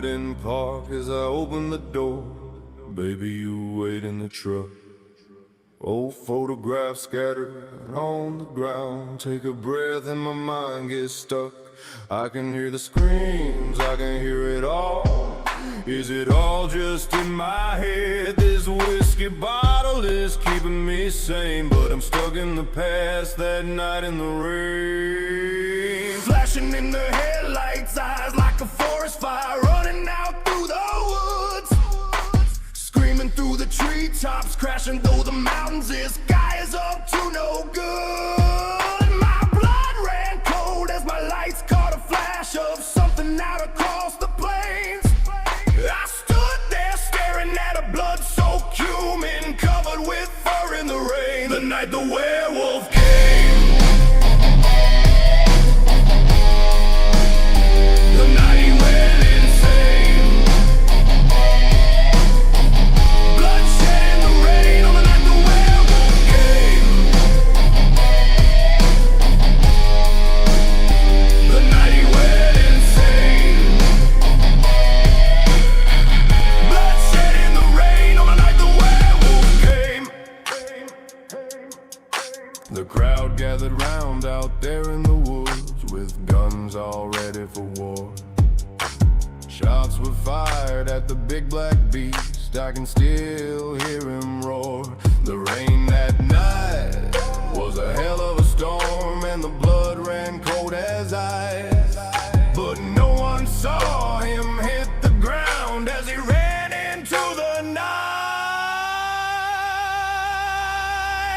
wouldn't park as I opened the door. Baby, you wait in the truck. Old photographs scattered on the ground. Take a breath and my mind gets stuck. I can hear the screams, I can hear it all. Is it all just in my head? This whiskey bottle is keeping me sane, but I'm stuck in the past that night in the rain. Flashing in the headlights, eyes like a forest fire, running out through the woods. Screaming through the treetops, crashing through the mountains. This guy is up to no good. My blood ran cold as my lights caught a flash of something out across the plains. I stood there staring at a blood-soaked human covered with fur in the rain. The night the werewolf came. The night he went insane. Bloodshed in the rain on the night the werewolf came. The night he went insane. Bloodshed in the rain on the night the werewolf came. The crowd gathered round out there in the woods with guns all ready for war. Shots were fired at the big black beast. I can still hear him roar. The rain that night was a hell of a storm, and the blood ran cold as ice. But no one saw him hit the ground as he ran into the night.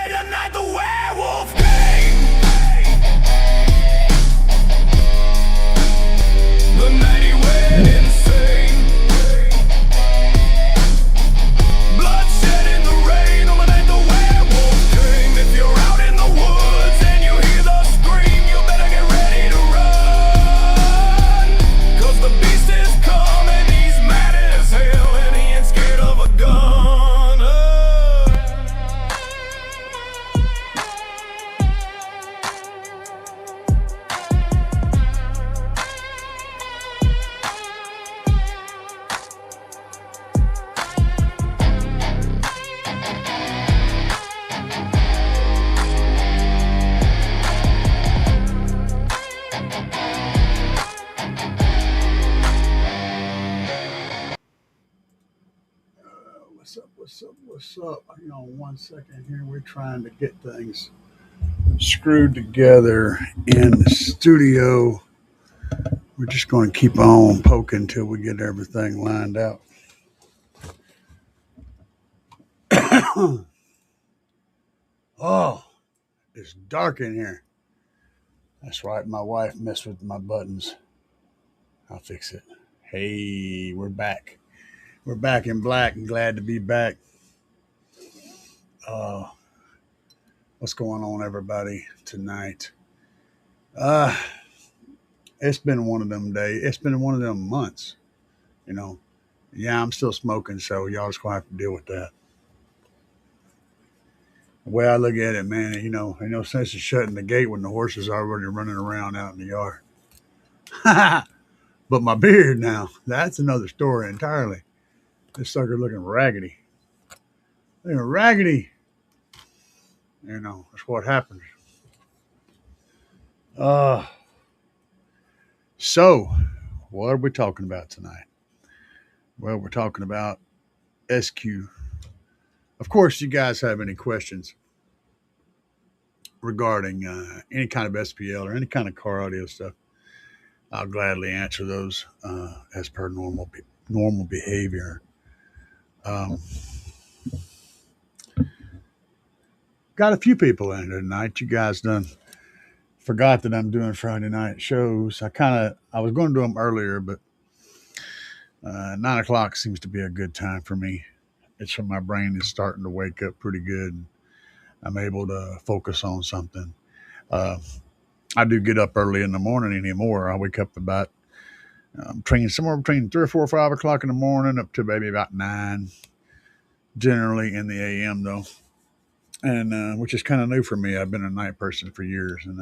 The night the werewolf came. The night he went insane. Bloodshed in the rain on the night the werewolf came. If you're out in the woods and you hear the scream, you better get ready to run. 'Cause the beast is coming, he's mad as hell, and he ain't scared of a gun. What's up? Hang on 1 second here. We're trying to get things screwed together in the studio. We're just going to keep on poking until we get everything lined out. Oh, it's dark in here. That's right. My wife messed with my buttons. I'll fix it. Hey, we're back. We're back in black and glad to be back. What's going on, everybody, tonight? It's been one of them days. It's been one of them months, you know. Yeah, I'm still smoking, so y'all just gonna have to deal with that. The way I look at it, man, ain't no sense of shutting the gate when the horse is already running around out in the yard. But my beard now, that's another story entirely. This sucker looking raggedy. Looking raggedy. That's what happens. So, what are we talking about tonight? Well, we're talking about SQ. Of course, you guys have any questions regarding any kind of SPL or any kind of car audio stuff, I'll gladly answer those as per normal behavior. Got a few people in here tonight. You guys done forgot that I'm doing Friday night shows. I was going to do them earlier, but 9 o'clock seems to be a good time for me. It's when my brain is starting to wake up pretty good, and I'm able to focus on something. I do get up early in the morning anymore. I wake up about somewhere between 3 or 4 or 5 o'clock in the morning up to maybe about 9, generally in the AM though. And which is kind of new for me. I've been a night person for years, and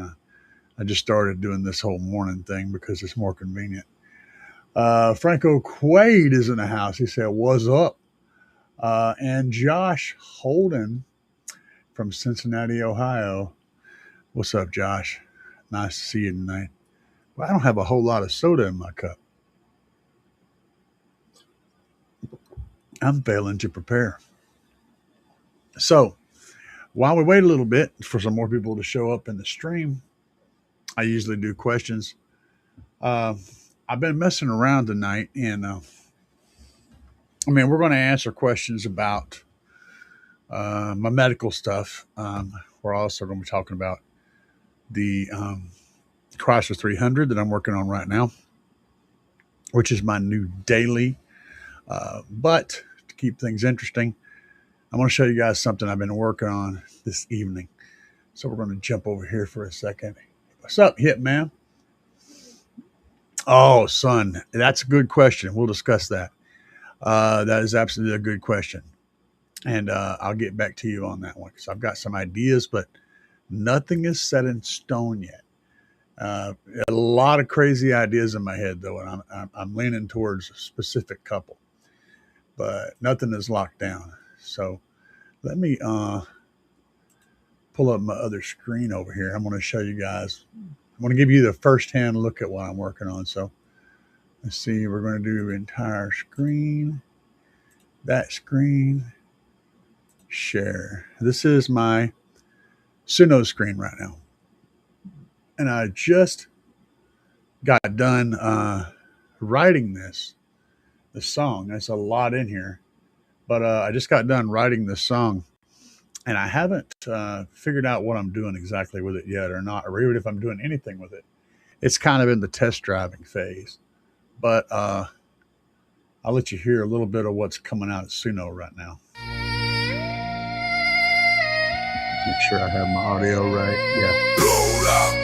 I just started doing this whole morning thing because it's more convenient. Franco Quaid is in the house. He said, "What's up?" And Josh Holden from Cincinnati, Ohio. What's up, Josh? Nice to see you tonight. Well, I don't have a whole lot of soda in my cup. I'm failing to prepare. So, while we wait a little bit for some more people to show up in the stream, I usually do questions. I've been messing around tonight, and we're going to answer questions about my medical stuff. We're also going to be talking about the Chrysler 300 that I'm working on right now, which is my new daily. But to keep things interesting, I want to show you guys something I've been working on this evening. So we're going to jump over here for a second. What's up, Hitman? Oh, son, that's a good question. We'll discuss that. That is absolutely a good question. And I'll get back to you on that one because I've got some ideas, but nothing is set in stone yet. A lot of crazy ideas in my head, though, and I'm leaning towards a specific couple, but nothing is locked down. So let me pull up my other screen over here. I'm going to show you guys. I'm going to give you the first-hand look at what I'm working on. So let's see. We're going to do entire screen, that screen, share. This is my Suno screen right now. And I just got done writing this song. There's a lot in here. But I just got done writing this song. And I haven't figured out what I'm doing exactly with it yet or not, or even if I'm doing anything with it. It's kind of in the test driving phase. But I'll let you hear a little bit of what's coming out of Suno right now. Make sure I have my audio right. Yeah. Roll out.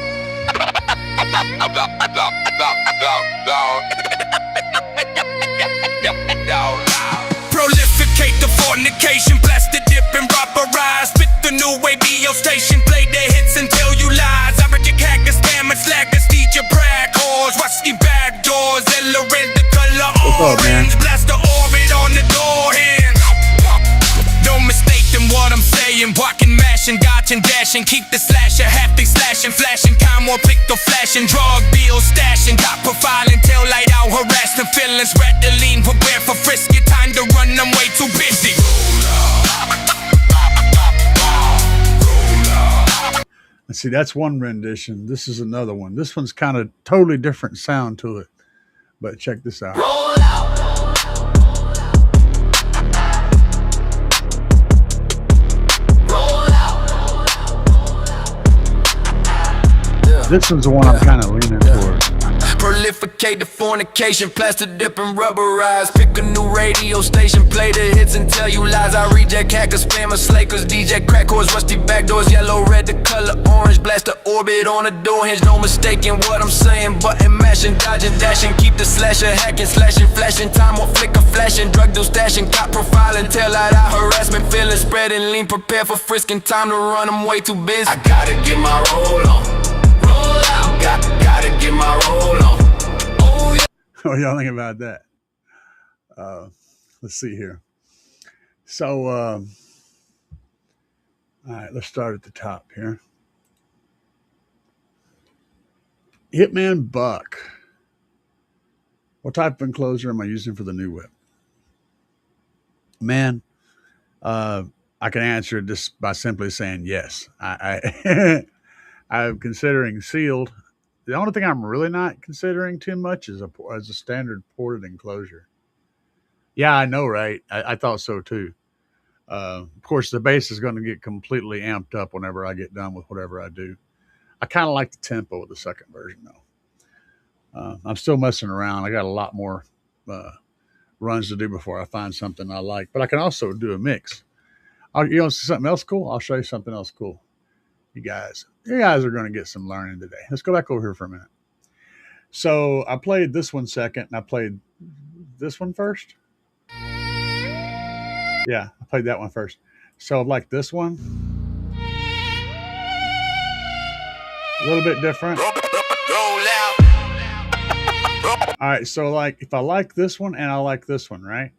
Prolificate the fornication, blast the dip and robberize. Spit the new radio station, play the hits and tell you lies. Average hackers, scammers, slackers, DJ brag whores, rusty back doors, yellow red, the color orange. Blast the orbit on the door hinge. No mistaking what I'm saying. Walking, mashing, dodging, dashing. Keep the slasher, haptic slashing, flashing. Time more pick the flashing. Drug deals, stashing. Top profiling, tail light out, harassing feelings. Rattling, prepare for frisky. Time to run, I'm way too busy. Let's see, that's one rendition. This is another one. This one's kind of totally different sound to it. But check this out. Roll out. This one's the one I'm kind of leaning towards. Prolificate the fornication, plaster dip and rubberize. Pick a new radio station, play the hits and tell you lies. I reject hackers, spammers, slakers, DJ crack whores, rusty backdoors, yellow, red, the color orange. Blast the orbit on the door hinge, no mistaking what I'm saying. Button mashing, dodging, dashing, keep the slasher, hacking, slashing, flashing. Time will flicker, flashing, drug deal stashing, cop profiling, tail light out, harassment, feeling, spreading, lean, prepare for frisking. Time to run, I'm way too busy. I gotta get my roll on. Gotta get my roll on. Oh, yeah. What do y'all think about that? Let's see here. So, all right, let's start at the top here. Hitman Buck. What type of enclosure am I using for the new whip? Man, I can answer it just by simply saying yes. I'm considering sealed. The only thing I'm really not considering too much is a standard ported enclosure. Yeah, I know, right? I thought so too. Of course, the bass is going to get completely amped up whenever I get done with whatever I do. I kind of like the tempo of the second version, though. I'm still messing around. I got a lot more runs to do before I find something I like. But I can also do a mix. You want to see something else cool? I'll show you something else cool. You guys are going to get some learning today. Let's go back over here for a minute. So I played this one second, and I played this one first. Yeah, I played that one first. So like this one, a little bit different. Roll out. All right, so like if I like this one and I like this one, right?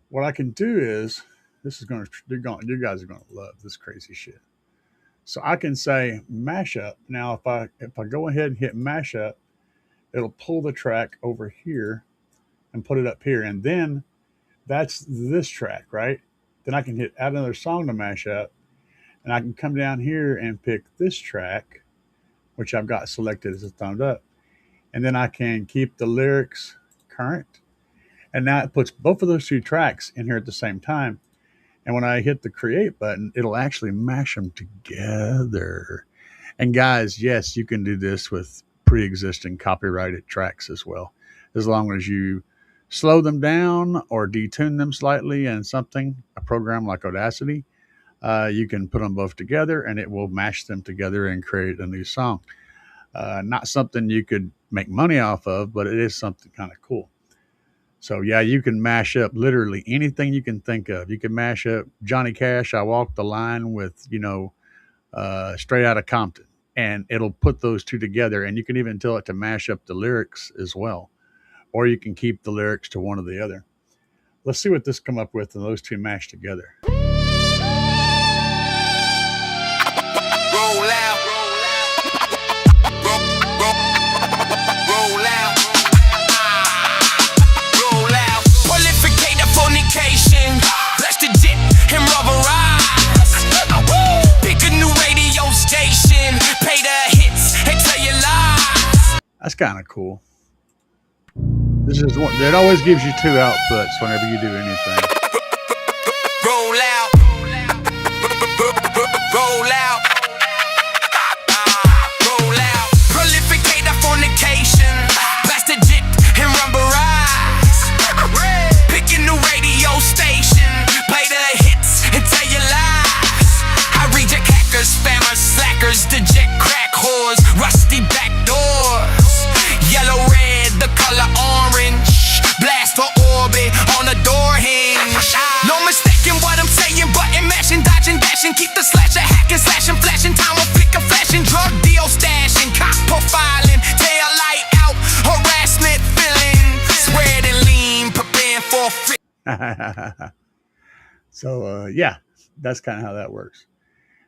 What I can do is this is going to you guys are going to love this crazy shit. So I can say mashup. Now if I go ahead and hit mashup, it'll pull the track over here and put it up here, and then that's this track, right? Then I can hit add another song to mashup, and I can come down here and pick this track, which I've got selected as a thumbs up, and then I can keep the lyrics current. And now it puts both of those two tracks in here at the same time. And when I hit the create button, it'll actually mash them together. And guys, yes, you can do this with pre existing copyrighted tracks as well, as long as you slow them down or detune them slightly in something, a program like Audacity. You can put them both together and it will mash them together and create a new song. Not something you could make money off of, but it is something kind of cool. So yeah, you can mash up literally anything you can think of. You can mash up Johnny Cash, "I Walk the Line" with Straight Outta Compton, and it'll put those two together. And you can even tell it to mash up the lyrics as well, or you can keep the lyrics to one or the other. Let's see what this come up with, and those two mash together. Roll out. Roll out. Roll out. Prolificate fornication. Blast the jet and rubberize. Pick a new radio station. Pay the hits and tell your lies. That's kind of cool. This is one. It always gives you two outputs whenever you do anything. Roll out. Roll out. Roll out. Prolificate fornication. Blast the jet and rubberize. Pick a new radio station. Play the hits and tell your lies. I reject hackers, spammers, slackers, the jet crack whores, rusty back doors. Yellow, red, the color orange. Blast for orbit on the door hinge. No mistaking what I'm saying, button mashing, dodging, dashing. Keep the slasher hacking, slashing, flashing. Time will flicker, flashing. Drug deal stashing, cop profiling. Tail light out, harassment filling. Spread and lean, preparing for free. So yeah, that's kind of how that works.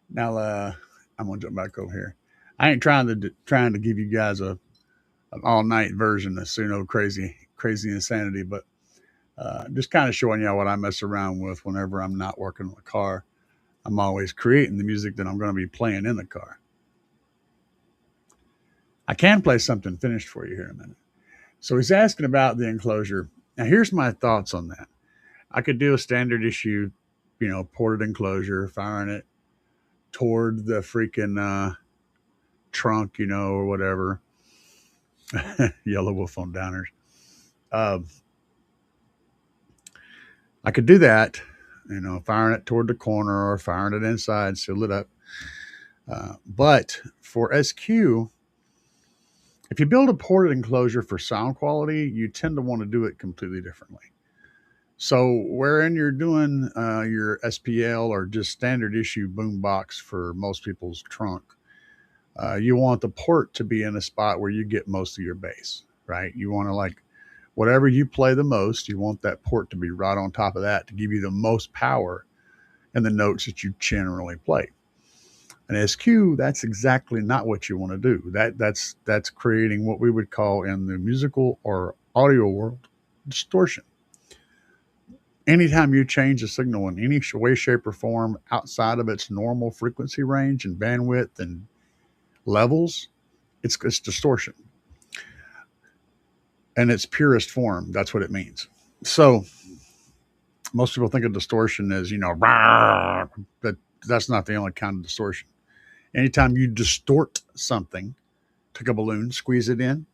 Now I'm gonna jump back over here. I ain't trying to give you guys an all night version of Suno crazy insanity, but just kind of showing y'all what I mess around with whenever I'm not working on the car. I'm always creating the music that I'm going to be playing in the car. I can play something finished for you here in a minute. So he's asking about the enclosure. Now here's my thoughts on that. I could do a standard issue, ported enclosure, firing it toward the freaking trunk, or whatever. Yellow Wolf on Downers. I could do that, firing it toward the corner or firing it inside, seal it up. But for SQ, if you build a ported enclosure for sound quality, you tend to want to do it completely differently. So wherein you're doing your SPL or just standard issue boombox for most people's trunk, you want the port to be in a spot where you get most of your bass, right? You want to whatever you play the most, you want that port to be right on top of that to give you the most power in the notes that you generally play. An SQ, that's exactly not what you want to do. That's creating what we would call in the musical or audio world distortion. Anytime you change a signal in any way, shape, or form outside of its normal frequency range and bandwidth and levels, it's distortion. In its purest form, that's what it means. So most people think of distortion as, but that's not the only kind of distortion. Anytime you distort something, take a balloon, squeeze it in,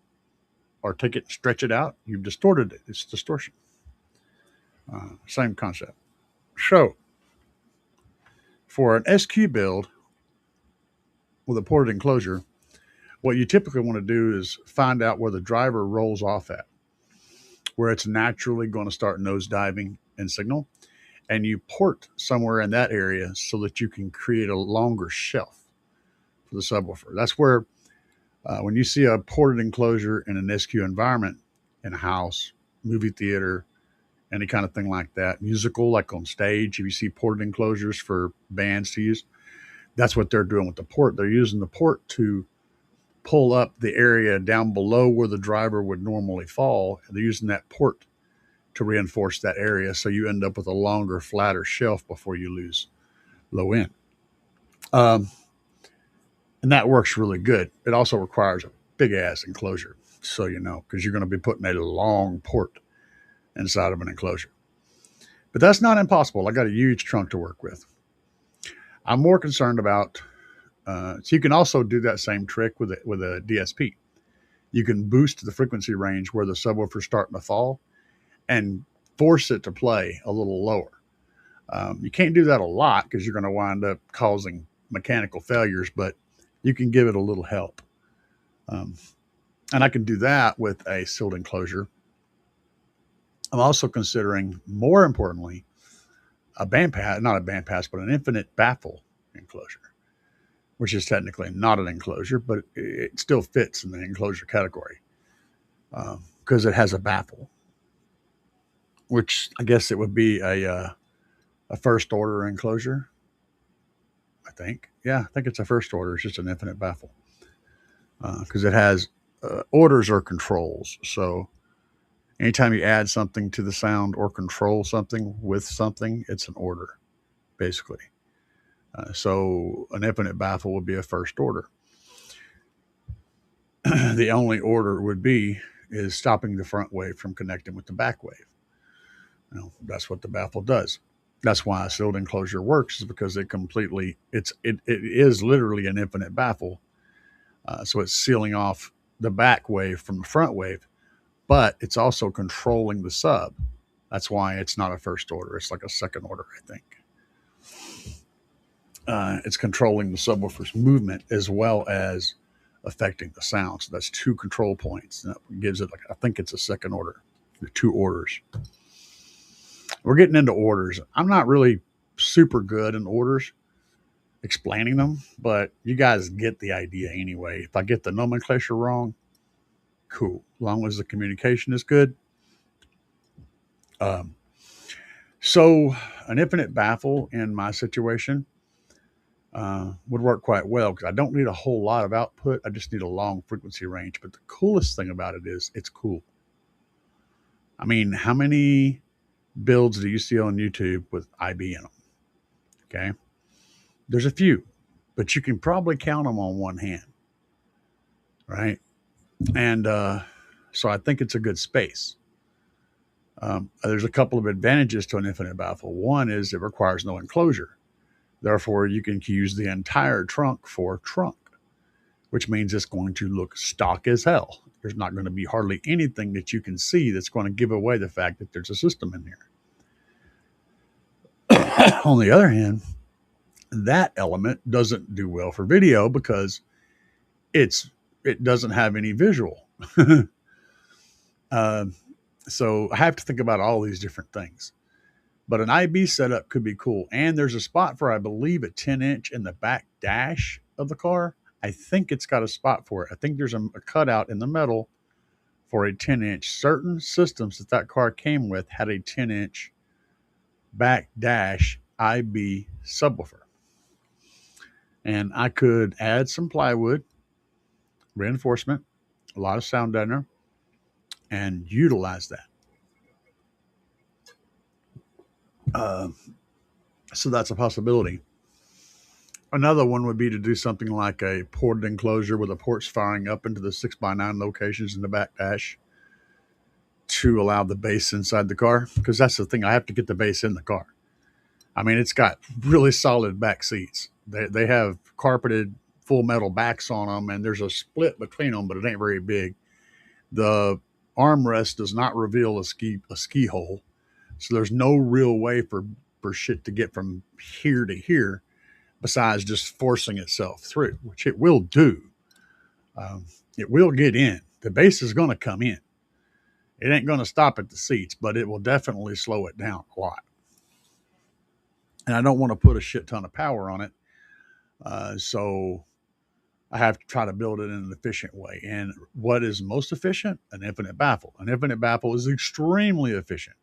or take it and stretch it out, you've distorted it. It's distortion. Same concept. So for an SQ build with a ported enclosure, what you typically want to do is find out where the driver rolls off at, where it's naturally going to start nosediving in signal, and you port somewhere in that area so that you can create a longer shelf for the subwoofer. That's where when you see a ported enclosure in an SQ environment, in a house, movie theater, any kind of thing like that. Musical, like on stage, if you see ported enclosures for bands to use, that's what they're doing with the port. They're using the port to pull up the area down below where the driver would normally fall. They're using that port to reinforce that area, so you end up with a longer, flatter shelf before you lose low end. Um, and that works really good. It also requires a big ass enclosure, so you know, because you're going to be putting a long port inside of an enclosure. But that's not impossible. I got a huge trunk to work with. I'm more concerned about. So you can also do that same trick with a DSP. You can boost the frequency range where the subwoofer's starting to fall, and force it to play a little lower. You can't do that a lot because you're going to wind up causing mechanical failures, but you can give it a little help. And I can do that with a sealed enclosure. I'm also considering, more importantly, a bandpass, not a bandpass, but an infinite baffle enclosure, which is technically not an enclosure, but it still fits in the enclosure category because it has a baffle, which I guess it would be a first order enclosure. I think. Yeah, I think it's a first order. It's just an infinite baffle because it has orders or controls. So anytime you add something to the sound or control something with something, it's an order, basically. So an infinite baffle would be a first order. The only order would be is stopping the front wave from connecting with the back wave. That's what the baffle does. That's why a sealed enclosure works, is because it is literally an infinite baffle. So it's sealing off the back wave from the front wave, but it's also controlling the sub. That's why it's not a first order. It's like a second order, I think. It's controlling the subwoofer's movement as well as affecting the sound. So that's two control points. And that gives it, I think it's a second order, the two orders. We're getting into orders. I'm not really super good in orders, explaining them, but you guys get the idea anyway. If I get the nomenclature wrong, cool. As long as the communication is good. So an infinite baffle in my situation would work quite well because I don't need a whole lot of output. I just need a long frequency range. But the coolest thing about it is it's cool. I mean, how many builds do you see on YouTube with IB in them? Okay. There's a few, but you can probably count them on one hand. Right. And so I think it's a good space. There's a couple of advantages to an infinite baffle. One is it requires no enclosure. Therefore, you can use the entire trunk for trunk, which means it's going to look stock as hell. There's not going to be hardly anything that you can see that's going to give away the fact that there's a system in there. On the other hand, that element doesn't do well for video because it doesn't have any visual. So I have to think about all these different things. But an IB setup could be cool. And there's a spot for, I believe, a 10-inch in the back dash of the car. I think it's got a spot for it. I think there's a cutout in the metal for a 10-inch. Certain systems that car came with had a 10-inch back dash IB subwoofer. And I could add some plywood, reinforcement, a lot of sound deadener, and utilize that. So that's a possibility. Another one would be to do something like a ported enclosure with the ports firing up into the 6x9 locations in the back dash to allow the bass inside the car. Because that's the thing, I have to get the bass in the car. I mean, it's got really solid back seats. They have carpeted full metal backs on them, and there's a split between them, but it ain't very big. The armrest does not reveal a ski hole. So there's no real way for shit to get from here to here besides just forcing itself through, which it will do. It will get in. The bass is going to come in. It ain't going to stop at the seats, but it will definitely slow it down a lot. And I don't want to put a shit ton of power on it. So I have to try to build it in an efficient way. And what is most efficient? An infinite baffle. An infinite baffle is extremely efficient.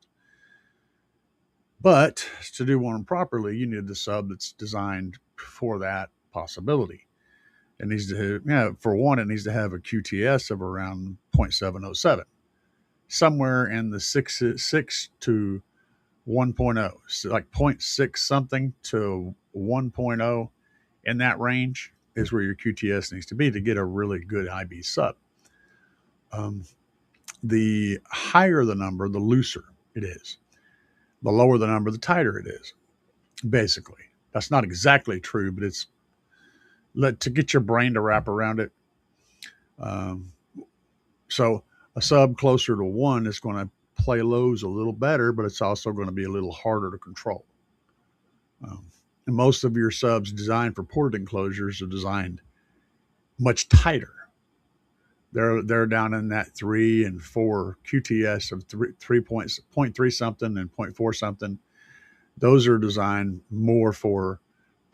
But to do one properly, you need the sub that's designed for that possibility. It needs to, for one, it needs to have a QTS of around 0.707, somewhere in the 6 to 1.0, so like 0.6 something to 1.0, in that range is where your QTS needs to be to get a really good IB sub. The higher the number, the looser it is. The lower the number, the tighter it is, basically. That's not exactly true, but it's to get your brain to wrap around it. So a sub closer to 1 is going to play lows a little better, but it's also going to be a little harder to control. And most of your subs designed for ported enclosures are designed much tighter. They're down in that 3 and 4 QTS of 3.3 something and 0.4 something. Those are designed more for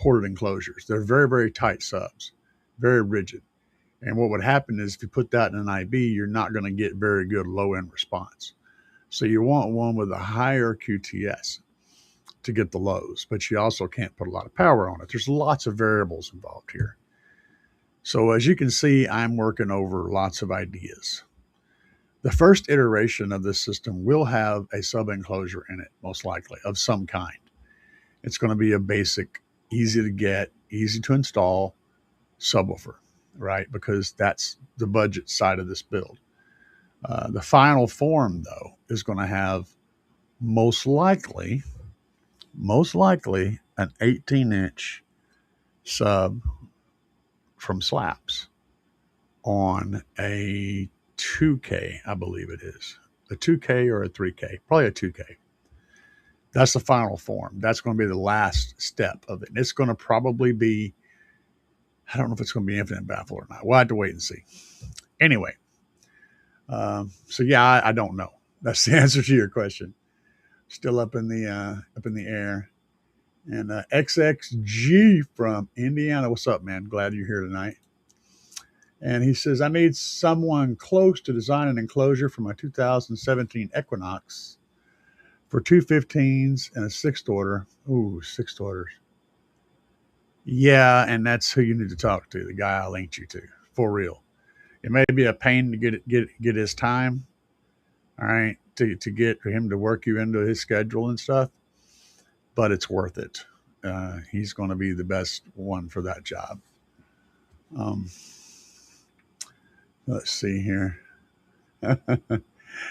ported enclosures. They're very, very tight subs, very rigid. And what would happen is if you put that in an IB, you're not going to get very good low end response. So you want one with a higher QTS to get the lows, but you also can't put a lot of power on it. There's lots of variables involved here. So as you can see, I'm working over lots of ideas. The first iteration of this system will have a sub enclosure in it, most likely, of some kind. It's going to be a basic, easy to get, easy to install subwoofer, right? Because that's the budget side of this build. The final form, though, is going to have most likely an 18-inch sub from Slaps on a 2K, I believe it is. A 2K or a 3K, probably a 2K. That's the final form. That's going to be the last step of it. And it's going to probably be, I don't know if it's going to be infinite baffle or not. We'll have to wait and see. Anyway, so yeah, I don't know. That's the answer to your question. Still up in the air. And XXG from Indiana. What's up, man? Glad you're here tonight. And he says, I need someone close to design an enclosure for my 2017 Equinox for 215s and a 6th order. Ooh, 6th orders. Yeah, and that's who you need to talk to, the guy I linked you to, for real. It may be a pain to get his time, all right, to get him to work you into his schedule and stuff, but it's worth it. He's going to be the best one for that job. Let's see here.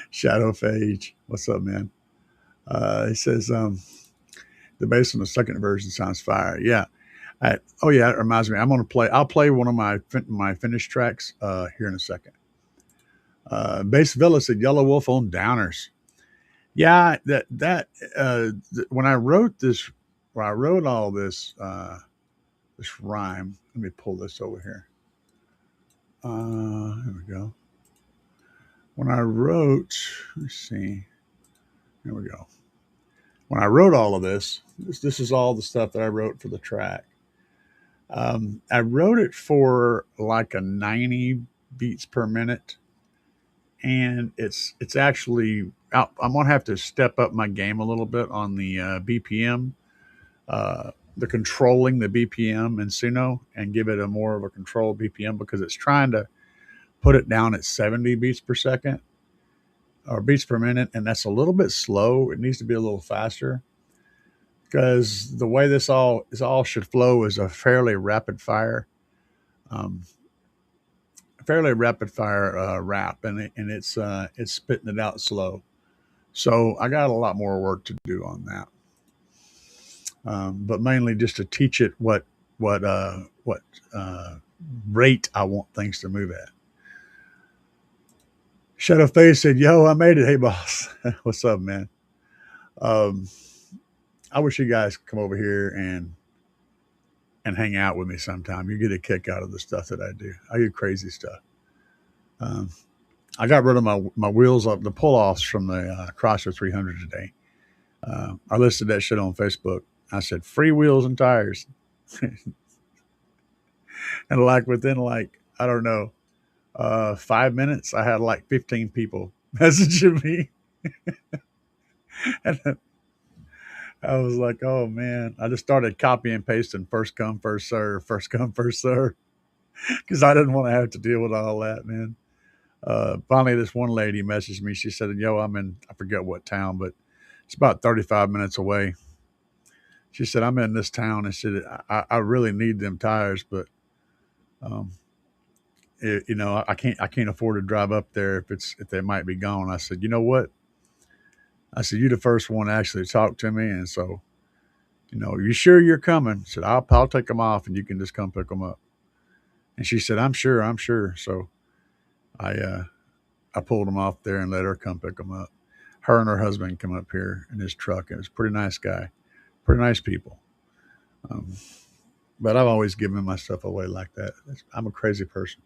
Shadow Phage. What's up, man? He says, the bass on the second version sounds fire. Yeah. It reminds me. I'll play one of my finished tracks here in a second. Bass Villa said Yellow Wolf on Downers. Yeah, when I wrote all this rhyme, let me pull this over here. Here we go. When I wrote, let's see, here we go. When I wrote all of this is all the stuff that I wrote for the track. I wrote it for like a 90 beats per minute, and it's actually I'm gonna have to step up my game a little bit on the BPM, the controlling the BPM in Suno, and give it a more of a controlled BPM, because it's trying to put it down at 70 beats per second or beats per minute, and that's a little bit slow. It needs to be a little faster, because the way this all should flow is a fairly rapid fire rap, and it's spitting it out slow. So I got a lot more work to do on that, but mainly just to teach it what rate I want things to move at. Shadow Face said, "Yo, I made it. Hey, boss, what's up, man? I wish you guys could come over here and hang out with me sometime. You get a kick out of the stuff that I do. I do crazy stuff. I got rid of my wheels up, the pull-offs from the Crosser 300 today. I listed that shit on Facebook. I said, free wheels and tires. And like within like, I don't know, 5 minutes, I had like 15 people messaging me. And I was like, oh man, I just started copy and pasting first come, first come, first serve, because I didn't want to have to deal with all that, man. Finally, this one lady messaged me. She said, yo, I'm in, I forget what town, but it's about 35 minutes away. She said, I'm in this town. And she said, I really need them tires, but, um, I can't afford to drive up there if they might be gone. I said, you know what? I said, you're the first one to actually talk to me. And so, you sure you're coming? I said, I'll take them off and you can just come pick them up. And she said, I'm sure, I'm sure. So I pulled them off there and let her come pick them up. Her and her husband come up here in his truck. And it's a pretty nice guy, pretty nice people. Um, but I've always given my stuff away like that. I'm a crazy person.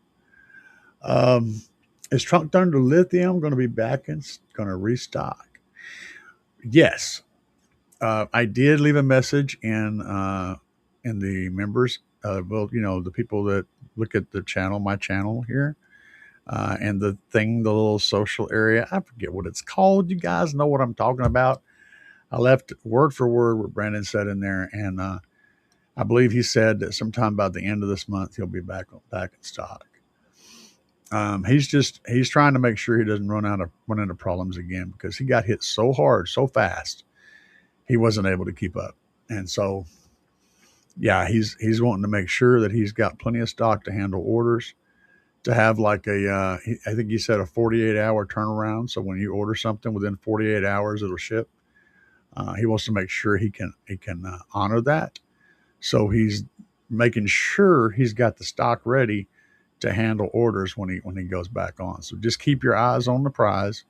Um, is Trunk Thunder Lithium going to be back and going to restock? Yes. I did leave a message in the members. Well, the people that look at the channel, my channel here, and the little social area. I forget what it's called. You guys know what I'm talking about. I left word for word what Brandon said in there, and I believe he said that sometime by the end of this month he'll be back in stock. He's trying to make sure he doesn't run into problems again, because he got hit so hard, so fast, he wasn't able to keep up. And so, yeah, he's wanting to make sure that he's got plenty of stock to handle orders, to have like I think he said a 48-hour turnaround. So when you order something within 48 hours, it'll ship. He wants to make sure he can honor that. So he's making sure he's got the stock ready to handle orders when he goes back on. So just keep your eyes on the prize,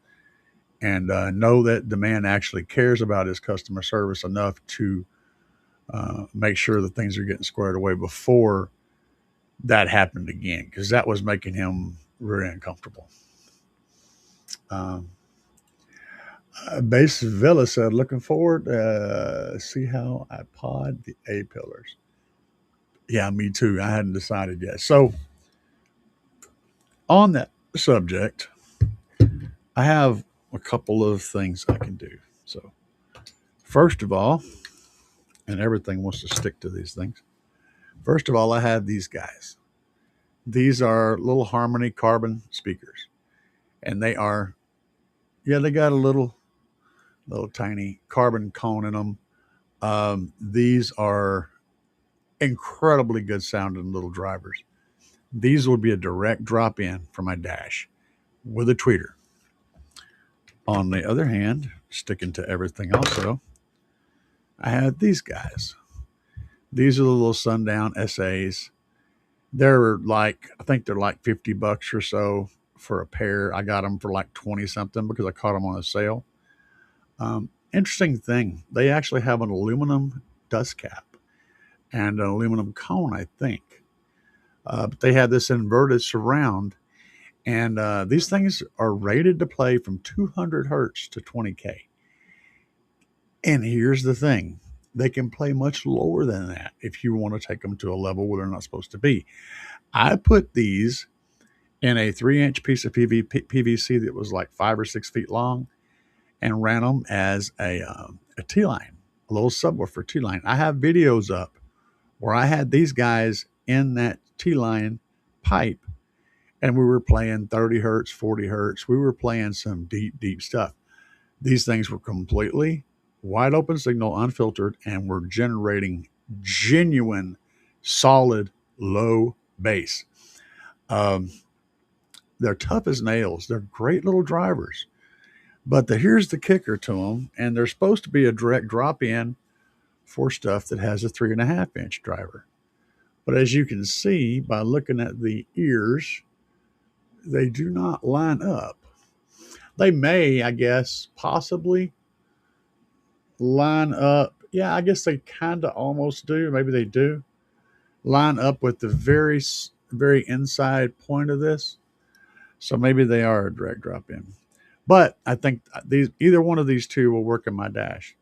and know that the man actually cares about his customer service enough to make sure that things are getting squared away before that happened again, because that was making him very uncomfortable. Base Villa said, looking forward see how I pod the A pillars. Yeah, me too. I hadn't decided yet. So on that subject, I have a couple of things I can do. So first of all, and everything wants to stick to these things. First of all, I have these guys. These are little Harmony carbon speakers, and they got a little tiny carbon cone in them. These are incredibly good sounding little drivers. These would be a direct drop in for my dash with a tweeter. On the other hand, sticking to everything also, I had these guys. These are the little Sundown SAs. They're like, I think they're like $50 or so for a pair. I got them for like 20 something because I caught them on a sale. Interesting thing, they actually have an aluminum dust cap and an aluminum cone, I think. But they have this inverted surround, and these things are rated to play from 200 hertz to 20K. And here's the thing, they can play much lower than that if you want to take them to a level where they're not supposed to be. I put these in a 3-inch piece of PVC that was like 5 or 6 feet long, and ran them as a T-line, a little subwoofer T-line. I have videos up where I had these guys in that T-line pipe, and we were playing 30 hertz, 40 hertz. We were playing some deep, deep stuff. These things were completely wide open signal, unfiltered, and were generating genuine, solid, low bass. They're tough as nails. They're great little drivers. But here's the kicker to them, and they're supposed to be a direct drop in for stuff that has a 3.5-inch driver. But as you can see by looking at the ears, they do not line up. They may, I guess, possibly line up. Yeah, I guess they kind of almost do. Maybe they do line up with the very, very inside point of this. So maybe they are a direct drop in. But I think either one of these two will work in my dash.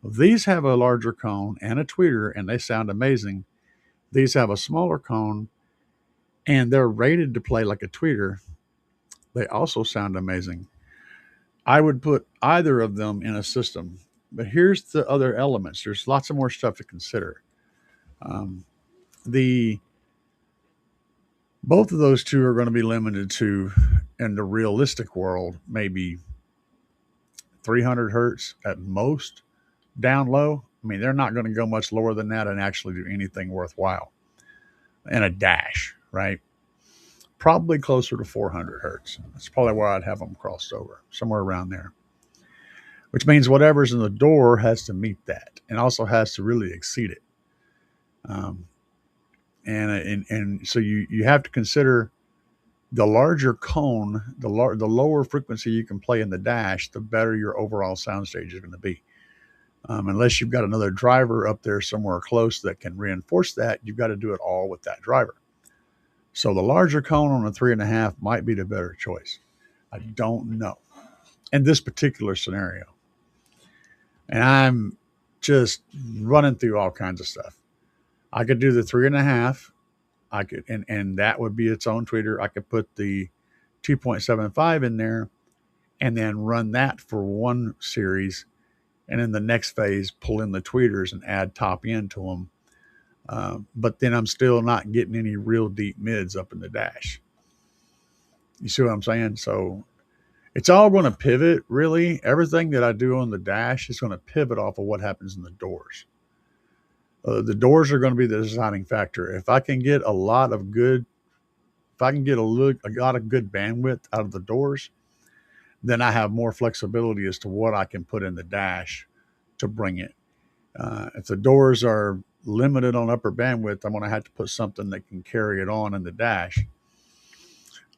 These have a larger cone and a tweeter, and they sound amazing. These have a smaller cone and they're rated to play like a tweeter, they also sound amazing. I would put either of them in a system. But here's the other elements. There's lots of more stuff to consider. The both of those two are going to be limited to, in the realistic world, maybe 300 hertz at most down low. I mean, they're not going to go much lower than that and actually do anything worthwhile in a dash, right? Probably closer to 400 hertz. That's probably where I'd have them crossed over, somewhere around there. Which means whatever's in the door has to meet that and also has to really exceed it. And so you have to consider the larger cone, the lower frequency you can play in the dash, the better your overall soundstage is going to be. Unless you've got another driver up there somewhere close that can reinforce that, you've got to do it all with that driver. So the larger cone on a 3.5 might be the better choice. I don't know in this particular scenario. And I'm just running through all kinds of stuff. I could do the 3.5. I could, and that would be its own tweeter. I could put the 2.75 in there and then run that for one series. And in the next phase, pull in the tweeters and add top end to them. But then I'm still not getting any real deep mids up in the dash. You see what I'm saying? So it's all going to pivot, really. Everything that I do on the dash is going to pivot off of what happens in the doors. The doors are going to be the deciding factor. If I can get a lot of good bandwidth out of the doors, then I have more flexibility as to what I can put in the dash to bring it. If the doors are limited on upper bandwidth, I'm going to have to put something that can carry it on in the dash.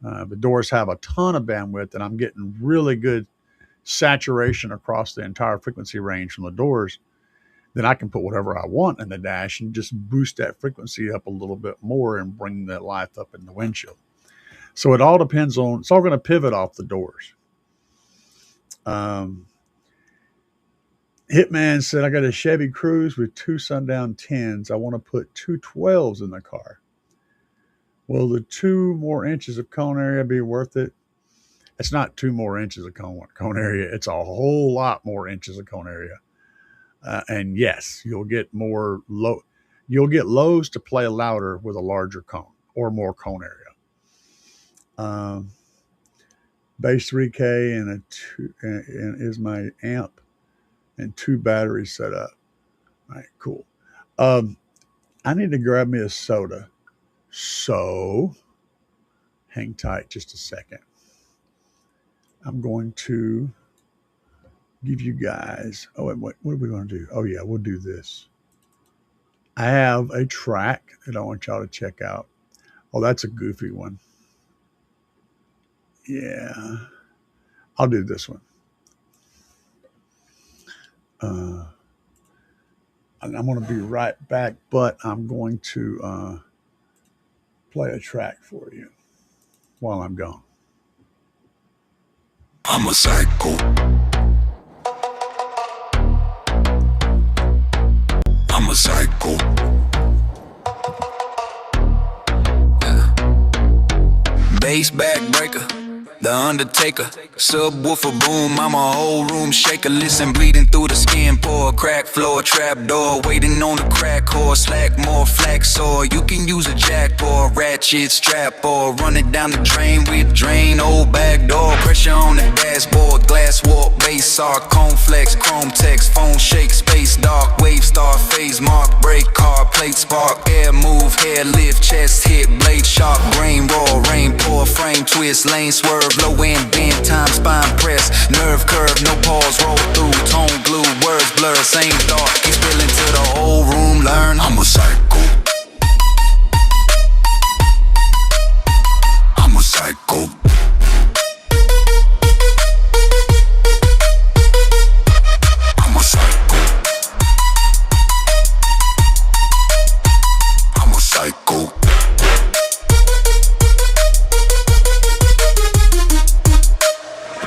The doors have a ton of bandwidth, and I'm getting really good saturation across the entire frequency range from the doors. Then I can put whatever I want in the dash and just boost that frequency up a little bit more and bring the life up in the windshield. So it all depends on, it's all going to pivot off the doors. Hitman said, I got a Chevy Cruze with 2 Sundown 10s. I want to put 2 12s in the car. Will the 2 more inches of cone area be worth it? It's not 2 more inches of cone area. It's a whole lot more inches of cone area. And yes, you'll get more low. You'll get lows to play louder with a larger cone or more cone area. Base 3K and and is my amp and 2 batteries set up. All right, cool. I need to grab me a soda. So hang tight just a second. I'm going to give you guys, what are we going to do? Oh yeah, we'll do this. I have a track that I want y'all to check out. Oh, that's a goofy one. Yeah, I'll do this one. I'm going to be right back, but I'm going to play a track for you while I'm gone. I'm a psycho. I'm a psycho. Yeah. Bass backbreaker. The Undertaker, subwoofer boom, I'm a whole room shaker. Listen, bleeding through the skin, pour crack floor, trap door, waiting on the crack horse, slack more flax, or you can use a jack or a ratchet strap, or run it down the drain with drain, old back door, pressure on the dashboard, glass warp, base arc, cone flex, chrome text, phone shake, space dark, wave star, phase mark, brake car, plate spark, air move, hair lift, chest hit, blade sharp, grain roar, rain pour, frame twist, lane swerve, low end bend, time spine press, nerve curve, no pause, roll through, tone glue, words blur, same thought, keep spilling till the whole room learn. I'm a psycho. I'm a psycho. I'm a psycho. I'm a psycho.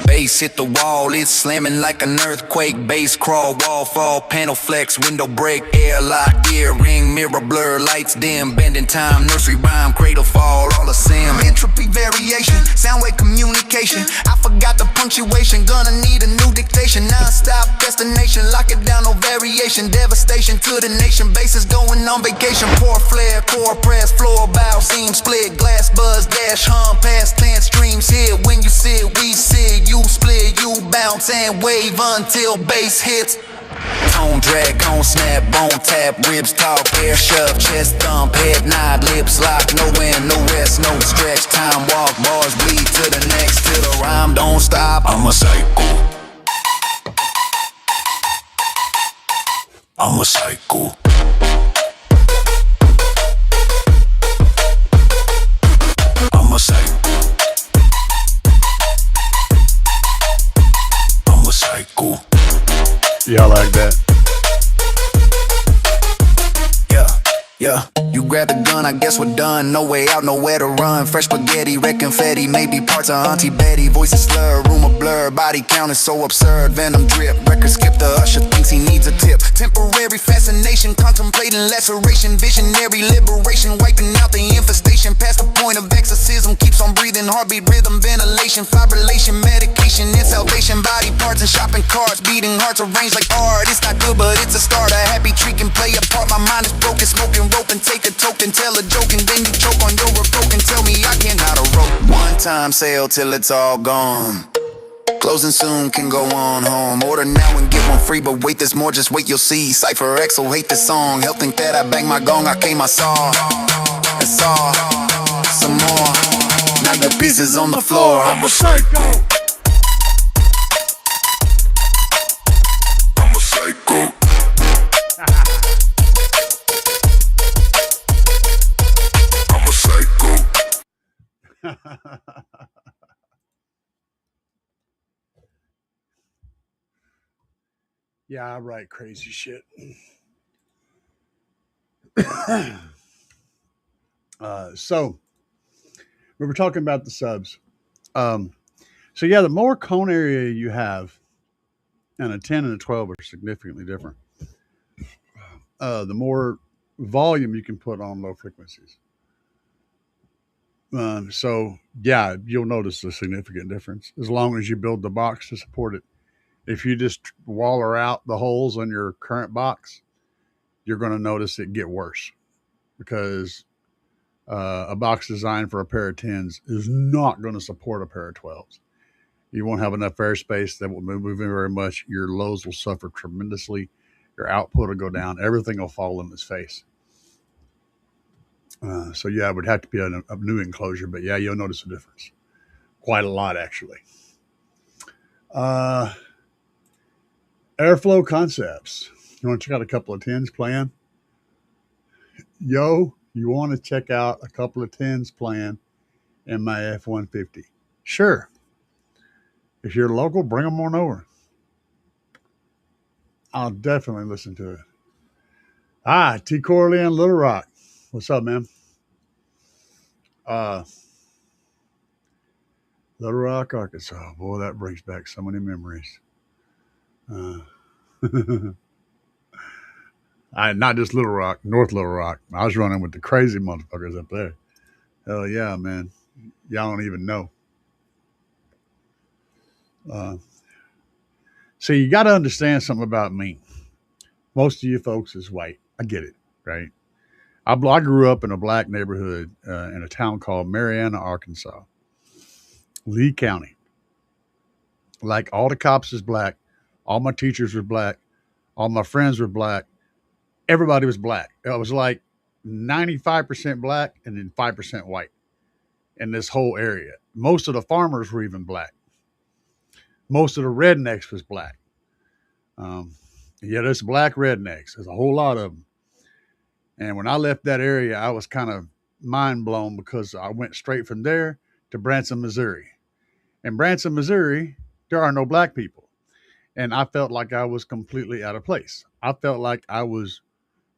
Bass bass hit the wall, it's slamming like an earthquake. Bass crawl, wall fall, panel flex, window break, airlock, ear ring, mirror blur, lights dim, bending time, nursery rhyme, cradle fall, all the sim. Entropy variation, sound wave communication. I forgot the punctuation, gonna need a new dictation. Non-stop destination, lock it down, no variation. Devastation to the nation, bases going on vacation. Pour flare, core press, floor bow, seam split, glass buzz, dash hum, past 10 streams hit. When you sit, we sit, you split, you bounce and wave until bass hits. Tone drag, cone snap, bone tap, ribs talk, air shove, chest thump, head nod, lips lock, no end, no rest, no stretch, time walk, bars bleed to the next, till the rhyme don't stop. I'm a psycho. I'm a psycho. I'm a psycho. I'm a psycho. Yeah, I like that. Yeah, you grab the gun, I guess we're done. No way out, nowhere to run. Fresh spaghetti, red confetti, maybe parts of Auntie Betty. Voices slur, rumor blur, body count is so absurd. Venom drip, record skip, the usher thinks he needs a tip. Temporary fascination, contemplating laceration. Visionary liberation, wiping out the infestation. Past the point of exorcism, keeps on breathing. Heartbeat rhythm, ventilation, fibrillation, medication, it's salvation. Body parts and shopping carts, beating hearts arranged like art. It's not good, but it's a start. A happy tree can play a part. My mind is broken, smoking rope and take a token, tell a joke and then you choke on your revoke and tell me I cannot a rope. One time sale till it's all gone. Closing soon, can go on home. Order now and get one free, but wait, there's more, just wait, you'll see. Cypher X will hate this song. He'll think that I bang my gong, I came, I saw. I saw some more. Now the pieces on the floor. I'm a psycho. I'm a psycho. Yeah, I write crazy shit. So we were talking about the subs. So yeah, the more cone area you have, and a 10 and a 12 are significantly different. The more volume you can put on low frequencies. So yeah, you'll notice a significant difference as long as you build the box to support it. If you just waller out the holes on your current box, you're going to notice it get worse because a box designed for a pair of 10s is not going to support a pair of 12s. You won't have enough airspace that will move very much. Your lows will suffer tremendously. Your output will go down. Everything will fall in its face. So yeah, it would have to be a new enclosure, but yeah, you'll notice a difference. Quite a lot, actually. Airflow Concepts. You want to check out a couple of 10s playing? Yo, you want to check out a couple of 10s playing in my F-150? Sure. If you're local, bring them on over. I'll definitely listen to it. T. Corley in Little Rock. What's up, man? Little Rock, Arkansas. Boy, that brings back so many memories. Not just Little Rock, North Little Rock. I was running with the crazy motherfuckers up there. Hell yeah, man. Y'all don't even know. So you got to understand something about me. Most of you folks is white. I get it, right? I grew up in a black neighborhood in a town called Marianna, Arkansas. Lee County. Like all the cops is black. All my teachers were black. All my friends were black. Everybody was black. It was like 95% black and then 5% white in this whole area. Most of the farmers were even black. Most of the rednecks was black. Yeah, there's black rednecks. There's a whole lot of them. And when I left that area, I was kind of mind blown because I went straight from there to Branson, Missouri. In Branson, Missouri, there are no black people. And I felt like I was completely out of place. I felt like I was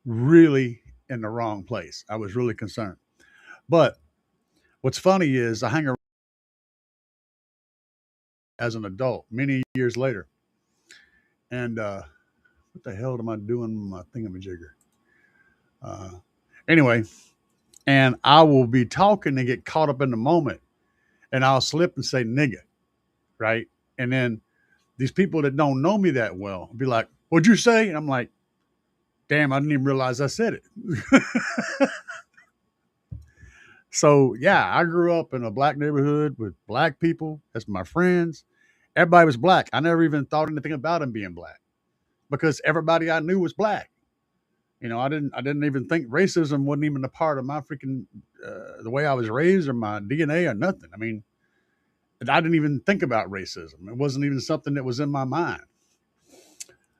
really in the wrong place. I was really concerned. But what's funny is I hang around as an adult many years later. And what the hell am I doing with my thingamajigger? Uh, anyway, and I will be talking and get caught up in the moment, and I'll slip and say nigga, right? And then these people that don't know me that well be like, "What'd you say?" And I'm like, "Damn, I didn't even realize I said it." So yeah, I grew up in a black neighborhood with black people as my friends. Everybody was black. I never even thought anything about them being black because everybody I knew was black. You know, I didn't even think racism wasn't even a part of my freaking the way I was raised or my DNA or nothing. I mean, I didn't even think about racism. It wasn't even something that was in my mind.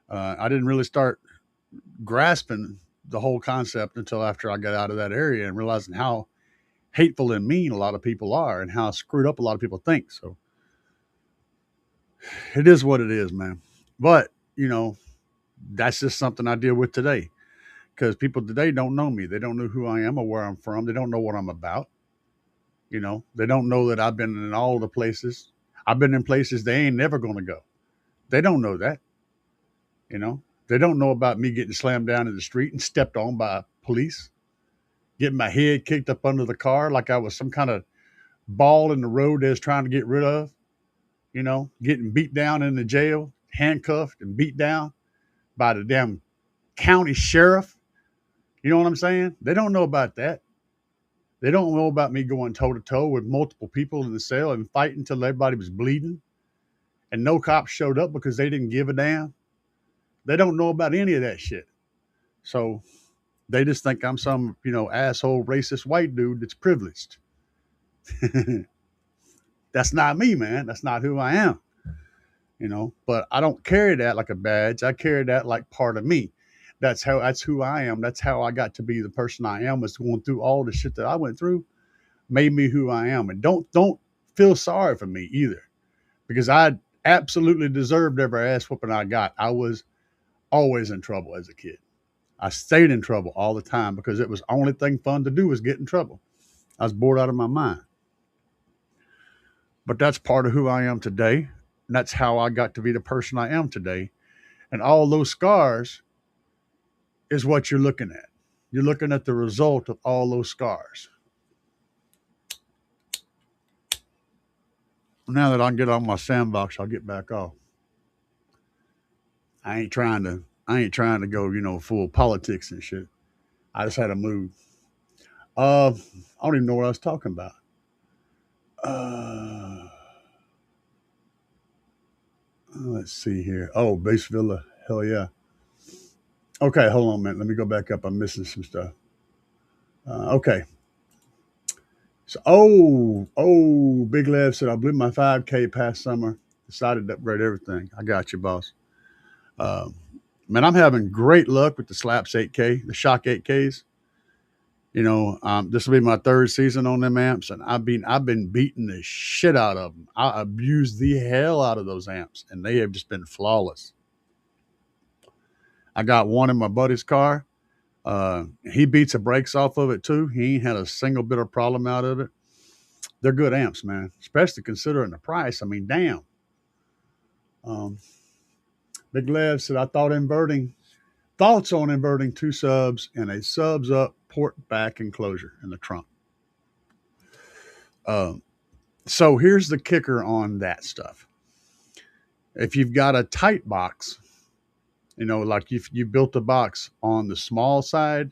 I didn't really start grasping the whole concept until after I got out of that area and realizing how hateful and mean a lot of people are and how screwed up a lot of people think. So it is what it is, man. But, you know, that's just something I deal with today because people today don't know me. They don't know who I am or where I'm from. They don't know what I'm about. You know, they don't know that I've been in all the places. I've been in places they ain't never going to go. They don't know that. You know, they don't know about me getting slammed down in the street and stepped on by police, getting my head kicked up under the car like I was some kind of ball in the road they was trying to get rid of, you know, getting beat down in the jail, handcuffed and beat down by the damn county sheriff. You know what I'm saying? They don't know about that. They don't know about me going toe to toe with multiple people in the cell and fighting until everybody was bleeding and no cops showed up because they didn't give a damn. They don't know about any of that shit. So they just think I'm some, you know, asshole racist white dude that's privileged. That's not me, man. That's not who I am. You know, but I don't carry that like a badge. I carry that like part of me. That's who I am. That's how I got to be the person I am, was going through all the shit that I went through, made me who I am. And don't feel sorry for me either, because I absolutely deserved every ass whooping I got. I was always in trouble as a kid. I stayed in trouble all the time because it was the only thing fun to do was get in trouble. I was bored out of my mind. But that's part of who I am today. And that's how I got to be the person I am today. And all those scars is what you're looking at. You're looking at the result of all those scars. Now that I can get on my sandbox, I'll get back off. I ain't trying to go, you know, full politics and shit. I just had to move. I don't even know what I was talking about. Let's see here. Oh, Base Villa. Hell yeah. Okay, hold on a minute. Let me go back up. I'm missing some stuff. Okay. So, Big Lev said, I blew my 5K past summer. Decided to upgrade everything. I got you, boss. Man, I'm having great luck with the Slaps 8K, the Shock 8Ks. You know, this will be my third season on them amps, and I've been beating the shit out of them. I abused the hell out of those amps, and they have just been flawless. I got one in my buddy's car. He beats the brakes off of it too. He ain't had a single bit of problem out of it. They're good amps, man, especially considering the price. I mean, damn. Big Lev said, thoughts on inverting two subs and a subs up port back enclosure in the trunk. So here's the kicker on that stuff. If you've got a tight box, you know, like if you built a box on the small side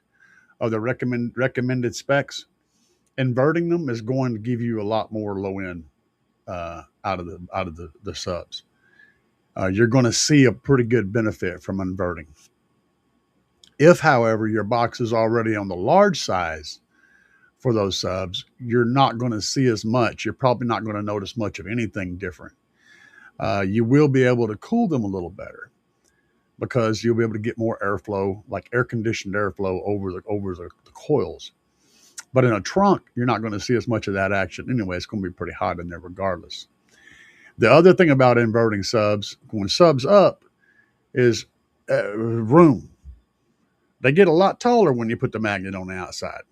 of the recommended specs, inverting them is going to give you a lot more low end out of the subs. You're going to see a pretty good benefit from inverting. If, however, your box is already on the large size for those subs, you're not going to see as much. You're probably not going to notice much of anything different. You will be able to cool them a little better because you'll be able to get more airflow, like air-conditioned airflow over the coils. But in a trunk, you're not going to see as much of that action anyway. It's going to be pretty hot in there regardless. The other thing about inverting subs, going subs up, is room. They get a lot taller when you put the magnet on the outside.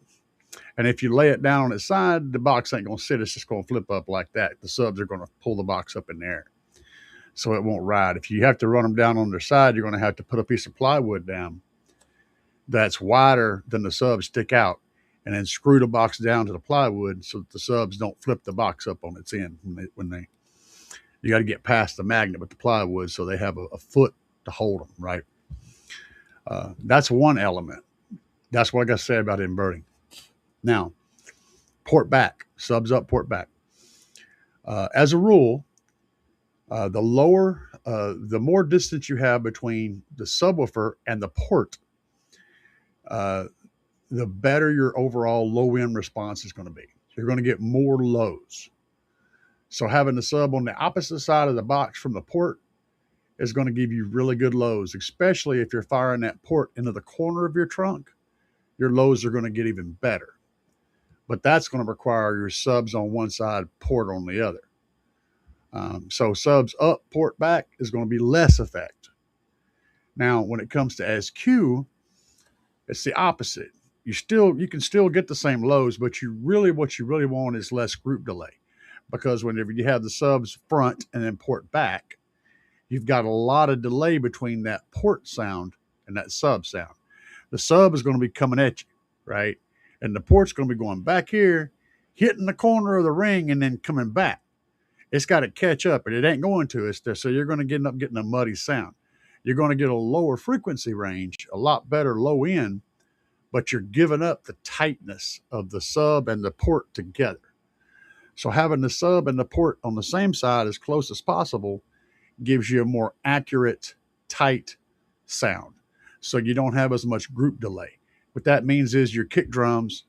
And if you lay it down on its side, the box ain't going to sit. It's just going to flip up like that. The subs are going to pull the box up in the air. so it won't ride. If you have to run them down on their side, you're going to have to put a piece of plywood down that's wider than the subs stick out, and then screw the box down to the plywood so that the subs don't flip the box up on its end when they you got to get past the magnet with the plywood so they have a foot to hold them, right? That's one element. That's what I got to say about inverting. Now, port back, subs up, port back. As a rule, the more distance you have between the subwoofer and the port, the better your overall low end response is going to be. So you're going to get more lows. So having the sub on the opposite side of the box from the port is going to give you really good lows, especially if you're firing that port into the corner of your trunk. Your lows are going to get even better. But that's going to require your subs on one side, port on the other. So subs up, port back is going to be less effect. Now, when it comes to SQ, it's the opposite. You can still get the same lows, but what you really want is less group delay. Because whenever you have the subs front and then port back, you've got a lot of delay between that port sound and that sub sound. The sub is going to be coming at you, right? And the port's going to be going back here, hitting the corner of the ring, and then coming back. It's got to catch up, and it ain't going to. So you're going to end up getting a muddy sound. You're going to get a lower frequency range, a lot better low end, but you're giving up the tightness of the sub and the port together. So having the sub and the port on the same side as close as possible gives you a more accurate, tight sound. So you don't have as much group delay. What that means is your kick drums,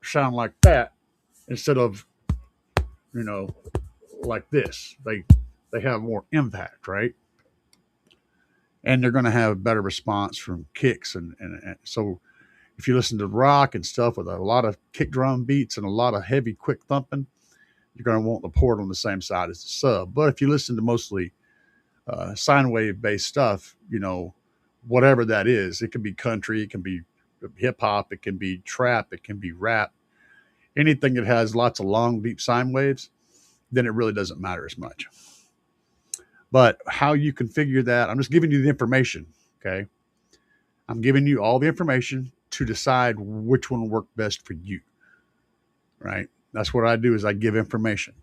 sound like that instead of, like this. They have more impact, right? And they're going to have better response from kicks. And so if you listen to rock and stuff with a lot of kick drum beats and a lot of heavy, quick thumping, you're going to want the port on the same side as the sub. But if you listen to mostly sine wave based stuff, whatever that is, it can be country, it can be hip hop, it can be trap, it can be rap, anything that has lots of long, deep sine waves, then it really doesn't matter as much. But how you configure that, I'm just giving you the information, okay? I'm giving you all the information to decide which one will work best for you, right? That's what I do is I give information.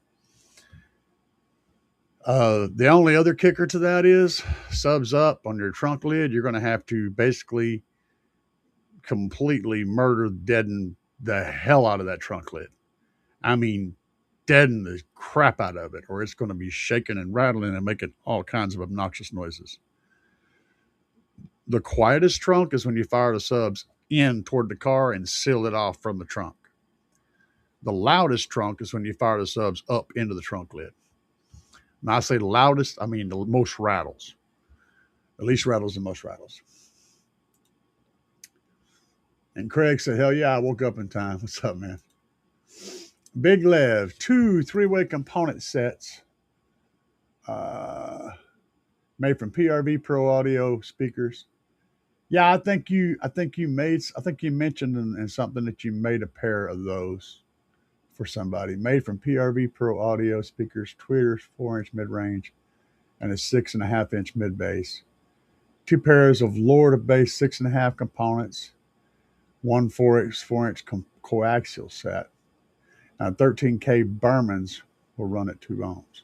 The only other kicker to that is subs up on your trunk lid. You're going to have to basically completely deaden the hell out of that trunk lid. I mean, deaden the crap out of it, or it's going to be shaking and rattling and making all kinds of obnoxious noises. The quietest trunk is when you fire the subs in toward the car and seal it off from the trunk. The loudest trunk is when you fire the subs up into the trunk lid. When I say the loudest, I mean the most rattles. The least rattles, the most rattles. And Craig said, hell yeah, I woke up in time. What's up, man? Big Lev, 2 3-way component sets made from PRV Pro Audio speakers. Yeah, I think you mentioned in something that you made a pair of those for somebody. Made from PRV Pro Audio speakers, tweeters, 4-inch mid-range, and a 6.5-inch mid-bass. 2 pairs of lower to bass 6.5 components, 1 4-inch coaxial set. Now 13K Burmans will run at 2 ohms.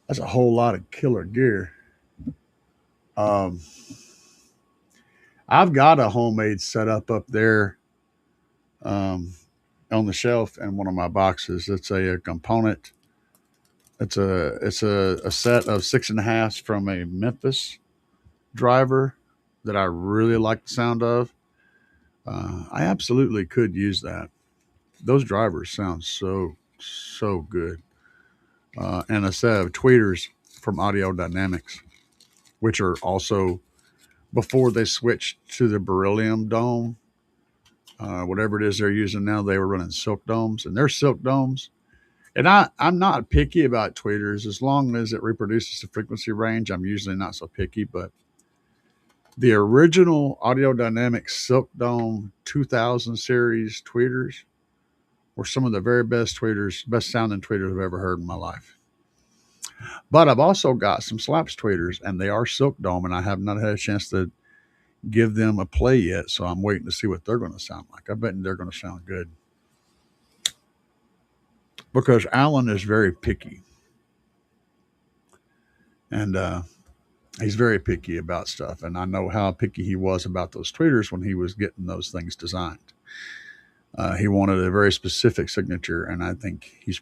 That's a whole lot of killer gear. I've got a homemade setup up there on the shelf in one of my boxes. It's a component. It's a set of 6.5s from a Memphis driver that I really like the sound of. I absolutely could use that. Those drivers sound so good. And a set of tweeters from Audio Dynamics, which are also, before they switched to the beryllium dome, whatever it is they're using now, they were running silk domes, and they're silk domes. And I'm not picky about tweeters. As long as it reproduces the frequency range, I'm usually not so picky. But the original Audio Dynamics Silk Dome 2000 series tweeters were some of the very best sounding tweeters I've ever heard in my life. But I've also got some Slaps tweeters, and they are Silk Dome, and I have not had a chance to give them a play yet. So I'm waiting to see what they're going to sound like. I bet they're going to sound good because Alan is very picky, and he's very picky about stuff. And I know how picky he was about those tweeters when he was getting those things designed. He wanted a very specific signature, and I think they're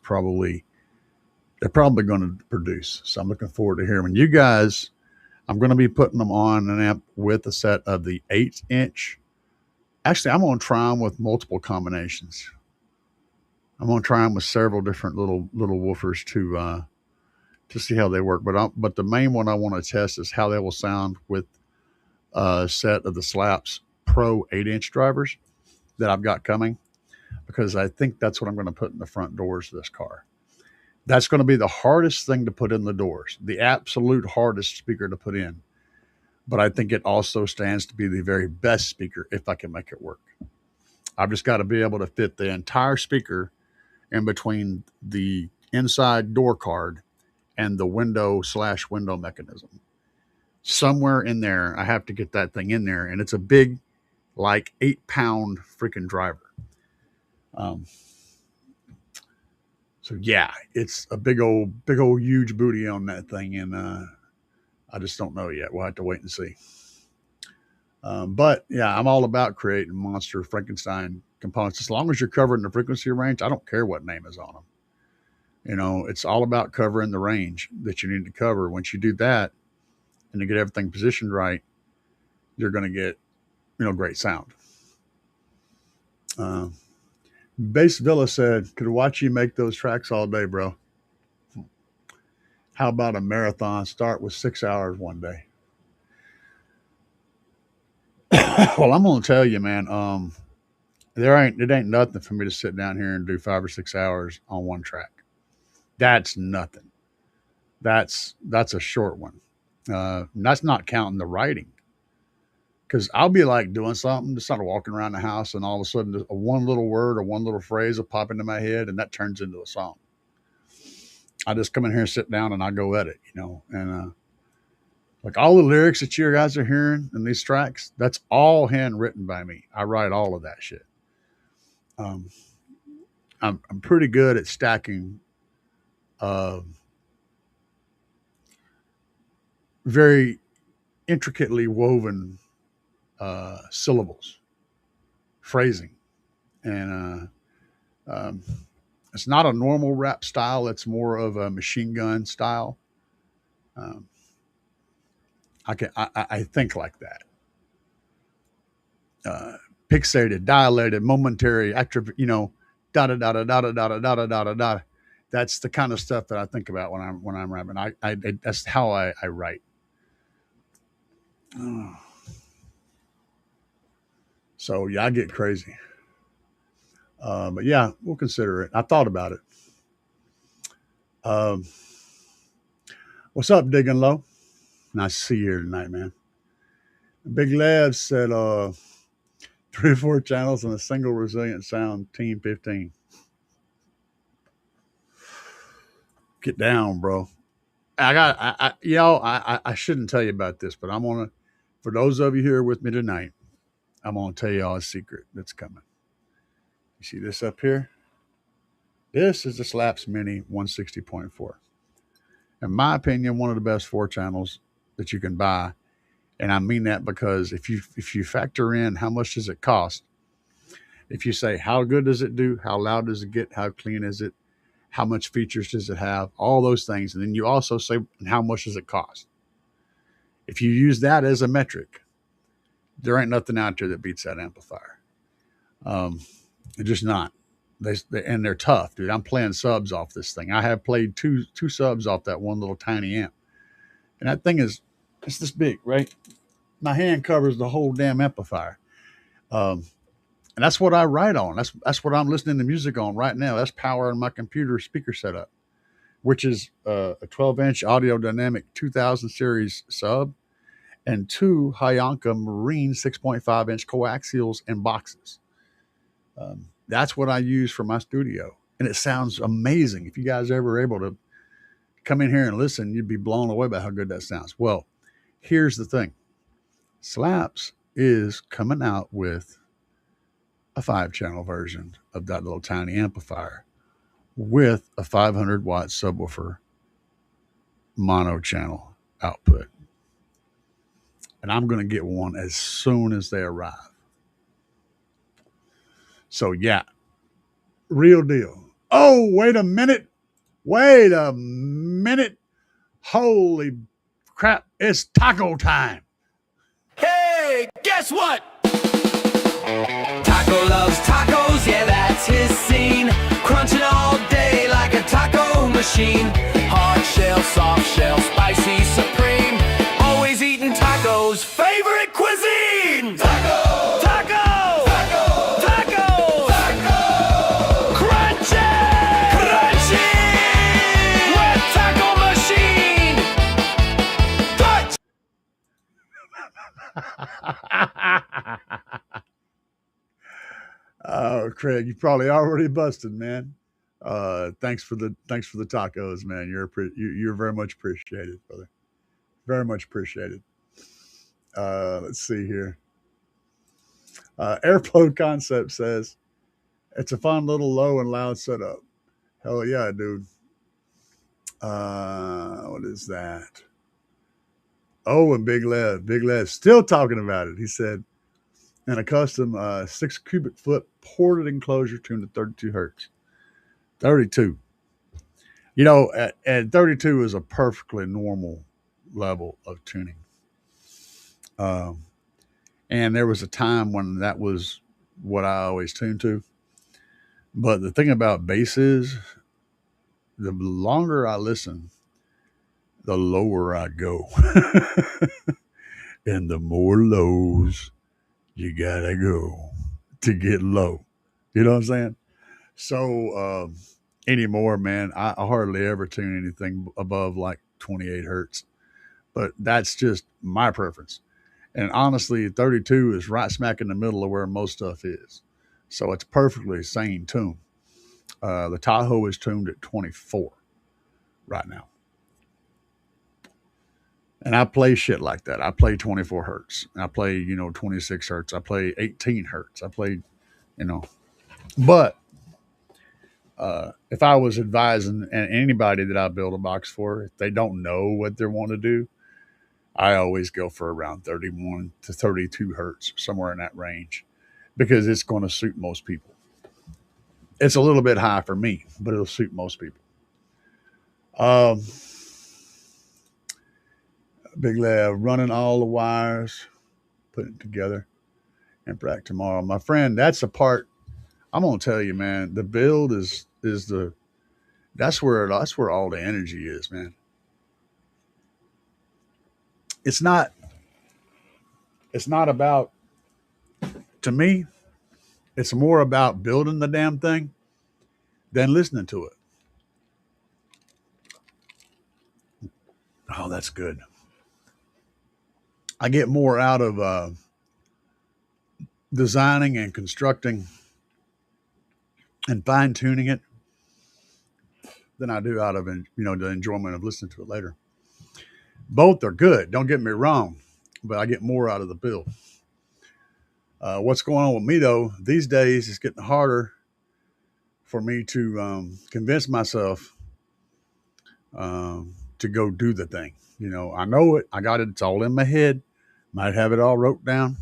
probably going to produce. So I'm looking forward to hearing when you guys. I'm going to be putting them on an amp with a set of the 8-inch. Actually, I'm going to try them with multiple combinations. I'm going to try them with several different little woofers to see how they work. But the main one I want to test is how they will sound with a set of the Slaps Pro 8-inch drivers that I've got coming, because I think that's what I'm going to put in the front doors of this car. That's going to be the hardest thing to put in the doors, the absolute hardest speaker to put in. But I think it also stands to be the very best speaker if I can make it work. I've just got to be able to fit the entire speaker in between the inside door card and the window mechanism. Somewhere in there, I have to get that thing in there. And it's a big, like 8-pound freaking driver. So yeah, it's a big old, huge booty on that thing. And I just don't know yet. We'll have to wait and see. But yeah, I'm all about creating monster Frankenstein components. As long as you're covering the frequency range, I don't care what name is on them. You know, it's all about covering the range that you need to cover. Once you do that and you get everything positioned right, you're going to get, great sound. Base Villa said, could watch you make those tracks all day, bro. How about a marathon? Start with 6 hours one day. Well, I'm going to tell you, man, it ain't nothing for me to sit down here and do 5 or 6 hours on one track. That's nothing. That's a short one. That's not counting the writing. Because I'll be like doing something, just kind of walking around the house, and all of a sudden one little word or one little phrase will pop into my head, and that turns into a song. I just come in here and sit down, and I go at it, and like all the lyrics that you guys are hearing in these tracks, that's all handwritten by me. I write all of that shit. I'm pretty good at stacking very intricately woven syllables, phrasing, and it's not a normal rap style. It's more of a machine gun style. I think like that. Pixelated, dilated, momentary, da da da da da da da da da da da. That's the kind of stuff that I think about when I'm rapping. That's how I write. So yeah, I get crazy. But yeah, we'll consider it. I thought about it. What's up, Digging Low? Nice to see you here tonight, man. Big Lev said 3 or 4 channels and a single resilient sound, Team 15. Get down, bro. I shouldn't tell you about this, but for those of you here with me tonight, I'm gonna tell you all a secret that's coming. You see this up here? This is the Slaps Mini 160.4. In my opinion, one of the best 4 channels that you can buy. And I mean that because if you factor in how much does it cost, if you say how good does it do, how loud does it get, how clean is it, how much features does it have, all those things, and then you also say how much does it cost. If you use that as a metric, there ain't nothing out there that beats that amplifier. It's just not. And they're tough, dude. I'm playing subs off this thing. I have played two subs off that one little tiny amp, and that thing it's this big, right? My hand covers the whole damn amplifier. And that's what I write on. That's what I'm listening to music on right now. That's powering my computer speaker setup, which is a 12-inch Audio Dynamic 2000 series sub and 2 Hayanka Marine 6.5-inch coaxials and boxes. That's what I use for my studio, and it sounds amazing. If you guys are ever able to come in here and listen, you'd be blown away by how good that sounds. Well, here's the thing. Slaps is coming out with a 5-channel version of that little tiny amplifier with a 500-watt subwoofer mono channel output. And I'm going to get one as soon as they arrive. So, yeah, real deal. Oh, wait a minute. Wait a minute. Holy crap. It's taco time. Hey, guess what? Taco loves tacos, yeah, that's his scene. Crunching all day like a taco machine. Hard shell, soft shell, spicy, supreme. Always eating tacos, favorite cuisine. Taco, taco, taco, taco, taco. Crunchy, crunchy. With taco machine. Touch. Oh, Craig, you probably already busted, man. Thanks for the tacos, man. You're very much appreciated, brother. Very much appreciated. Let's see here. Airflow Concept says it's a fun little low and loud setup. Hell yeah, dude. What is that? Oh, and Big Lev still talking about it. He said, and a custom 6 cubic foot ported enclosure tuned to 32 hertz. 32. You know, at 32 is a perfectly normal level of tuning. And there was a time when that was what I always tuned to. But the thing about bass is, the longer I listen, the lower I go. And the more lows you gotta go to get low. You know what I'm saying? So anymore, man, I hardly ever tune anything above like 28 hertz. But that's just my preference. And honestly, 32 is right smack in the middle of where most stuff is. So it's perfectly sane tune. The Tahoe is tuned at 24 right now. And I play shit like that. I play 24 hertz. I play, 26 hertz. I play 18 hertz. I play, but if I was advising anybody that I build a box for, if they don't know what they want to do, I always go for around 31 to 32 hertz, somewhere in that range, because it's going to suit most people. It's a little bit high for me, but it'll suit most people. Big Lab running all the wires, putting it together, and back tomorrow. My friend, that's the part I'm gonna tell you, man. The build is that's where all the energy is, man. It's not about, to me, it's more about building the damn thing than listening to it. Oh, that's good. I get more out of designing and constructing and fine tuning it than I do out of the enjoyment of listening to it later. Both are good. Don't get me wrong, but I get more out of the build. What's going on with me though these days is getting harder for me to convince myself to go do the thing. I know it. I got it. It's all in my head. Might have it all wrote down.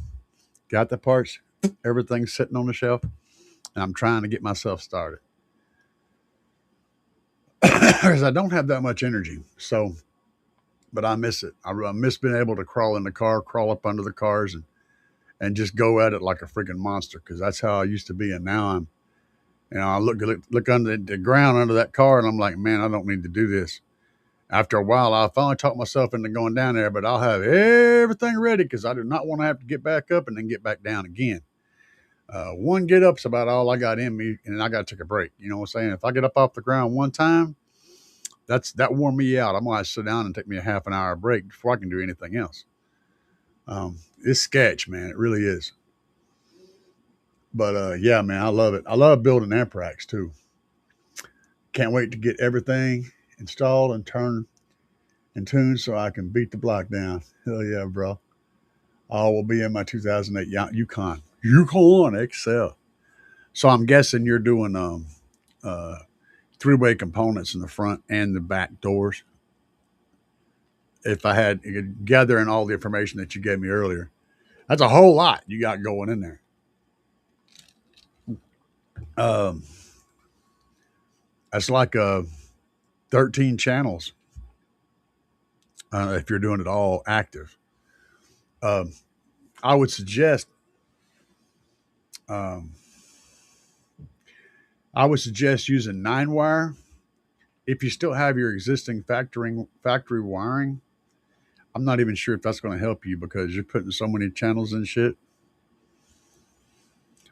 Got the parts. Everything's sitting on the shelf. And I'm trying to get myself started. Because I don't have that much energy. So, but I miss it. I miss being able to crawl in the car, crawl up under the cars and just go at it like a freaking monster. Because that's how I used to be. And now I look under the ground under that car and I'm like, man, I don't need to do this. After a while, I finally talked myself into going down there, but I'll have everything ready because I do not want to have to get back up and then get back down again. One get up's about all I got in me, and I got to take a break. You know what I'm saying? If I get up off the ground one time, that wore me out. I'm going to sit down and take me a half an hour break before I can do anything else. It's sketch, man. It really is. But yeah, man, I love it. I love building amp racks too. Can't wait to get everything installed and turned and tuned so I can beat the block down. Hell yeah, bro. All will be in my 2008 Yukon XL. So I'm guessing you're doing uh, three-way components in the front and the back doors. If I had gathering all the information that you gave me earlier, that's a whole lot you got going in there. Um, that's like 13 channels if you're doing it all active. Um, I would suggest um, using 9-wire if you still have your existing factory wiring. I'm not even sure if that's going to help you because you're putting so many channels and shit.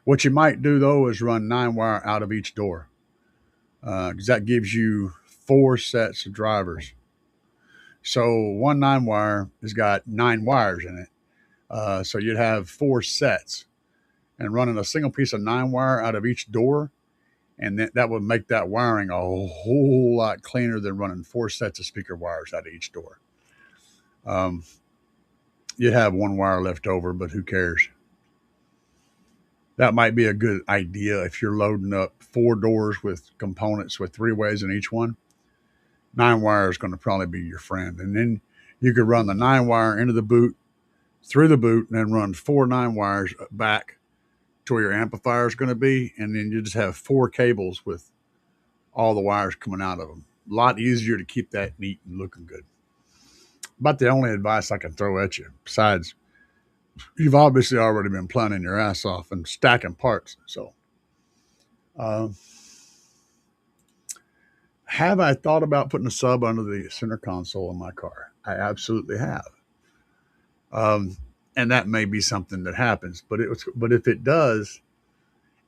What you might do though is run 9-wire out of each door because that gives you 4 sets of drivers. So one 9-wire has got 9 wires in it. So you'd have 4 sets, and running a single piece of 9-wire out of each door, and that would make that wiring a whole lot cleaner than running 4 sets of speaker wires out of each door. You'd have 1 wire left over, but who cares? That might be a good idea if you're loading up 4 doors with components with 3 ways in each one. 9-wire is going to probably be your friend. And then you could run the 9-wire into the boot, through the boot, and then run 4 9-wires back to where your amplifier is going to be. And then you just have 4 cables with all the wires coming out of them. A lot easier to keep that neat and looking good. About the only advice I can throw at you, besides you've obviously already been planning your ass off and stacking parts. So, have I thought about putting a sub under the center console in my car? I absolutely have. And that may be something that happens, but if it does,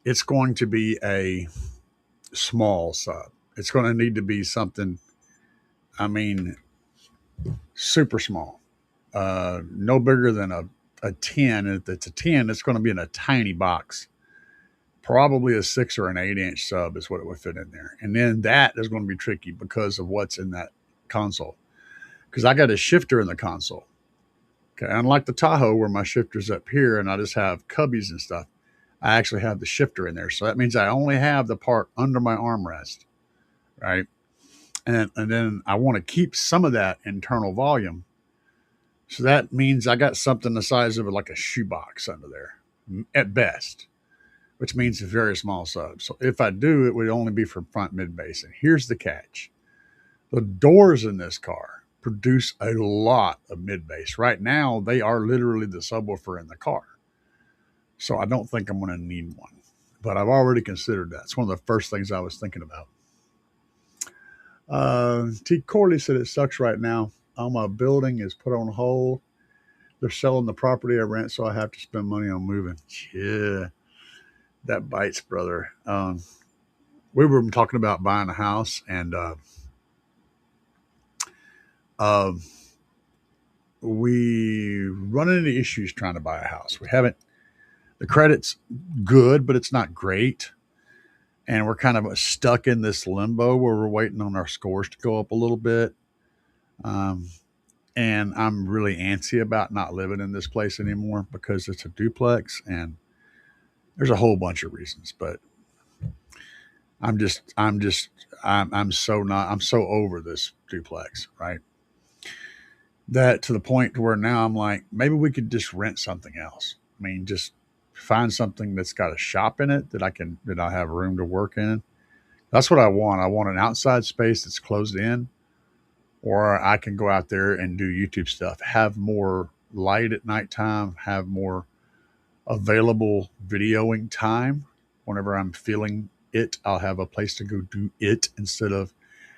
it's going to be a small sub. It's going to need to be something, I mean, super small, no bigger than a 10. If it's a 10, it's going to be in a tiny box. Probably a 6 or an 8-inch sub is what it would fit in there. And then that is going to be tricky because of what's in that console. Because I got a shifter in the console. Okay, unlike the Tahoe where my shifter's up here and I just have cubbies and stuff, I actually have the shifter in there. So that means I only have the part under my armrest, right? And then I want to keep some of that internal volume. So that means I got something the size of like a shoebox under there at best, which means a very small sub. So if I do, it would only be for front mid bass. And here's the catch. The doors in this car produce a lot of mid bass. Right now, they are literally the subwoofer in the car. So I don't think I'm going to need one, but I've already considered that. It's one of the first things I was thinking about. T. Corley said it sucks right now. All my building is put on hold. They're selling the property I rent, so I have to spend money on moving. Yeah, that bites, brother. We were talking about buying a house, and we run into issues trying to buy a house. We haven't. The credit's good, but it's not great. And we're kind of stuck in this limbo where we're waiting on our scores to go up a little bit. And I'm really antsy about not living in this place anymore because it's a duplex, and there's a whole bunch of reasons, but I'm so over this duplex, right? That to the point to where now I'm like, maybe we could just rent something else. I mean, just find something that's got a shop in it that I have room to work in. That's what I want. I want an outside space that's closed in, or I can go out there and do YouTube stuff, have more light at nighttime, have more available videoing time. Whenever I'm feeling it, I'll have a place to go do it instead of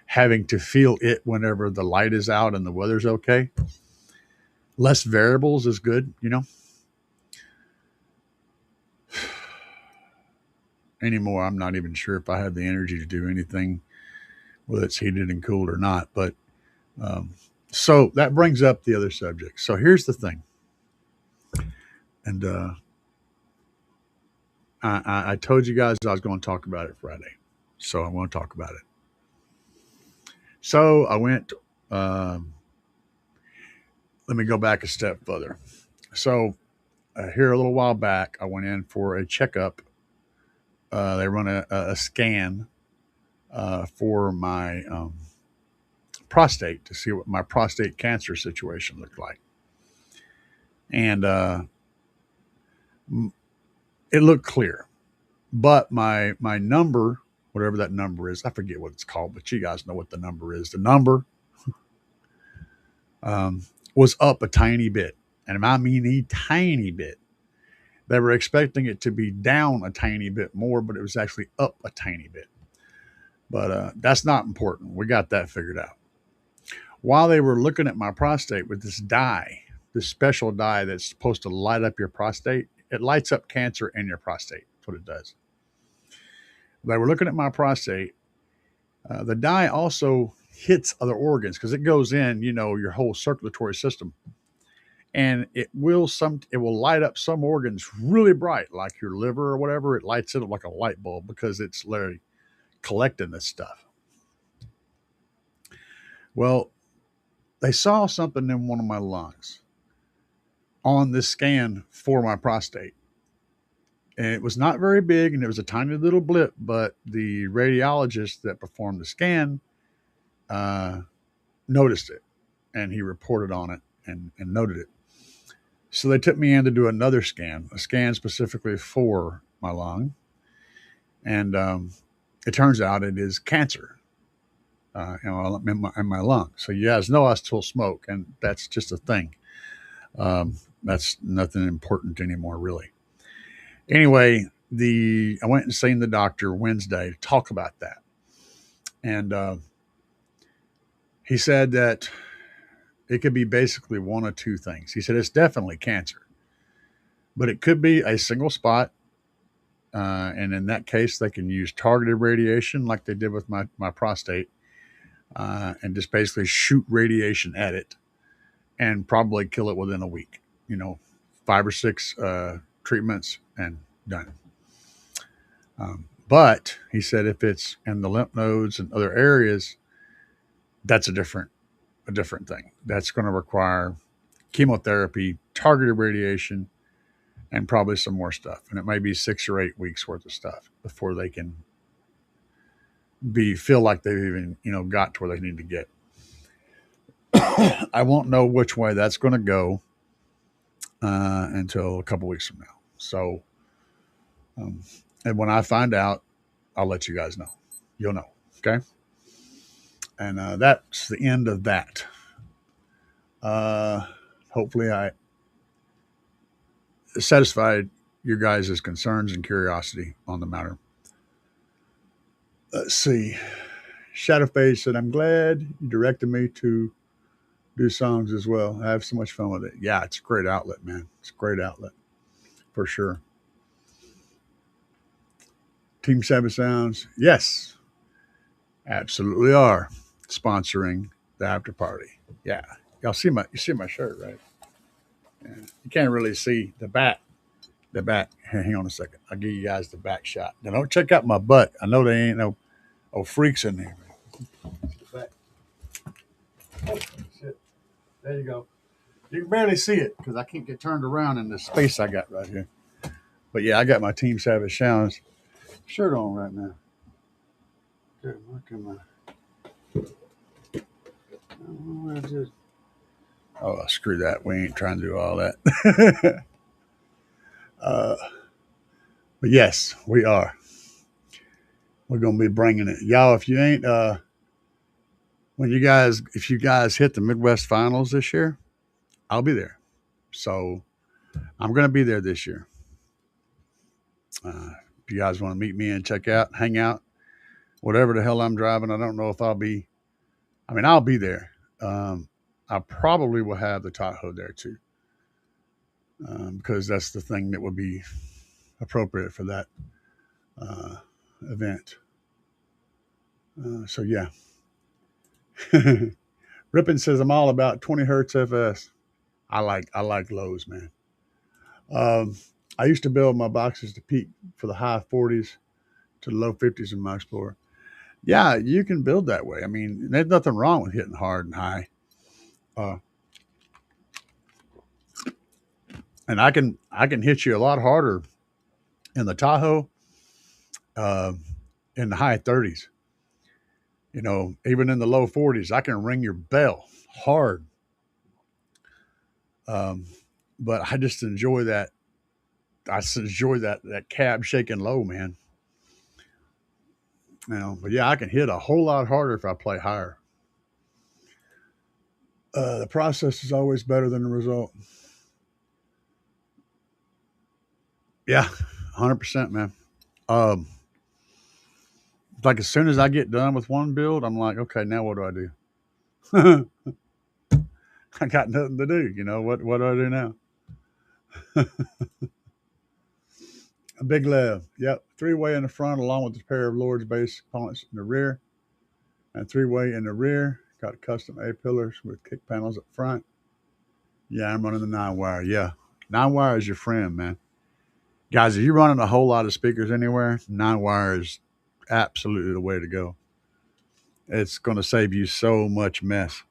having to feel it whenever the light is out and the weather's okay. Less variables is good, you know. Anymore, I'm not even sure if I have the energy to do anything, whether it's heated and cooled or not. But so that brings up the other subject. So here's the thing. And I told you guys I was going to talk about it Friday. So I'm going to talk about it. So I went, um, let me go back a step further. So here a little while back, I went in for a checkup. They run a scan for my prostate to see what my prostate cancer situation looked like. And it looked clear. But my number, whatever that number is, I forget what it's called, but you guys know what the number is. The number um, was up a tiny bit. And I mean a tiny bit. They were expecting it to be down a tiny bit more, but it was actually up a tiny bit. But that's not important. We got that figured out. While they were looking at my prostate with this dye, this special dye that's supposed to light up your prostate, it lights up cancer in your prostate. That's what it does. They were looking at my prostate. The dye also hits other organs because it goes in, your whole circulatory system, and it will light up some organs really bright, like your liver or whatever. It lights it up like a light bulb because it's literally collecting this stuff. Well, they saw something in one of my lungs on this scan for my prostate. And it was not very big and it was a tiny little blip, but the radiologist that performed the scan uh, noticed it and he reported on it and noted it. So they took me in to do another scan, a scan specifically for my lung. And it turns out it is cancer in my lung. So you guys know I still smoke, and that's just a thing. That's nothing important anymore, really. Anyway, I went and seen the doctor Wednesday to talk about that, and he said that it could be basically one of two things. He said it's definitely cancer, but it could be a single spot, and in that case, they can use targeted radiation like they did with my prostate, and just basically shoot radiation at it and probably kill it within a week. 5 or 6 treatments and done. But he said if it's in the lymph nodes and other areas, that's a different thing. That's going to require chemotherapy, targeted radiation, and probably some more stuff. And it may be 6 or 8 weeks worth of stuff before they can feel like they've even got to where they need to get. I won't know which way that's going to go until a couple weeks from now. So, and when I find out, I'll let you guys know. You'll know. Okay. And that's the end of that. Hopefully, I satisfied your guys' concerns and curiosity on the matter. Let's see. Shadowface said, I'm glad you directed me to do songs as well. I have so much fun with it. Yeah, it's a great outlet, man. It's a great outlet for sure. Team Savage Sounds, yes, absolutely are sponsoring the after party. Yeah, you see my shirt, right? Yeah. You can't really see the back. The back. Hang on a second. I'll give you guys the back shot. Now don't check out my butt. I know there ain't no freaks in there. Back. Oh, shit. There you go. You can barely see it because I can't get turned around in the space I got right here. But yeah, I got my Team Savage Sounds shirt on right now. Good. Oh, screw that. We ain't trying to do all that. But yes, we are. We're going to be bringing it. Y'all, if you ain't, if you guys hit the Midwest Finals this year, I'll be there. So I'm going to be there this year. If you guys want to meet me and check out, hang out, whatever the hell I'm driving, I don't know if I'll be there. I probably will have the Tahoe there too. Because that's the thing that would be appropriate for that event. So yeah. Rippin says I'm all about 20 hertz FS. I like lows, man. I used to build my boxes to peak for the high 40s to the low 50s in my Explorer. Yeah, you can build that way. I mean, there's nothing wrong with hitting hard and high. Uh, and I can hit you a lot harder in the Tahoe, uh, in the high 30s. Even in the low 40s, I can ring your bell hard. Um, but I just enjoy that. Enjoy that cab shaking low, man. But yeah, I can hit a whole lot harder if I play higher. The process is always better than the result. Yeah, 100%, man. Um, like as soon as I get done with one build, I'm like, okay, now what do I do? I got nothing to do. What do I do now? A big lev. Yep. Three-way in the front, along with a pair of Lord's base components in the rear, and three-way in the rear. Got custom A pillars with kick panels up front. Yeah, I'm running the 9-wire. Yeah. 9-wire is your friend, man. Guys, if you're running a whole lot of speakers anywhere, 9-wire is absolutely the way to go. It's going to save you so much mess.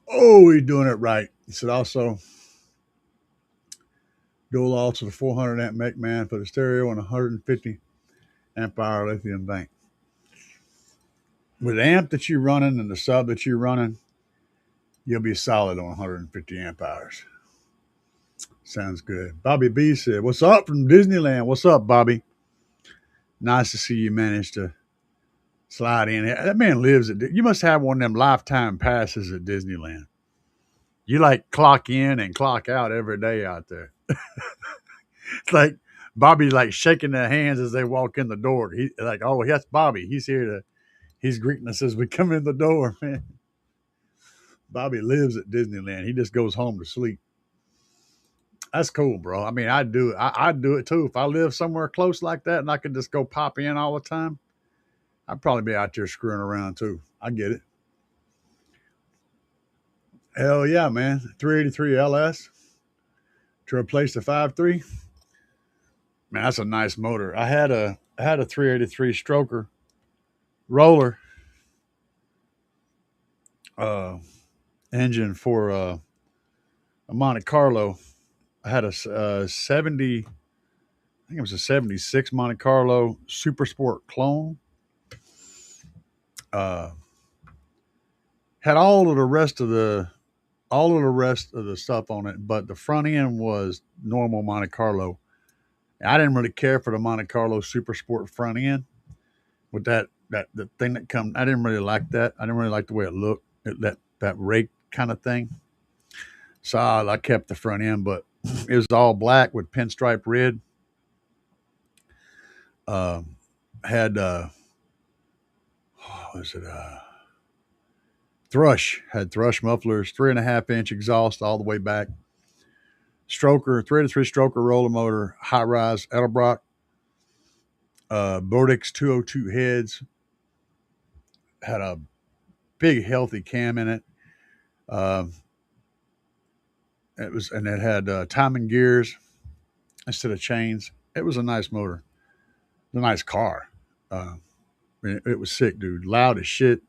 Oh, he's doing it right. He said also dual alts with a 400 amp make man for the stereo and 150 amp hour lithium bank. With the amp that you're running and the sub that you're running, you'll be solid on 150 amp hours. Sounds good. Bobby B said, "What's up from Disneyland?" What's up, Bobby? Nice to see you managed to slide in. That man lives at. You must have one of them lifetime passes at Disneyland. You like clock in and clock out every day out there. It's like Bobby like shaking their hands as they walk in the door. He like, oh, that's Bobby. He's here to. He's greeting us as we come in the door, man. Bobby lives at Disneyland. He just goes home to sleep. That's cool, bro. I mean, I'd do it. I'd do it too. If I lived somewhere close like that and I could just go pop in all the time, I'd probably be out there screwing around too. I get it. Hell yeah, man. 383 LS to replace the 5.3. Man, that's a nice motor. I had a 383 stroker roller uh, engine for a Monte Carlo. I had a 70, I think it was a 76 Monte Carlo Super Sport clone. Uh, had all of the rest of the stuff on it, but the front end was normal Monte Carlo. I didn't really care for the Monte Carlo Super Sport front end with that the thing that come. I didn't really like that. I didn't really like the way it looked. That rake kind of thing. So I kept the front end, but it was all black with pinstripe red. Uh, had what was it? Thrush had Thrush mufflers, 3.5 inch exhaust all the way back. Stroker, 3 stroker roller motor, high rise Edelbrock, Bordix 202 heads, had a big healthy cam in it. Uh, it had timing gears instead of chains. It was a nice motor, a nice car. It was sick, dude. Loud as shit.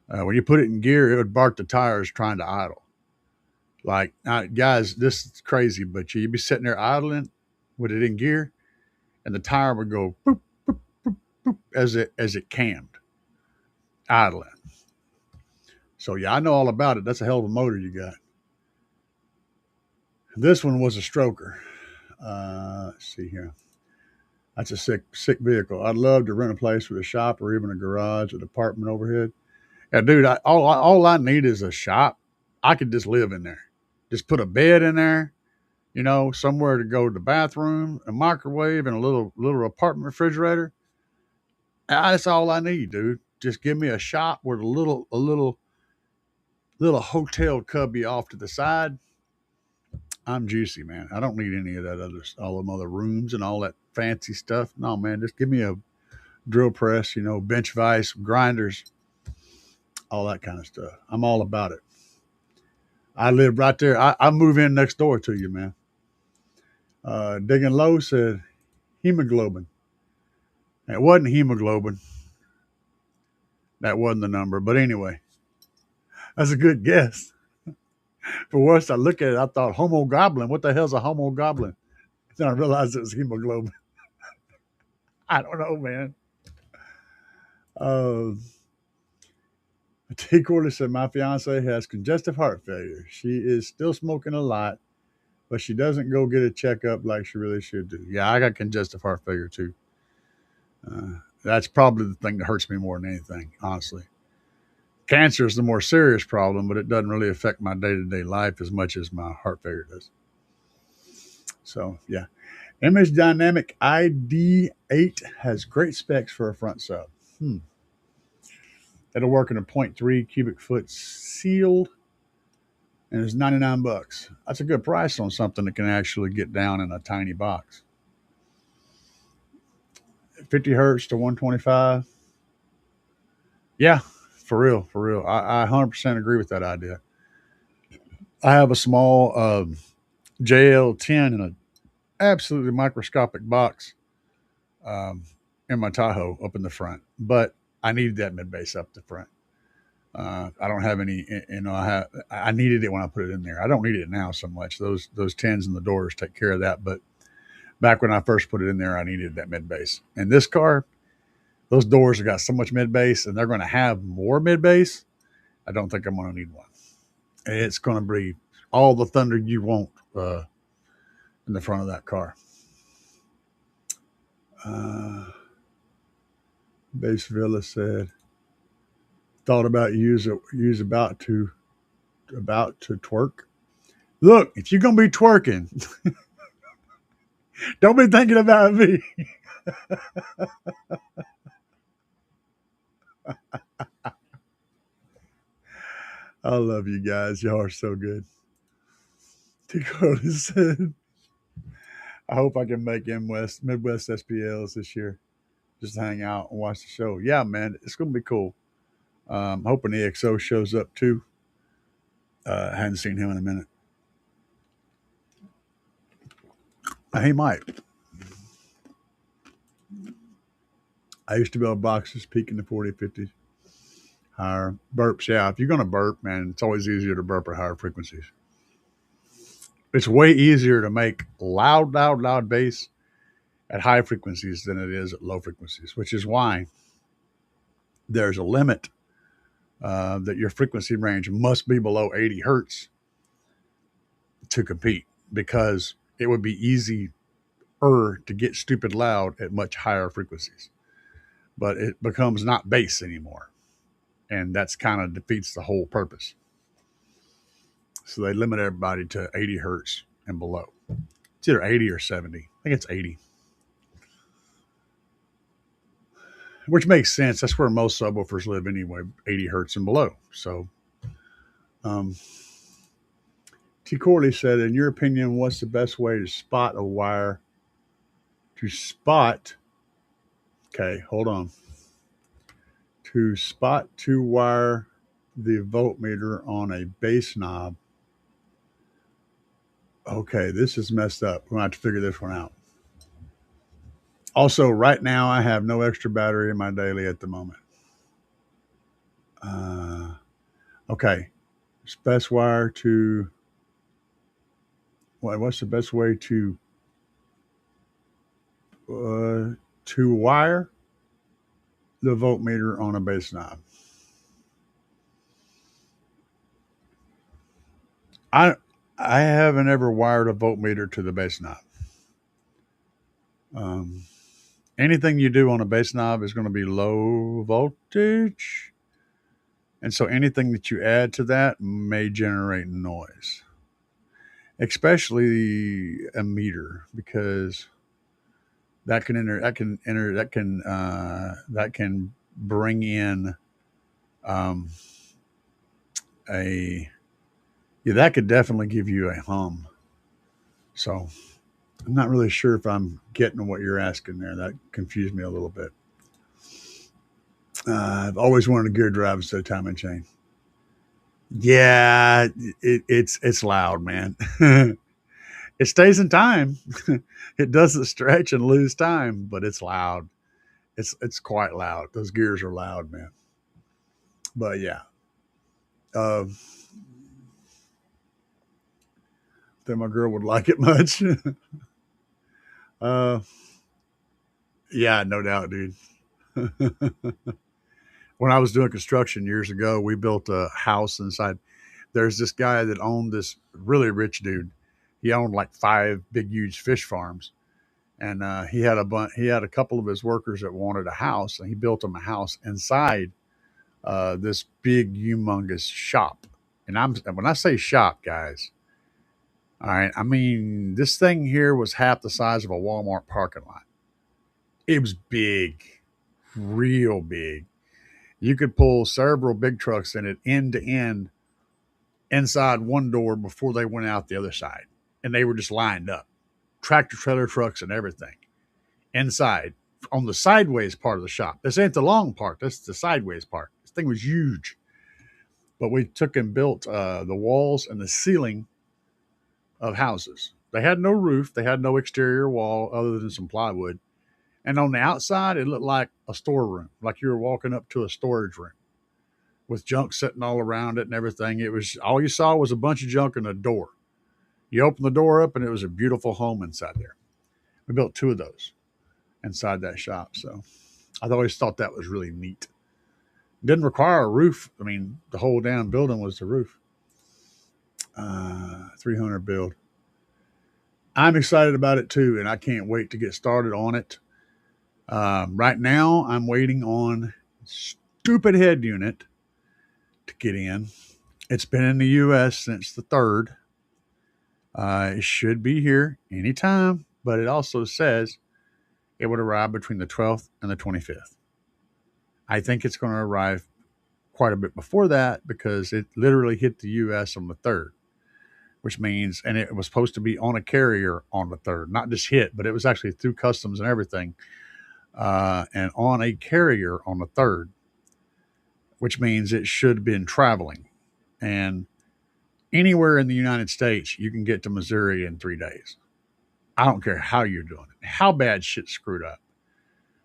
When you put it in gear, it would bark the tires trying to idle. Like, guys, this is crazy, but you'd be sitting there idling with it in gear, and the tire would go boop, boop, boop, boop, as it cammed, idling. So yeah, I know all about it. That's a hell of a motor you got. This one was a stroker. Let's see here. That's a sick vehicle. I'd love to rent a place with a shop or even a garage, a department overhead. Yeah, dude, all I need is a shop. I could just live in there. Just put a bed in there, somewhere to go to the bathroom, a microwave, and a little apartment refrigerator. That's all I need, dude. Just give me a shop with a little hotel cubby off to the side. I'm juicy, man. I don't need any of that all them other rooms and all that fancy stuff. No, man, just give me a drill press, bench vise, grinders, all that kind of stuff. I'm all about it. I live right there. I move in next door to you, man. Digging Low said hemoglobin. It wasn't hemoglobin. That wasn't the number. But anyway, that's a good guess. For once I look at it, I thought homogoblin. What the hell's a homogoblin? Then I realized it was hemoglobin. I don't know, man. T. Corley said, my fiance has congestive heart failure. She is still smoking a lot, but she doesn't go get a checkup like she really should do. Yeah, I got congestive heart failure too. That's probably the thing that hurts me more than anything, honestly. Cancer is the more serious problem, but it doesn't really affect my day-to-day life as much as my heart failure does. So, yeah. Image Dynamic ID8 has great specs for a front sub. It'll work in a 0.3 cubic foot sealed, and it's $99. That's a good price on something that can actually get down in a tiny box. 50 hertz to 125. Yeah, for real. I 100% agree with that idea. I have a small JL10 in an absolutely microscopic box in my Tahoe up in the front, but I needed that mid bass up the front. I don't have any, I needed it when I put it in there. I don't need it now so much. Those 10s and the doors take care of that. But back when I first put it in there, I needed that mid bass. And this car, those doors have got so much mid bass, and they're going to have more mid bass. I don't think I'm going to need one. It's going to be all the thunder you want in the front of that car. Base Villa said, thought about use about to twerk. Look, if you're gonna be twerking, don't be thinking about me. I love you guys. Y'all are so good. T. Carly said, I hope I can make Midwest SPLs this year. Just hang out and watch the show. Yeah, man, it's gonna be cool. Hoping EXO shows up too. Hadn't seen him in a minute. He might. I used to be able to box his peak in the 40, 50s. Higher burps. Yeah, if you're going to burp, man, it's always easier to burp at higher frequencies. It's way easier to make loud bass at high frequencies than it is at low frequencies, which is why there's a limit that your frequency range must be below 80 hertz to compete, because it would be easier to get stupid loud at much higher frequencies. But it becomes not bass anymore. And that's kind of defeats the whole purpose. So they limit everybody to 80 hertz and below. It's either 80 or 70. I think it's 80. Which makes sense. That's where most subwoofers live anyway, 80 hertz and below. So, T. Corley said, in your opinion, what's the best way to spot a wire? To spot to wire the voltmeter on a bass knob. Okay, this is messed up. We're going to have to figure this one out. Also, right now, I have no extra battery in my daily at the moment. Okay. Best wire to... What's the best way to wire the voltmeter on a bass knob? I haven't ever wired a voltmeter to the bass knob. Anything you do on a bass knob is going to be low voltage. And so anything that you add to that may generate noise, especially a meter, because that can bring in that could definitely give you a hum. So I'm not really sure if I'm getting what you're asking there. That confused me a little bit. I've always wanted a gear drive instead of time and chain. Yeah, it's loud, man. It stays in time. It doesn't stretch and lose time, but it's loud. It's quite loud. Those gears are loud, man. But yeah, uh, think my girl would like it much. uh, yeah, no doubt, dude. When I was doing construction years ago, we built a house inside. There's this guy that owned this really rich dude. He owned like 5 big, huge fish farms, and he had he had a couple of his workers that wanted a house, and he built them a house inside this big, humongous shop. And when I say shop, guys, all right, I mean this thing here was half the size of a Walmart parking lot. It was big, real big. You could pull several big trucks in it end to end inside one door before they went out the other side. And they were just lined up. Tractor trailer trucks and everything inside on the sideways part of the shop. This ain't the long part. That's the sideways part. This thing was huge. But we took and built the walls and the ceiling of houses. They had no roof. They had no exterior wall other than some plywood. And on the outside, it looked like a storeroom, like you were walking up to a storage room with junk sitting all around it and everything. It was all you saw was a bunch of junk and a door. You open the door up and it was a beautiful home inside there. We built 2 of those inside that shop. So I always thought that was really neat. Didn't require a roof. I mean, the whole damn building was the roof. 300 build. I'm excited about it too, and I can't wait to get started on it. Right now, I'm waiting on stupid head unit to get in. It's been in the U.S. since the 3rd. It should be here anytime, but it also says it would arrive between the 12th and the 25th. I think it's going to arrive quite a bit before that because it literally hit the U.S. on the 3rd, which means, and it was supposed to be on a carrier on the 3rd, not just hit, but it was actually through customs and everything. And on a carrier on the 3rd, which means it should have been traveling. And anywhere in the United States, you can get to Missouri in 3 days. I don't care how you're doing it, how bad shit's screwed up.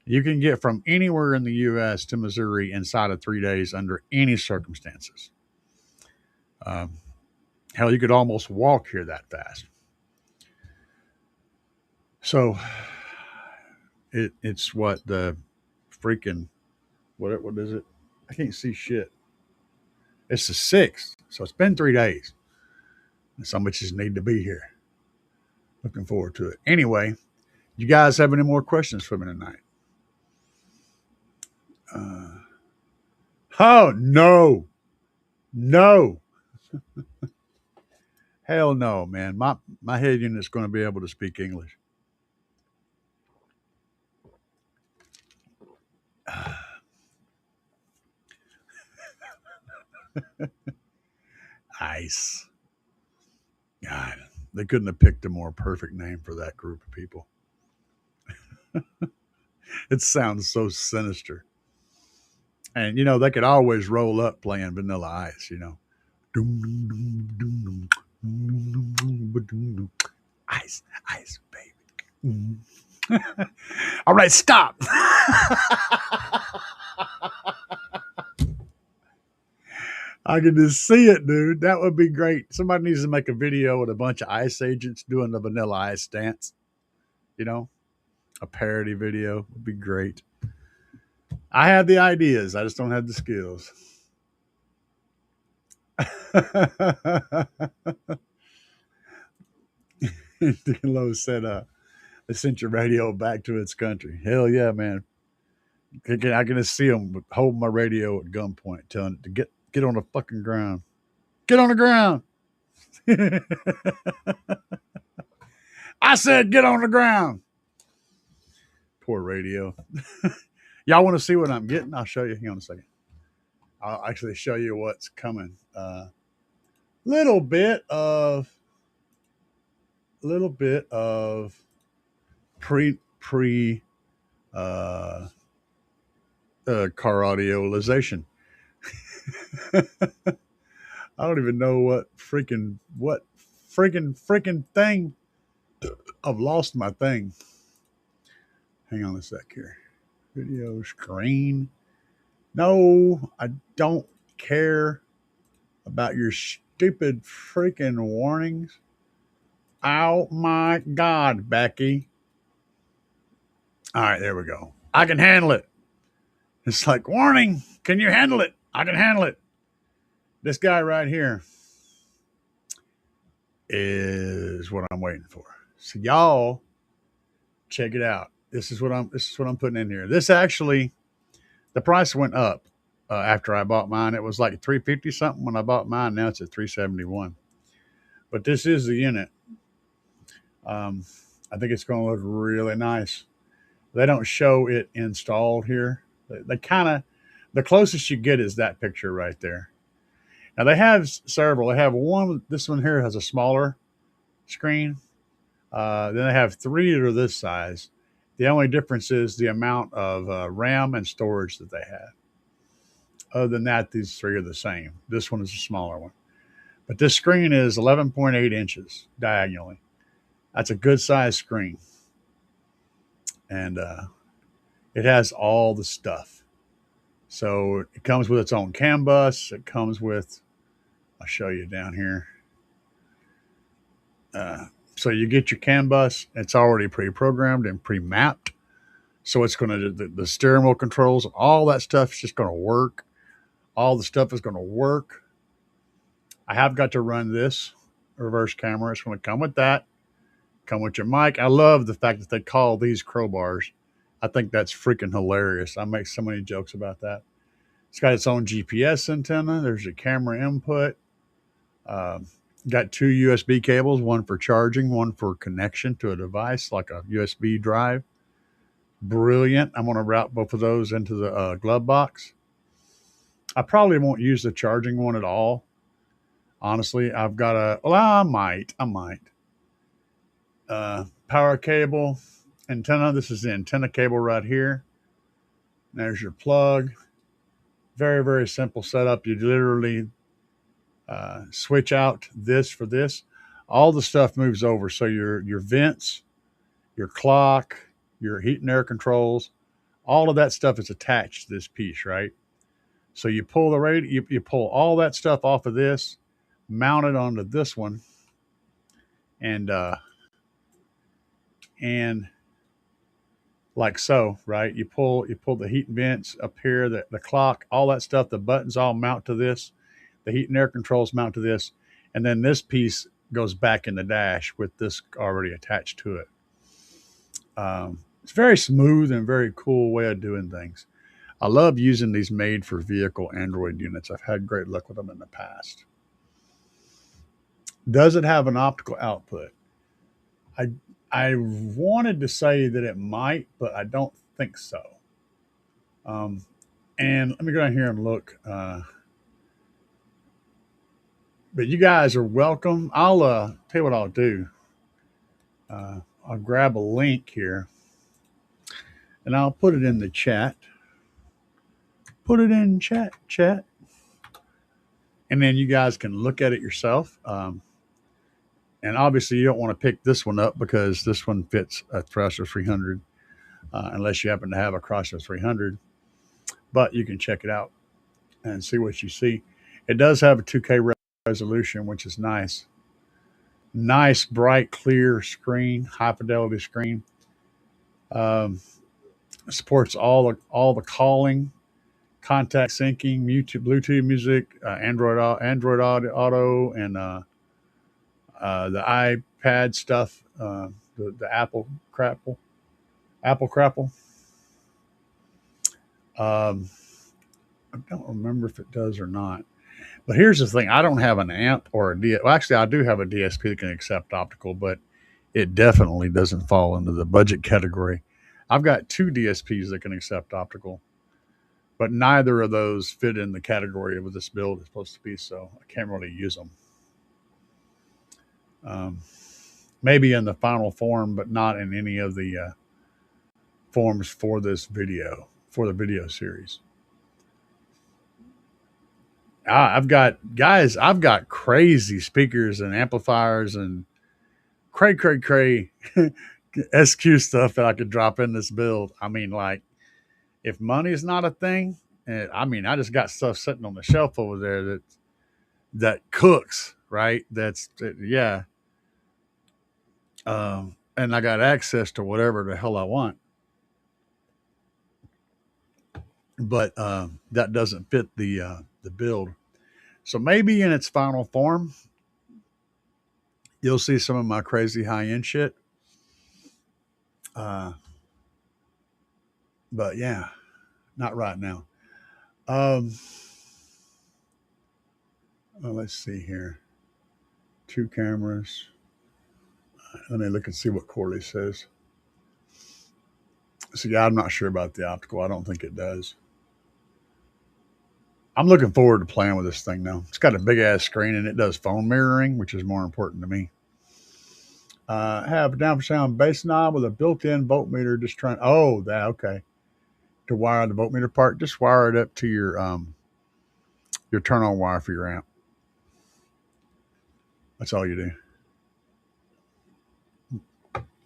You can get from anywhere in the U.S. to Missouri inside of 3 days under any circumstances. Hell, you could almost walk here that fast. So it's what the freaking what is it? I can't see shit. It's the 6th, so it's been 3 days. And some bitches need to be here. Looking forward to it. Anyway, you guys have any more questions for me tonight? Oh no, hell no, man. My head unit is going to be able to speak English. Ice. God, they couldn't have picked a more perfect name for that group of people. It sounds so sinister. And, they could always roll up playing Vanilla Ice, Ice, ice, baby. All right, stop. I can just see it, dude. That would be great. Somebody needs to make a video with a bunch of ICE agents doing the Vanilla Ice dance. A parody video would be great. I have the ideas. I just don't have the skills. Dean Lowe said, they sent your radio back to its country. Hell yeah, man. I can just see them holding my radio at gunpoint, telling it to get on the fucking ground. Get on the ground. I said, get on the ground. Poor radio. Y'all want to see what I'm getting? I'll show you. Hang on a second. I'll actually show you what's coming. Little bit of pre car audioization. I don't even know what freaking thing I've lost my thing. Hang on a sec here. Video screen. No, I don't care about your stupid freaking warnings. Oh my God, Becky. All right, there we go. I can handle it. It's like, warning, can you handle it? I can handle it. This guy right here is what I'm waiting for. So y'all check it out. This is what I'm putting in here. This actually, the price went up after I bought mine. It was like $350 something when I bought mine. Now it's at $371. But this is the unit. I think it's going to look really nice. They don't show it installed here. They kind of, the closest you get is that picture right there. Now they have several. They have one. This one here has a smaller screen. Then they have three that are this size. The only difference is the amount of RAM and storage that they have. Other than that, these three are the same. This one is a smaller one. But this screen is 11.8 inches diagonally. That's a good size screen. And it has all the stuff. So it comes with its own CAN bus. It comes with, I'll show you down here. So you get your CAN bus. It's already pre-programmed and pre-mapped. So it's going to, the steering wheel controls, all that stuff is just going to work. All the stuff is going to work. I have got to run this reverse camera. It's going to come with that. Come with your mic. I love the fact that they call these crowbars. I think that's freaking hilarious. I make so many jokes about that. It's got its own GPS antenna. There's a camera input. Got two USB cables, one for charging, one for connection to a device like a USB drive. Brilliant. I'm going to route both of those into the glove box. I probably won't use the charging one at all. Honestly, I've got I might. Power cable, antenna. This is the antenna cable right here. There's your plug. Very, very simple setup. You literally switch out this for this. All the stuff moves over. So your vents, your clock, your heat and air controls, all of that stuff is attached to this piece, right? So you pull the radio, you pull all that stuff off of this, mount it onto this one, and like so, right? You pull the heat and vents up here, the clock, all that stuff, the buttons all mount to this, the heat and air controls mount to this, and then this piece goes back in the dash with this already attached to it. It's very smooth and very cool way of doing things. I love using these made for vehicle Android units. I've had great luck with them in the past. Does it have an optical output? I wanted to say that it might, but I don't think so. And let me go down here and look. But you guys are welcome. I'll tell you what I'll do. I'll grab a link here and I'll put it in the chat. Put it in chat. And then you guys can look at it yourself. And obviously you don't want to pick this one up because this one fits a Thrasher 300 unless you happen to have a Crosser 300. But you can check it out and see what you see. It does have a 2K resolution, which is nice. Nice, bright, clear screen, high fidelity screen. Supports all the calling, contact syncing, Bluetooth music, Android Auto, and the iPad stuff, the Apple Crapple. I don't remember if it does or not. But here's the thing. I don't have an amp or well, actually, I do have a DSP that can accept optical, but it definitely doesn't fall into the budget category. I've got two DSPs that can accept optical, but neither of those fit in the category of what this build is supposed to be, so I can't really use them. Maybe in the final form, but not in any of the forms for this video, for the video series. I've got crazy speakers and amplifiers and cray SQ stuff that I could drop in this build. I mean, like, if money is not a thing, I mean, I just got stuff sitting on the shelf over there that cooks, right? Yeah. And I got access to whatever the hell I want, but that doesn't fit the build. So maybe in its final form, you'll see some of my crazy high end shit. Uh, but yeah, not right now. Um, let's see here. 2 cameras. Let me look and see what Corley says. So yeah, I'm not sure about the optical. I don't think it does. I'm looking forward to playing with this thing now. It's got a big ass screen and it does phone mirroring, which is more important to me. Have a down for sound bass knob with a built-in voltmeter. Just trying. Oh, that okay. To wire the voltmeter part, just wire it up to your turn-on wire for your amp. That's all you do.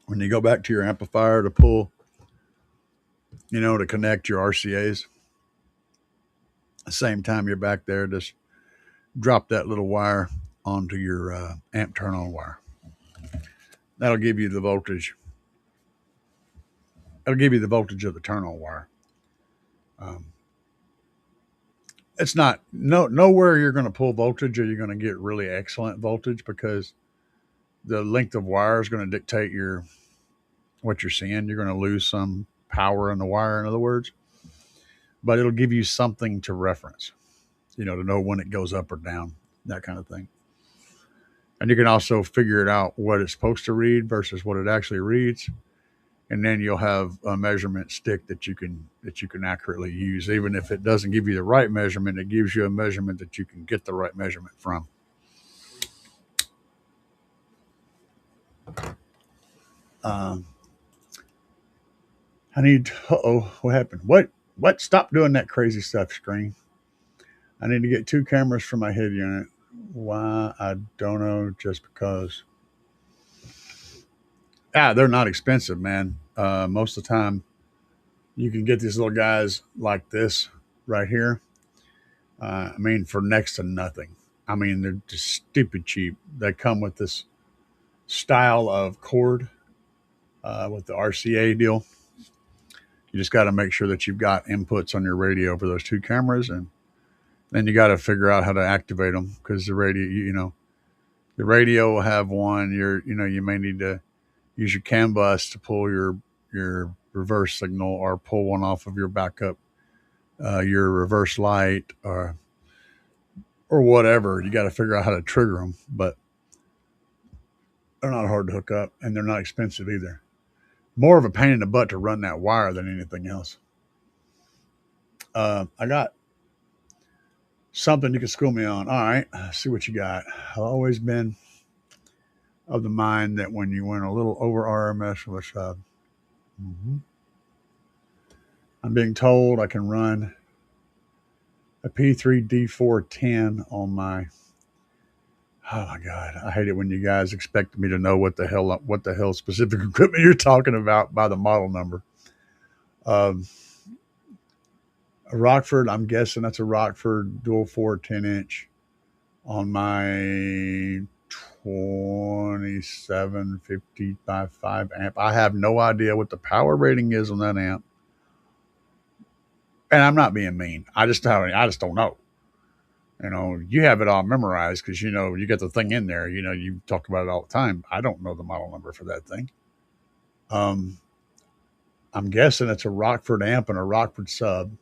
When you go back to your amplifier to pull, to connect your RCAs, the same time you're back there, just drop that little wire onto your amp turn-on wire. That'll give you the voltage. That'll give you the voltage of the turn-on wire. It's not nowhere you're going to pull voltage or you're going to get really excellent voltage, because the length of wire is going to dictate what you're seeing. You're going to lose some power in the wire, in other words, but it'll give you something to reference, to know when it goes up or down, that kind of thing. And you can also figure it out what it's supposed to read versus what it actually reads. And then you'll have a measurement stick that you can accurately use. Even if it doesn't give you the right measurement, it gives you a measurement that you can get the right measurement from. I need. What happened? What? Stop doing that crazy stuff, screen. I need to get 2 cameras for my head unit. Why? I don't know. Just because. They're not expensive, man. Most of the time, you can get these little guys like this right here. For next to nothing. They're just stupid cheap. They come with this style of cord with the RCA deal. You just got to make sure that you've got inputs on your radio for those 2 cameras, and then you got to figure out how to activate them, because the radio, the radio will have one. You may need to use your CAN bus to pull your reverse signal, or pull one off of your backup, your reverse light, or whatever. You got to figure out how to trigger them, but they're not hard to hook up, and they're not expensive either. More of a pain in the butt to run that wire than anything else. I got something you can school me on. All right, see what you got. I've always been of the mind that when you went a little over RMS with a sub, I'm being told I can run a P3D410 on my. Oh my God, I hate it when you guys expect me to know what the hell specific equipment you're talking about by the model number. A Rockford, I'm guessing that's a Rockford dual 4 10-inch on my 2755 amp. I have no idea what the power rating is on that amp. And I'm not being mean. I just don't know. You have it all memorized because, you get the thing in there, you talk about it all the time. I don't know the model number for that thing. I'm guessing it's a Rockford amp and a Rockford sub.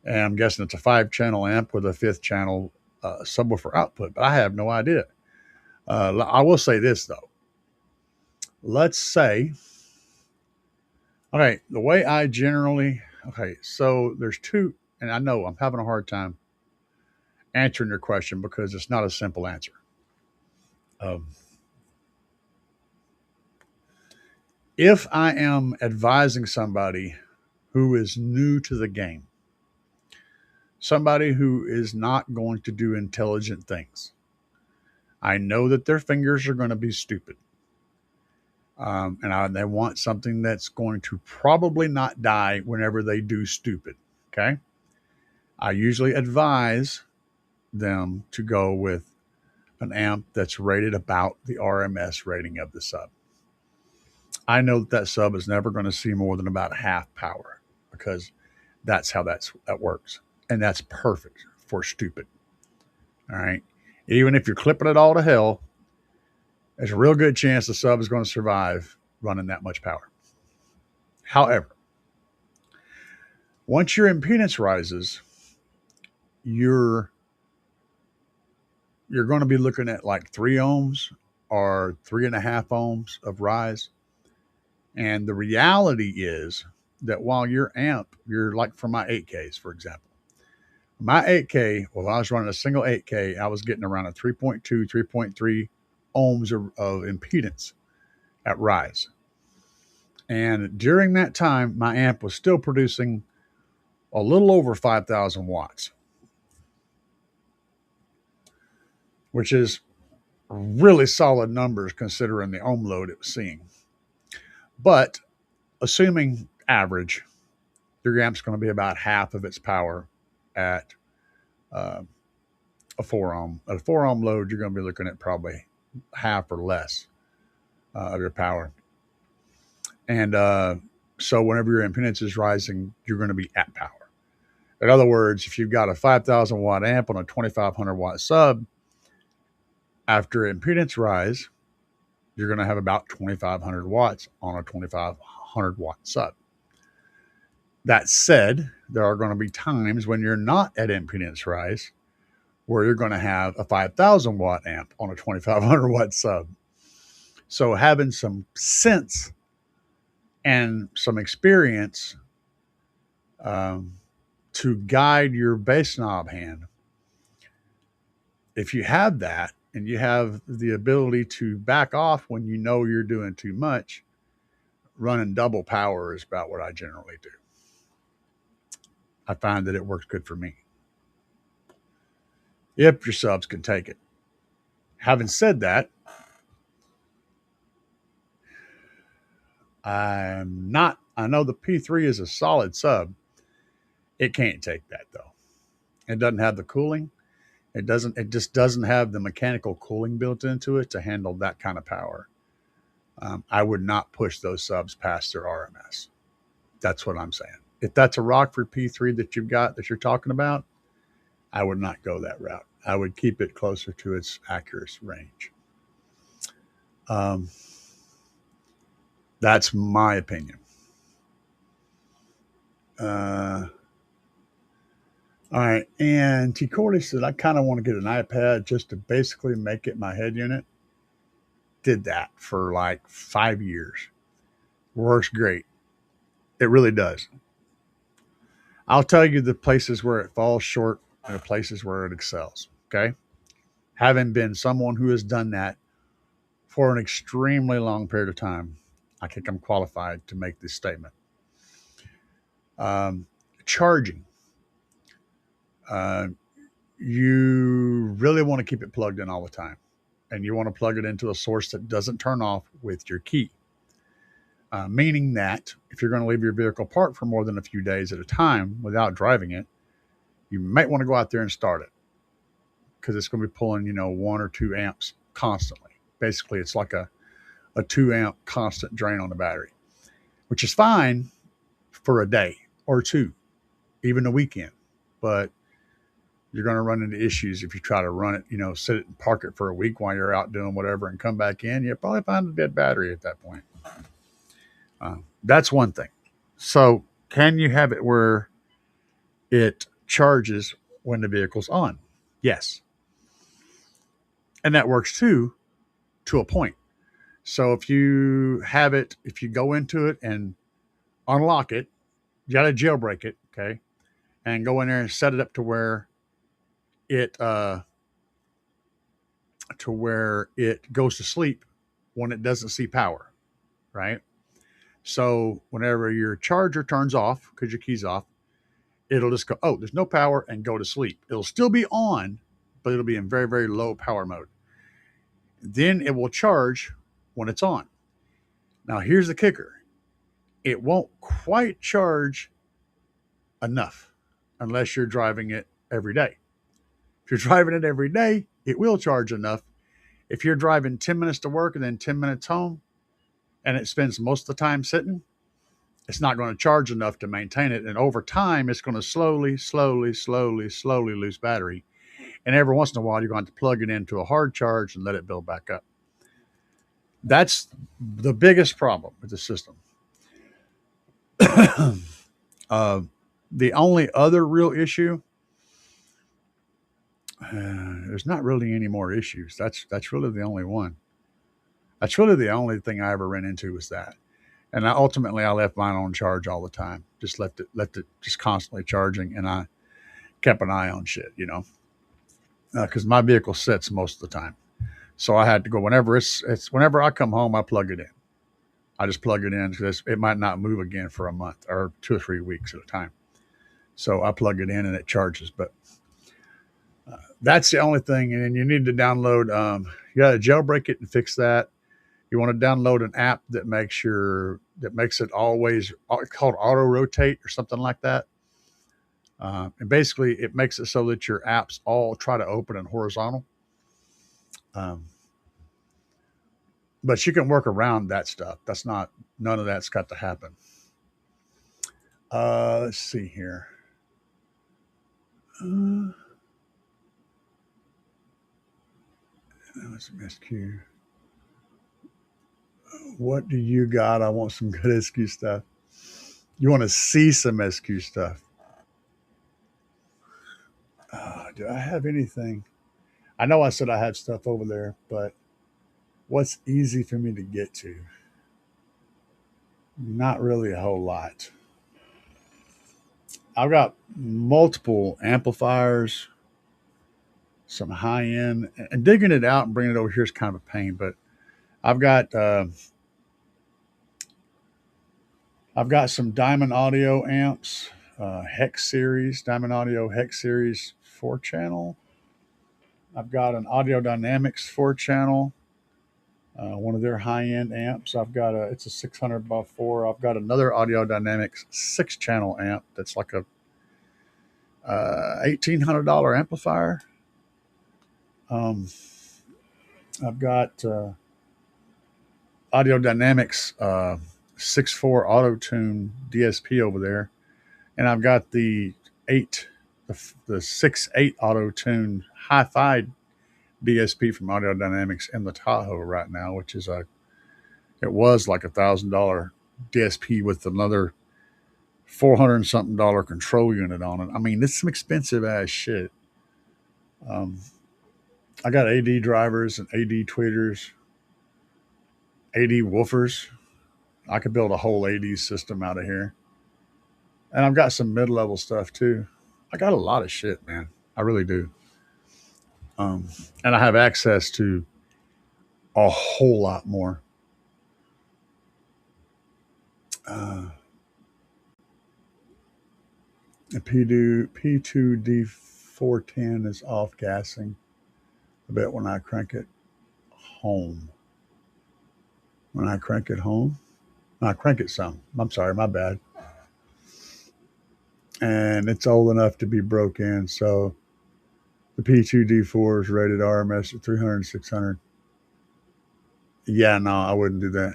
And I'm guessing it's a 5-channel amp with a 5th channel subwoofer output, but I have no idea. I will say this though. Let's say, okay, the way I generally, so there's 2, and I know I'm having a hard time answering your question because it's not a simple answer. If I am advising somebody who is new to the game, somebody who is not going to do intelligent things, I know that their fingers are going to be stupid. They want something that's going to probably not die whenever they do stupid. Okay. I usually advise them to go with an amp that's rated about the RMS rating of the sub. I know that sub is never going to see more than about half power because that's how that works. And that's perfect for stupid. All right. Even if you're clipping it all to hell, there's a real good chance the sub is going to survive running that much power. However, once your impedance rises, you're going to be looking at like 3 ohms or 3.5 ohms of rise. And the reality is that while your amp, you're like for my 8Ks, for example, my 8K, well, I was running a single 8K, I was getting around a 3.2, 3.3 ohms of impedance at rise. And during that time, my amp was still producing a little over 5,000 watts, which is really solid numbers considering the ohm load it was seeing. But assuming average, your amp's going to be about half of its power at a 4 ohm. At a 4 ohm load, you're going to be looking at probably half or less of your power. And so whenever your impedance is rising, you're going to be at power. In other words, if you've got a 5,000 watt amp on a 2,500 watt sub, after impedance rise, you're going to have about 2,500 watts on a 2,500 watt sub. That said, there are going to be times when you're not at impedance rise where you're going to have a 5,000 watt amp on a 2,500 watt sub. So having some sense and some experience to guide your bass knob hand, if you have that and you have the ability to back off when you know you're doing too much, running double power is about what I generally do. I find that it works good for me, if your subs can take it. Having said that, I know the P3 is a solid sub. It can't take that though. It doesn't have the cooling. It just doesn't have the mechanical cooling built into it to handle that kind of power. I would not push those subs past their RMS. That's what I'm saying. If that's a Rockford P3 that you've got that you're talking about, I would not go that route. I would keep it closer to its accuracy range. That's my opinion. All right. And T. Corley said, I kind of want to get an iPad just to basically make it my head unit. Did that for like 5 years. Works great. It really does. I'll tell you the places where it falls short and the places where it excels. Okay. Having been someone who has done that for an extremely long period of time, I think I'm qualified to make this statement. Charging. You really want to keep it plugged in all the time. And you want to plug it into a source that doesn't turn off with your key. Meaning that if you're going to leave your vehicle parked for more than a few days at a time without driving it, you might want to go out there and start it, because it's going to be pulling, 1 or 2 amps constantly. Basically, it's like a 2 amp constant drain on the battery, which is fine for a day or two, even a weekend. But you're going to run into issues if you try to run it, sit it and park it for a week while you're out doing whatever and come back in. You'll probably find a dead battery at that point. That's one thing. So can you have it where it charges when the vehicle's on? Yes. And that works too, to a point. So if you go into it and unlock it, you got to jailbreak it, okay, and go in there and set it up to where it goes to sleep when it doesn't see power, right? So whenever your charger turns off because your key's off, it'll just go, oh, there's no power, and go to sleep. It'll still be on, but it'll be in very, very low power mode. Then it will charge when it's on. Now, here's the kicker. It won't quite charge enough unless you're driving it every day. If you're driving it every day, it will charge enough. If you're driving 10 minutes to work and then 10 minutes home and it spends most of the time sitting, it's not going to charge enough to maintain it. And over time, it's going to slowly lose battery. And every once in a while, you're going to plug it into a hard charge and let it build back up. That's the biggest problem with the system. The only other real issue, there's not really any more issues. That's really the only one. That's really the only thing I ever ran into was that. And ultimately I left mine on charge all the time. Just left it just constantly charging, and I kept an eye on shit, because my vehicle sits most of the time. So I had to go whenever whenever I come home, I plug it in. I just plug it in because it might not move again for a month or 2 or 3 weeks at a time. So I plug it in and it charges. But that's the only thing. And then you need to download. You got to jailbreak it and fix that. You want to download an app that makes it always, it's called auto rotate or something like that. And basically it makes it so that your apps all try to open in horizontal. But you can work around that stuff. None of that's got to happen. Let's see here. SQ. What do you got? I want some good SQ stuff. You want to see some SQ stuff? Do I have anything? I know I said I had stuff over there, but what's easy for me to get to? Not really a whole lot. I've got multiple amplifiers, some high end, and digging it out and bringing it over here is kind of a pain, but I've got some Diamond Audio amps, Hex Series, Diamond Audio Hex Series 4-channel. I've got an Audio Dynamics 4-channel, one of their high-end amps. It's a 600 by 4. I've got another Audio Dynamics 6-channel amp that's like a $1,800 amplifier. I've got Audio Dynamics 6.4 Auto Tune DSP over there, and I've got the 6.8 Auto Tune Hi-Fi DSP from Audio Dynamics in the Tahoe right now, which is it was like $1,000 DSP with another $400 and something control unit on it. I mean, it's some expensive ass shit. I got AD drivers and AD tweeters, AD woofers. I could build a whole AD system out of here. And I've got some mid-level stuff too. I got a lot of shit, man. I really do. And I have access to a whole lot more. The P2D410 is off gassing a bit when I crank it home. I crank it some. I'm sorry, my bad. And it's old enough to be broke in, so the P2D4 is rated RMS at 300 and 600. Yeah, no, I wouldn't do that.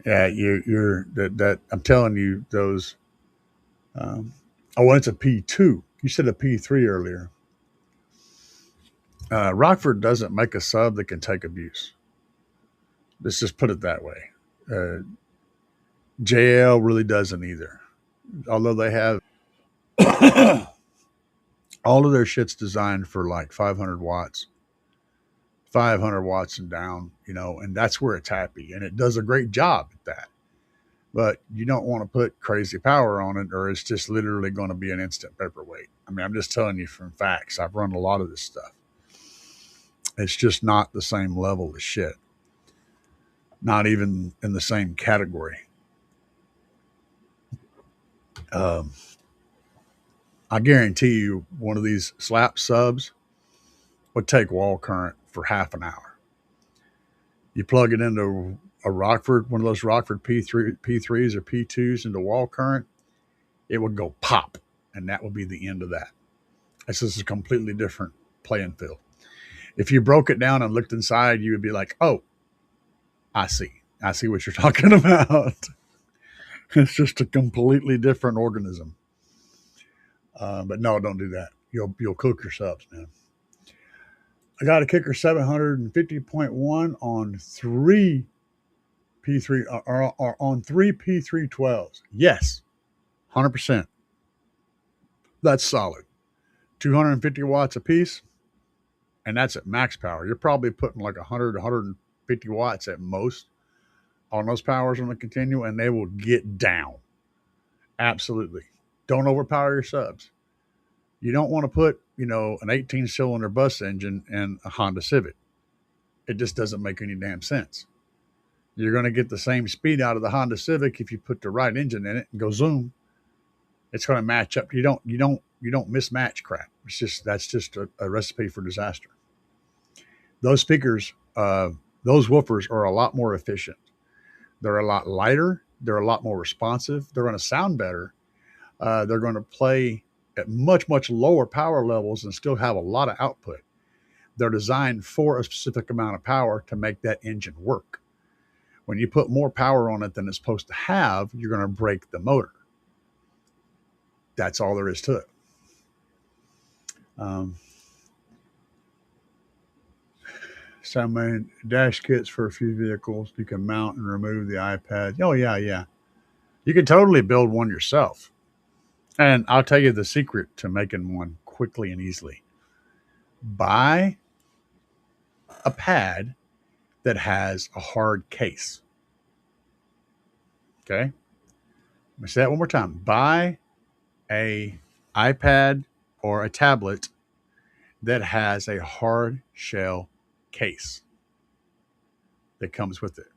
Yeah, you're that I'm telling you, those. It's a P2. You said a P3 earlier. Rockford doesn't make a sub that can take abuse. Let's just put it that way. JL really doesn't either. Although they have all of their shit's designed for like 500 watts and down, and that's where it's happy. And it does a great job at that. But you don't want to put crazy power on it, or it's just literally going to be an instant paperweight. I mean, I'm just telling you from facts. I've run a lot of this stuff. It's just not the same level of shit. Not even in the same category. I guarantee you one of these slap subs would take wall current for half an hour. You plug it into a Rockford, one of those Rockford P3s or P2s into wall current, it would go pop, and that would be the end of that. This is a completely different playing field. If you broke it down and looked inside, you would be like, oh, I see what you're talking about. It's just a completely different organism. But no, don't do that. You'll cook your subs, man. I got a Kicker 750.1 on three P3 or on three P312s. Yes, 100%. That's solid. 250 watts a piece, and that's at max power. You're probably putting like 100, 150 watts at most on those powers on the continual, and they will get down. Absolutely. Don't overpower your subs. You don't want to put, an 18-cylinder bus engine in a Honda Civic. It just doesn't make any damn sense. You're going to get the same speed out of the Honda Civic if you put the right engine in it and go zoom. It's going to match up. You don't mismatch crap. That's just a recipe for disaster. Those speakers, those woofers are a lot more efficient. They're a lot lighter. They're a lot more responsive. They're going to sound better. They're going to play at much, much lower power levels and still have a lot of output. They're designed for a specific amount of power to make that engine work. When you put more power on it than it's supposed to have, you're going to break the motor. That's all there is to it. Some dash kits for a few vehicles. You can mount and remove the iPad. Oh, yeah. You can totally build one yourself. And I'll tell you the secret to making one quickly and easily. Buy a pad that has a hard case. Okay? Let me say that one more time. Buy a iPad or a tablet that has a hard shell case that comes with it.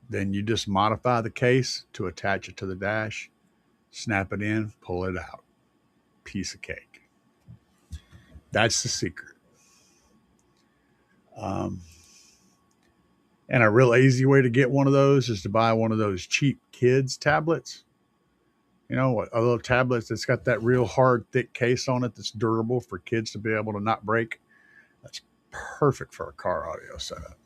Then you just modify the case to attach it to the dash, snap it in, pull it out. Piece of cake. That's the secret. And a real easy way to get one of those is to buy one of those cheap kids tablets. A little tablet that's got that real hard, thick case on it that's durable for kids to be able to not break. That's perfect for a car audio setup.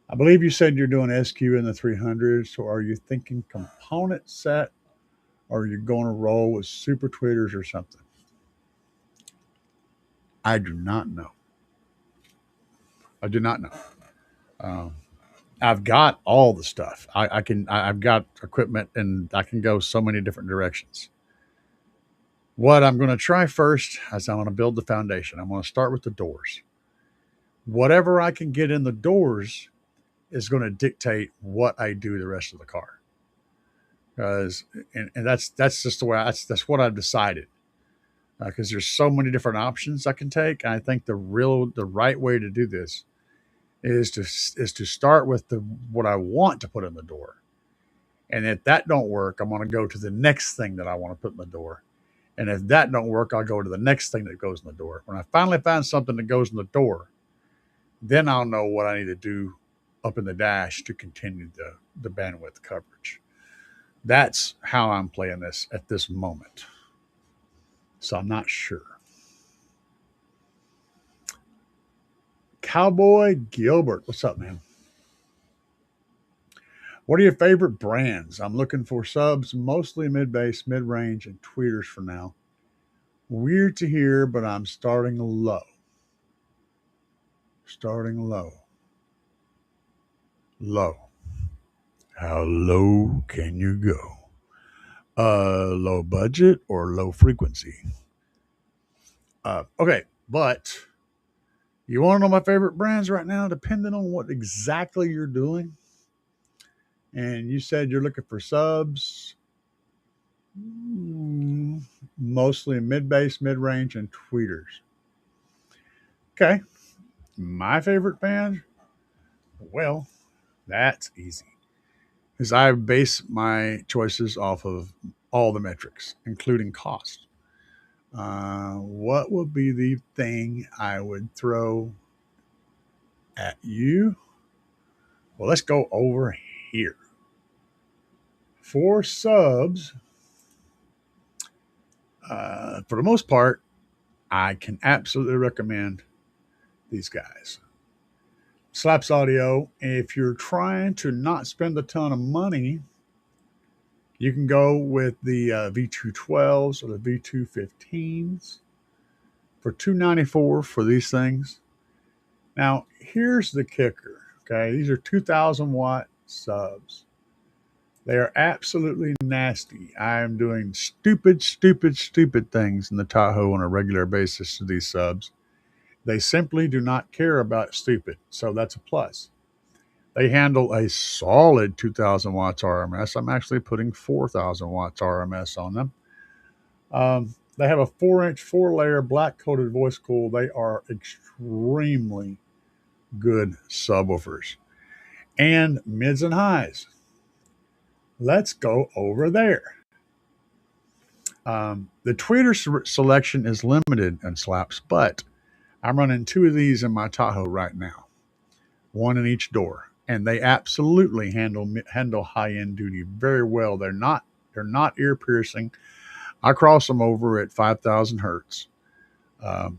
I believe you said you're doing SQ in the 300s. So are you thinking component set, or are you going to roll with super tweeters or something? I do not know. I've got all the stuff. I've got equipment, and I can go so many different directions. What I'm going to try first is I'm going to build the foundation. I'm going to start with the doors. Whatever I can get in the doors is going to dictate what I do the rest of the car. Because, and that's just the way, that's what I've decided. Because there's so many different options I can take. And I think the right way to do this is to start with what I want to put in the door. And if that don't work, I'm going to go to the next thing that I want to put in the door. And if that don't work, I'll go to the next thing that goes in the door. When I finally find something that goes in the door, then I'll know what I need to do up in the dash to continue the bandwidth coverage. That's how I'm playing this at this moment. So I'm not sure. Cowboy Gilbert, what's up, man? What are your favorite brands? I'm looking for subs, mostly mid-bass, mid-range, and tweeters for now. Weird to hear, but I'm starting low. Low. How low can you go? Low budget or low frequency? Okay, but you want to know my favorite brands right now, depending on what exactly you're doing. And you said you're looking for subs, mostly mid-bass, mid-range, and tweeters. Okay, my favorite band? Well, that's easy. Because I base my choices off of all the metrics, including cost. What would be the thing I would throw at you? Well, let's go over here. For subs, for the most part, I can absolutely recommend these guys. Slaps Audio, if you're trying to not spend a ton of money, you can go with the V212s or the V215s for $294 for these things. Now, here's the kicker. Okay, these are 2,000 watt subs. They are absolutely nasty. I am doing stupid things in the Tahoe on a regular basis to these subs. They simply do not care about stupid, so that's a plus. They handle a solid 2,000 watts RMS. I'm actually putting 4,000 watts RMS on them. They have a 4-inch, 4-layer black coated voice cool. They are extremely good subwoofers and mids and highs. Let's go over there. The tweeter selection is limited in Slaps, but I'm running 2 of these in my Tahoe right now, 1 in each door, and they absolutely handle high-end duty very well. They're not ear piercing. I cross them over at 5,000 hertz.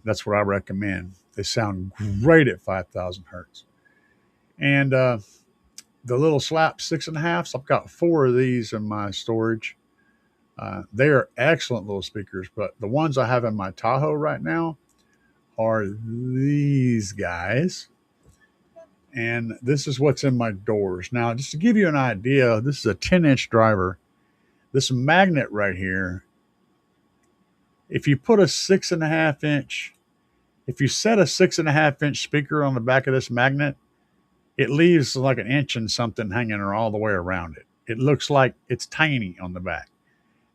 That's what I recommend. They sound great at 5,000 hertz. And the little Slap 6.5s, I've got 4 of these in my storage. They are excellent little speakers, but the ones I have in my Tahoe right now are these guys. And this is what's in my doors. Now, just to give you an idea, this is a 10-inch driver. This magnet right here, if you put a 6.5 inch, if you set a 6.5 inch speaker on the back of this magnet, it leaves like an inch and something hanging all the way around it. It looks like it's tiny on the back.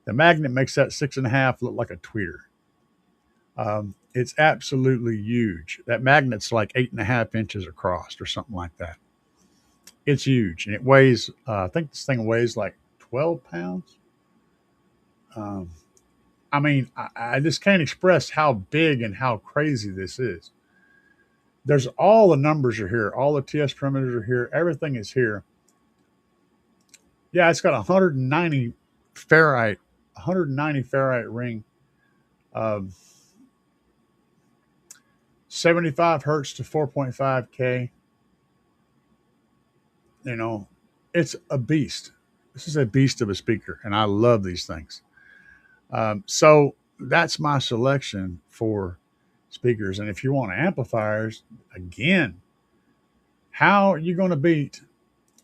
The magnet makes that 6.5 look like a tweeter. It's absolutely huge. That magnet's like 8.5 inches across or something like that. It's huge. And it weighs, I think this thing weighs like 12 pounds. I mean, I just can't express how big and how crazy this is. There's all the numbers are here. All the TS parameters are here. Everything is here. Yeah, it's got 190 ferrite ring. 75 hertz to 4.5K. You know, it's a beast. This is a beast of a speaker, and I love these things. So that's my selection for speakers. And if you want amplifiers, again, how are you going to beat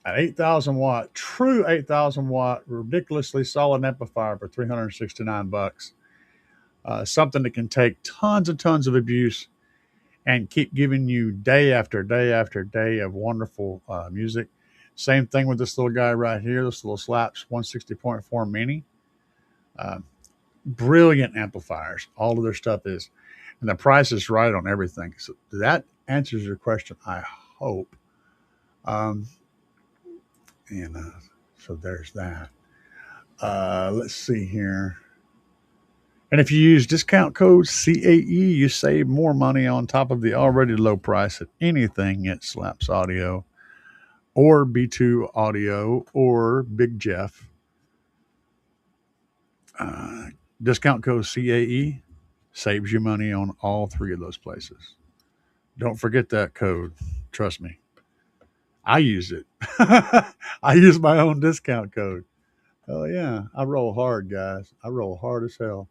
an 8,000 watt, true 8,000 watt, ridiculously solid amplifier for $369? Something that can take tons and tons of abuse and keep giving you day after day after day of wonderful music. Same thing with this little guy right here, this little Slaps 160.4 Mini. Brilliant amplifiers. All of their stuff is. And the price is right on everything. So that answers your question, I hope. So there's that. Let's see here. And if you use discount code CAE, you save more money on top of the already low price at anything at Slaps Audio or B2 Audio or Big Jeff. Discount code CAE saves you money on all 3 of those places. Don't forget that code. Trust me. I use it. I use my own discount code. Oh, yeah. I roll hard, guys. I roll hard as hell.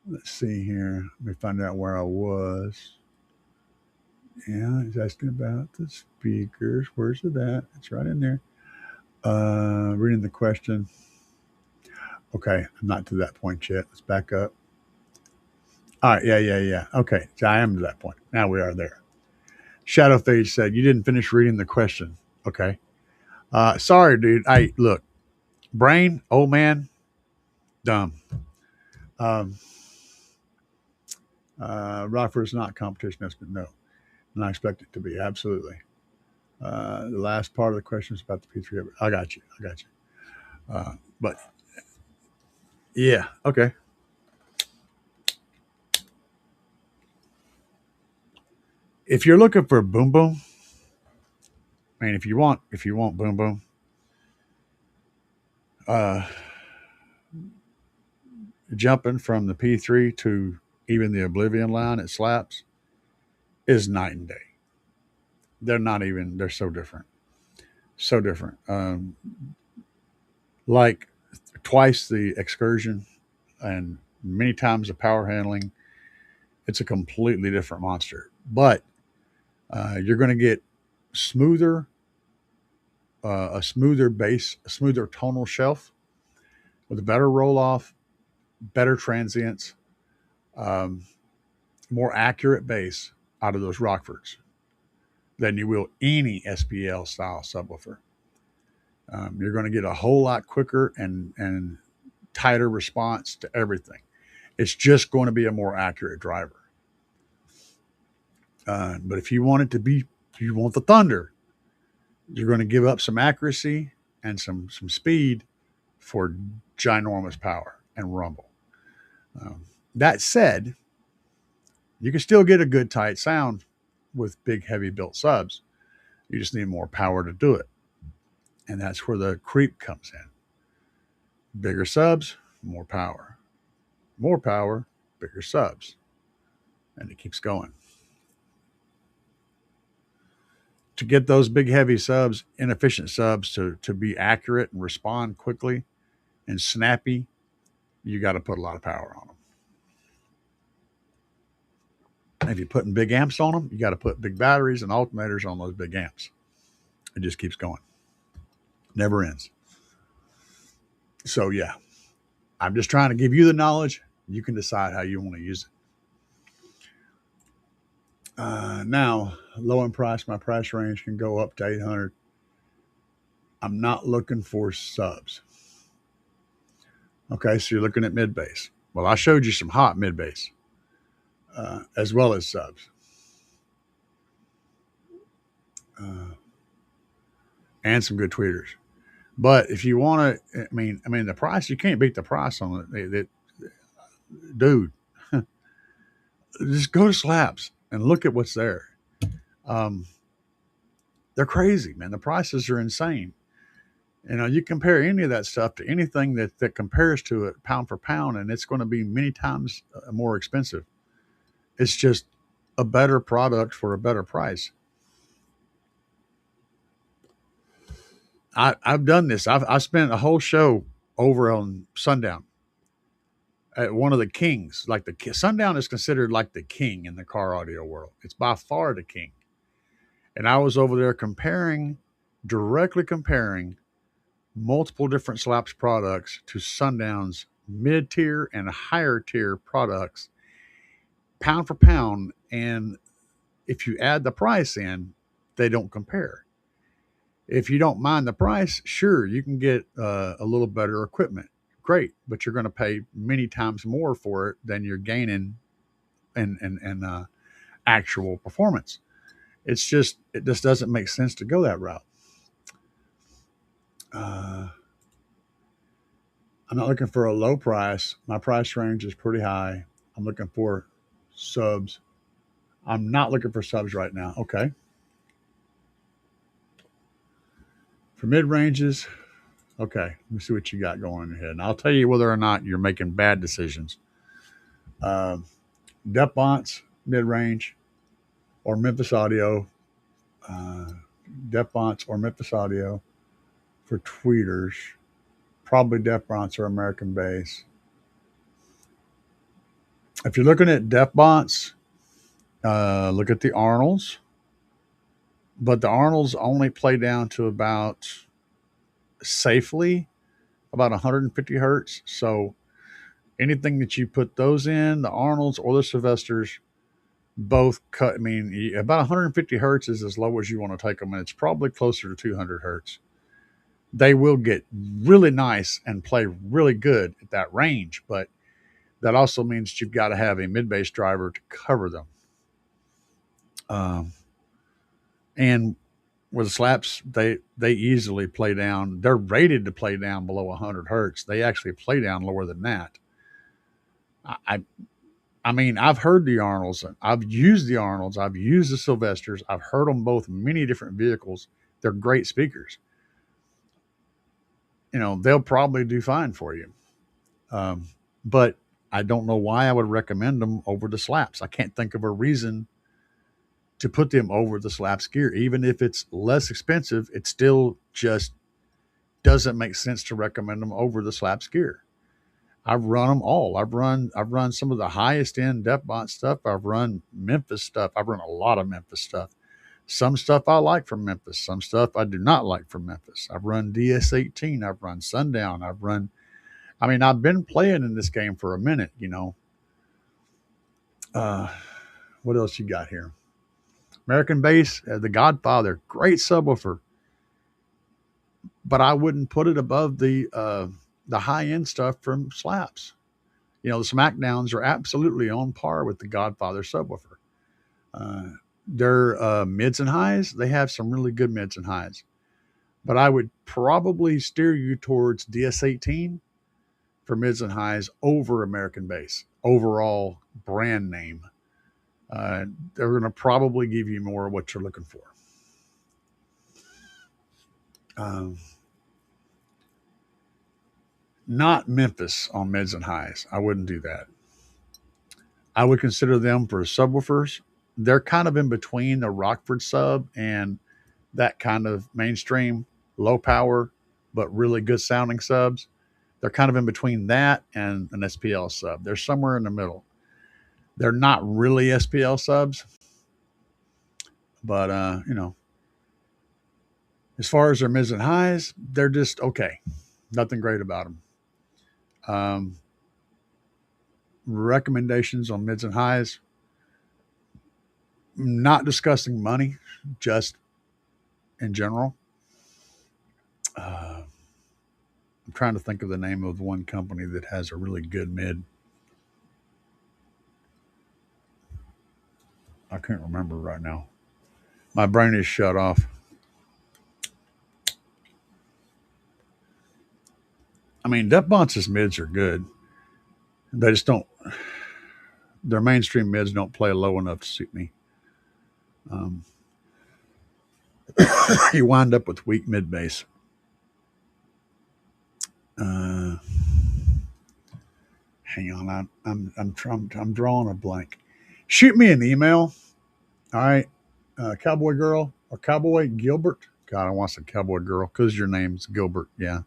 Let's see here. Let me find out where I was. Yeah, he's asking about the speakers. Where's it at? It's right in there. Reading the question. Okay, I'm not to that point yet. Let's back up. All right, yeah. Okay, so I am to that point. Now we are there. Shadowphage said, you didn't finish reading the question. Okay. Sorry, dude. Hey, look. Brain, old man, dumb. Rockford is not competition estimate. No. And I expect it to be. Absolutely. The last part of the question is about the P3. I got you. But yeah, okay. If you're looking for boom boom, I mean, if you want boom boom, uh, jumping from the P3 to even the Oblivion line at Slaps is night and day. They're not even. They're so different. So different. Like twice the excursion and many times the power handling. It's a completely different monster. But you're going to get smoother, a smoother bass, a smoother tonal shelf with a better roll off, better transients, um, more accurate bass out of those Rockfords than you will any SPL style subwoofer. You're going to get a whole lot quicker and tighter response to everything. It's just going to be a more accurate driver. But if you want it to be, if you want the thunder, you're going to give up some accuracy and some speed for ginormous power and rumble. That said, you can still get a good tight sound with big, heavy built subs. You just need more power to do it. And that's where the creep comes in. Bigger subs, more power. More power, bigger subs. And it keeps going. To get those big, heavy subs, inefficient subs to be accurate and respond quickly and snappy, you got to put a lot of power on them. And if you're putting big amps on them, you got to put big batteries and alternators on those big amps. It just keeps going. Never ends. So, yeah, I'm just trying to give you the knowledge. You can decide how you want to use it. Now, low in price, my price range can go up to $800. I'm not looking for subs. Okay, so you're looking at mid bass. Well, I showed you some hot mid bass as well as subs. And some good tweeters. But if you want to, I mean, the price, you can't beat the price on it. Dude, just go to Slaps and look at what's there. They're crazy, man. The prices are insane. You know, you compare any of that stuff to anything that compares to it pound for pound, and it's going to be many times more expensive. It's just a better product for a better price. I've done this. I spent a whole show over on Sundown at one of the kings. Like the Sundown is considered like the king in the car audio world. It's by far the king. And I was over there directly comparing multiple different Slaps products to Sundown's mid-tier and higher tier products, pound for pound. And if you add the price in, they don't compare. If you don't mind the price, sure, you can get a little better equipment. Great, but you're going to pay many times more for it than you're gaining in actual performance. It just doesn't make sense to go that route. I'm not looking for a low price. My price range is pretty high. I'm looking for subs. I'm not looking for subs right now. Okay. For mid ranges, okay, let me see what you got going in your head. And I'll tell you whether or not you're making bad decisions. Depbonce, mid range, or Memphis Audio. Depbonce or Memphis Audio for tweeters. Probably Depbonce or American Bass. If you're looking at Depbonce, look at the Arnolds. But the Arnolds only play down to about safely about 150 hertz. So anything that you put those in, the Arnolds or the Sylvesters, both cut. I mean, about 150 hertz is as low as you want to take them, and it's probably closer to 200 hertz. They will get really nice and play really good at that range, but that also means you've got to have a mid-bass driver to cover them. And with the Slaps, they easily play down. They're rated to play down below 100 hertz. They actually play down lower than that. I I mean, I've heard the Arnolds, I've used the Arnolds, I've used the Sylvesters, I've heard them both in many different vehicles. They're great speakers. They'll probably do fine for you. But I don't know why I would recommend them over the Slaps. I can't think of a reason to put them over the Slaps gear. Even if it's less expensive, it still just doesn't make sense to recommend them over the Slaps gear. I've run them all. I've run some of the highest end Defbont stuff. I've run Memphis stuff. I've run a lot of Memphis stuff. Some stuff I like from Memphis. Some stuff I do not like from Memphis. I've run DS18. I've run Sundown. I've been playing in this game for a minute, What else you got here? American Bass, the Godfather, great subwoofer. But I wouldn't put it above the high end stuff from Slaps. The Smackdowns are absolutely on par with the Godfather subwoofer. Their mids and highs, they have some really good mids and highs. But I would probably steer you towards DS18 for mids and highs over American Bass. Overall brand name. They're going to probably give you more of what you're looking for. Not Memphis on mids and highs. I wouldn't do that. I would consider them for subwoofers. They're kind of in between the Rockford sub and that kind of mainstream, low power, but really good sounding subs. They're kind of in between that and an SPL sub. They're somewhere in the middle. They're not really SPL subs, but, as far as their mids and highs, they're just okay. Nothing great about them. Recommendations on mids and highs. Not discussing money, just in general. I'm trying to think of the name of one company that has a really good mid. I can't remember right now. My brain is shut off. Defbont's mids are good. They just don't, their mainstream mids don't play low enough to suit me. You wind up with weak mid bass. Hang on, I'm drawing a blank. Shoot me an email. All right, Cowboy Girl or Cowboy Gilbert. God, I want to say Cowboy Girl because your name's Gilbert. Yeah.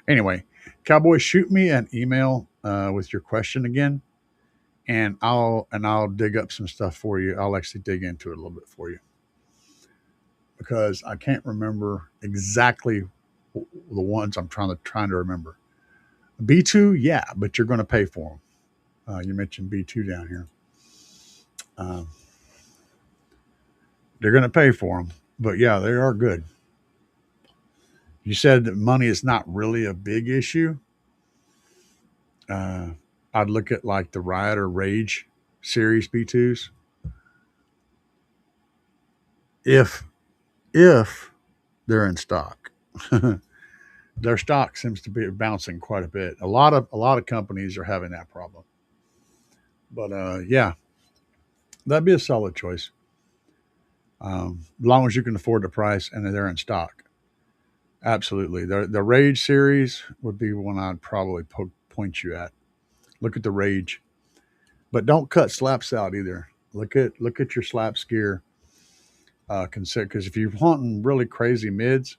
Anyway, Cowboy, shoot me an email with your question again, and I'll dig up some stuff for you. I'll actually dig into it a little bit for you because I can't remember exactly the ones I'm trying to remember. B2, yeah, but you're going to pay for them. You mentioned B2 down here. They're going to pay for them, but yeah, they are good. You said that money is not really a big issue. I'd look at like the Riot or Rage series B2s. If they're in stock. Their stock seems to be bouncing quite a bit. A lot of companies are having that problem. But yeah, that'd be a solid choice. As long as you can afford the price and they're in stock. Absolutely. The Rage series would be one I'd probably point you at. Look at the Rage. But don't cut Slaps out either. Look at your Slaps gear. Consider, because if you're wanting really crazy mids,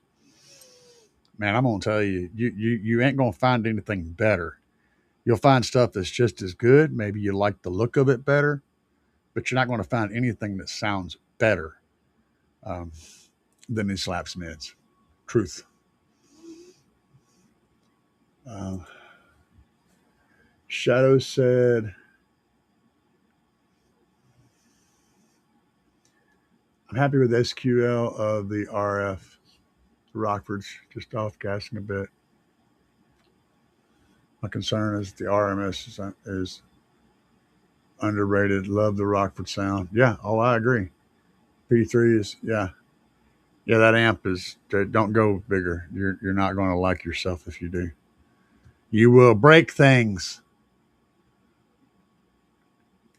man, I'm gonna tell you, you ain't gonna find anything better. You'll find stuff that's just as good. Maybe you like the look of it better, but you're not going to find anything that sounds better than these Slaps mids. Truth. Shadow said, I'm happy with SQL of the RF. Rockford's just off gassing a bit. My concern is the RMS is underrated. Love the Rockford sound. Yeah, I agree. P3 is, yeah, that amp is, don't go bigger. You're not going to like yourself if you do. You will break things.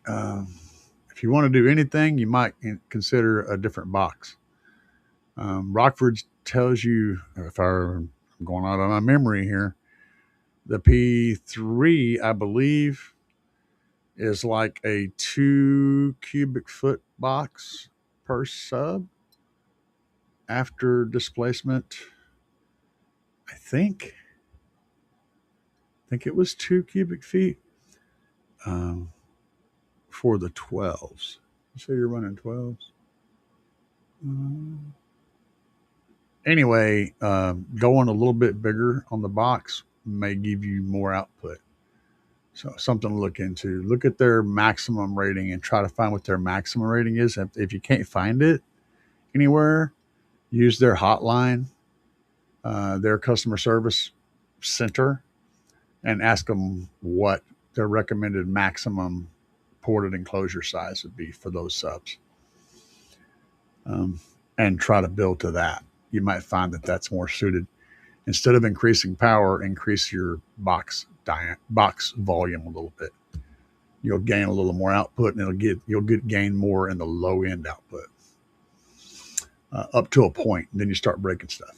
If you want to do anything, you might consider a different box. Rockford tells you, if I'm going out on my memory here, the P3, I believe, is like a 2 cubic foot box per sub after displacement. I think it was 2 cubic feet for the 12s. You say you're running 12s? Anyway, going a little bit bigger on the box may give you more output. So something to look into. Look at their maximum rating and try to find what their maximum rating is. If you can't find it anywhere, use their hotline, their customer service center, and ask them what their recommended maximum ported enclosure size would be for those subs. And try to build to that. You might find that that's more suited. Instead of increasing power, increase your box volume a little bit. You'll gain a little more output, and you'll gain more in the low end output up to a point. And then you start breaking stuff.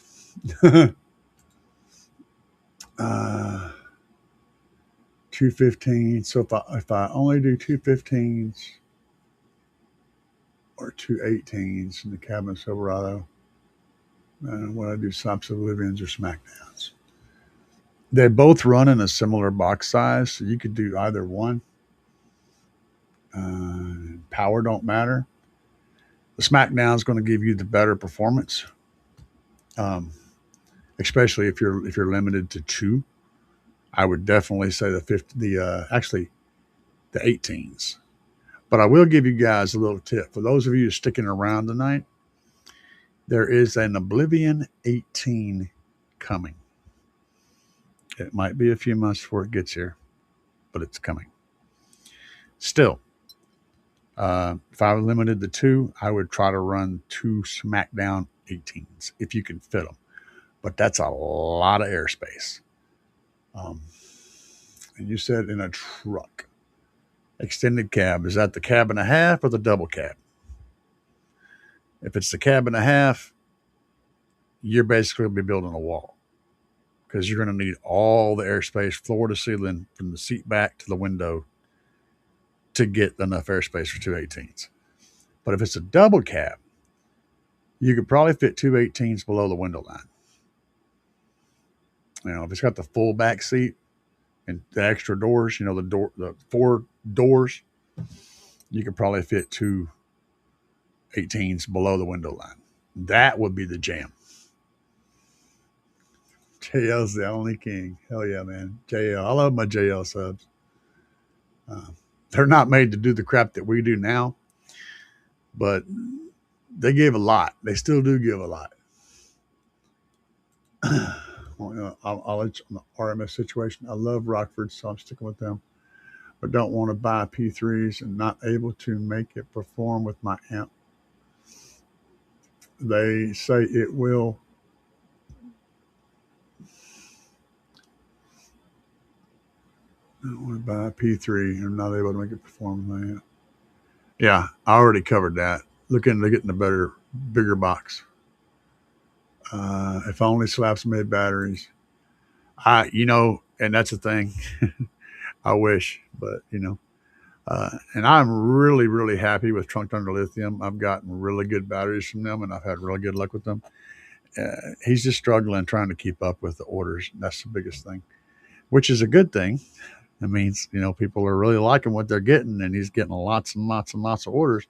215. So if I only do 215s or 218s in the Cabin Silverado, when I do Slaps of Oblivions or Smackdowns, they both run in a similar box size, so you could do either one. Power don't matter. The Smackdown is going to give you the better performance, especially if you're limited to 2. I would definitely say the 18s. But I will give you guys a little tip. For those of you sticking around tonight, there is an Oblivion 18 coming. It might be a few months before it gets here, but it's coming. Still, if I was limited to 2, I would try to run 2 Smackdown 18s if you can fit them. But that's a lot of airspace. And you said in a truck. Extended cab, is that the cab and a half or the double cab? If it's the cab and a half, you're basically going to be building a wall, because you're going to need all the airspace, floor to ceiling, from the seat back to the window, to get enough airspace for 2 18s. But if it's a double cab, you could probably fit 2 18s below the window line. If it's got the full back seat and the extra doors, the 4 doors, you could probably fit 2 18s below the window line. That would be the jam. JL's the only king. Hell yeah, man. JL. I love my JL subs. They're not made to do the crap that we do now, but they give a lot. They still do give a lot. I'll let you on the RMS situation. I love Rockford, so I'm sticking with them. But don't want to buy P3s and not able to make it perform with my amp. They say it will. I don't want to buy a P3 and I'm not able to make it perform with my amp. Yeah, I already covered that. Looking to getting a bigger box. If only Slaps made batteries. And that's the thing. I wish, but and I'm really, really happy with Trunk Thunder Lithium. I've gotten really good batteries from them, and I've had really good luck with them. He's just struggling trying to keep up with the orders. That's the biggest thing, which is a good thing. It means, people are really liking what they're getting, and he's getting lots and lots and lots of orders.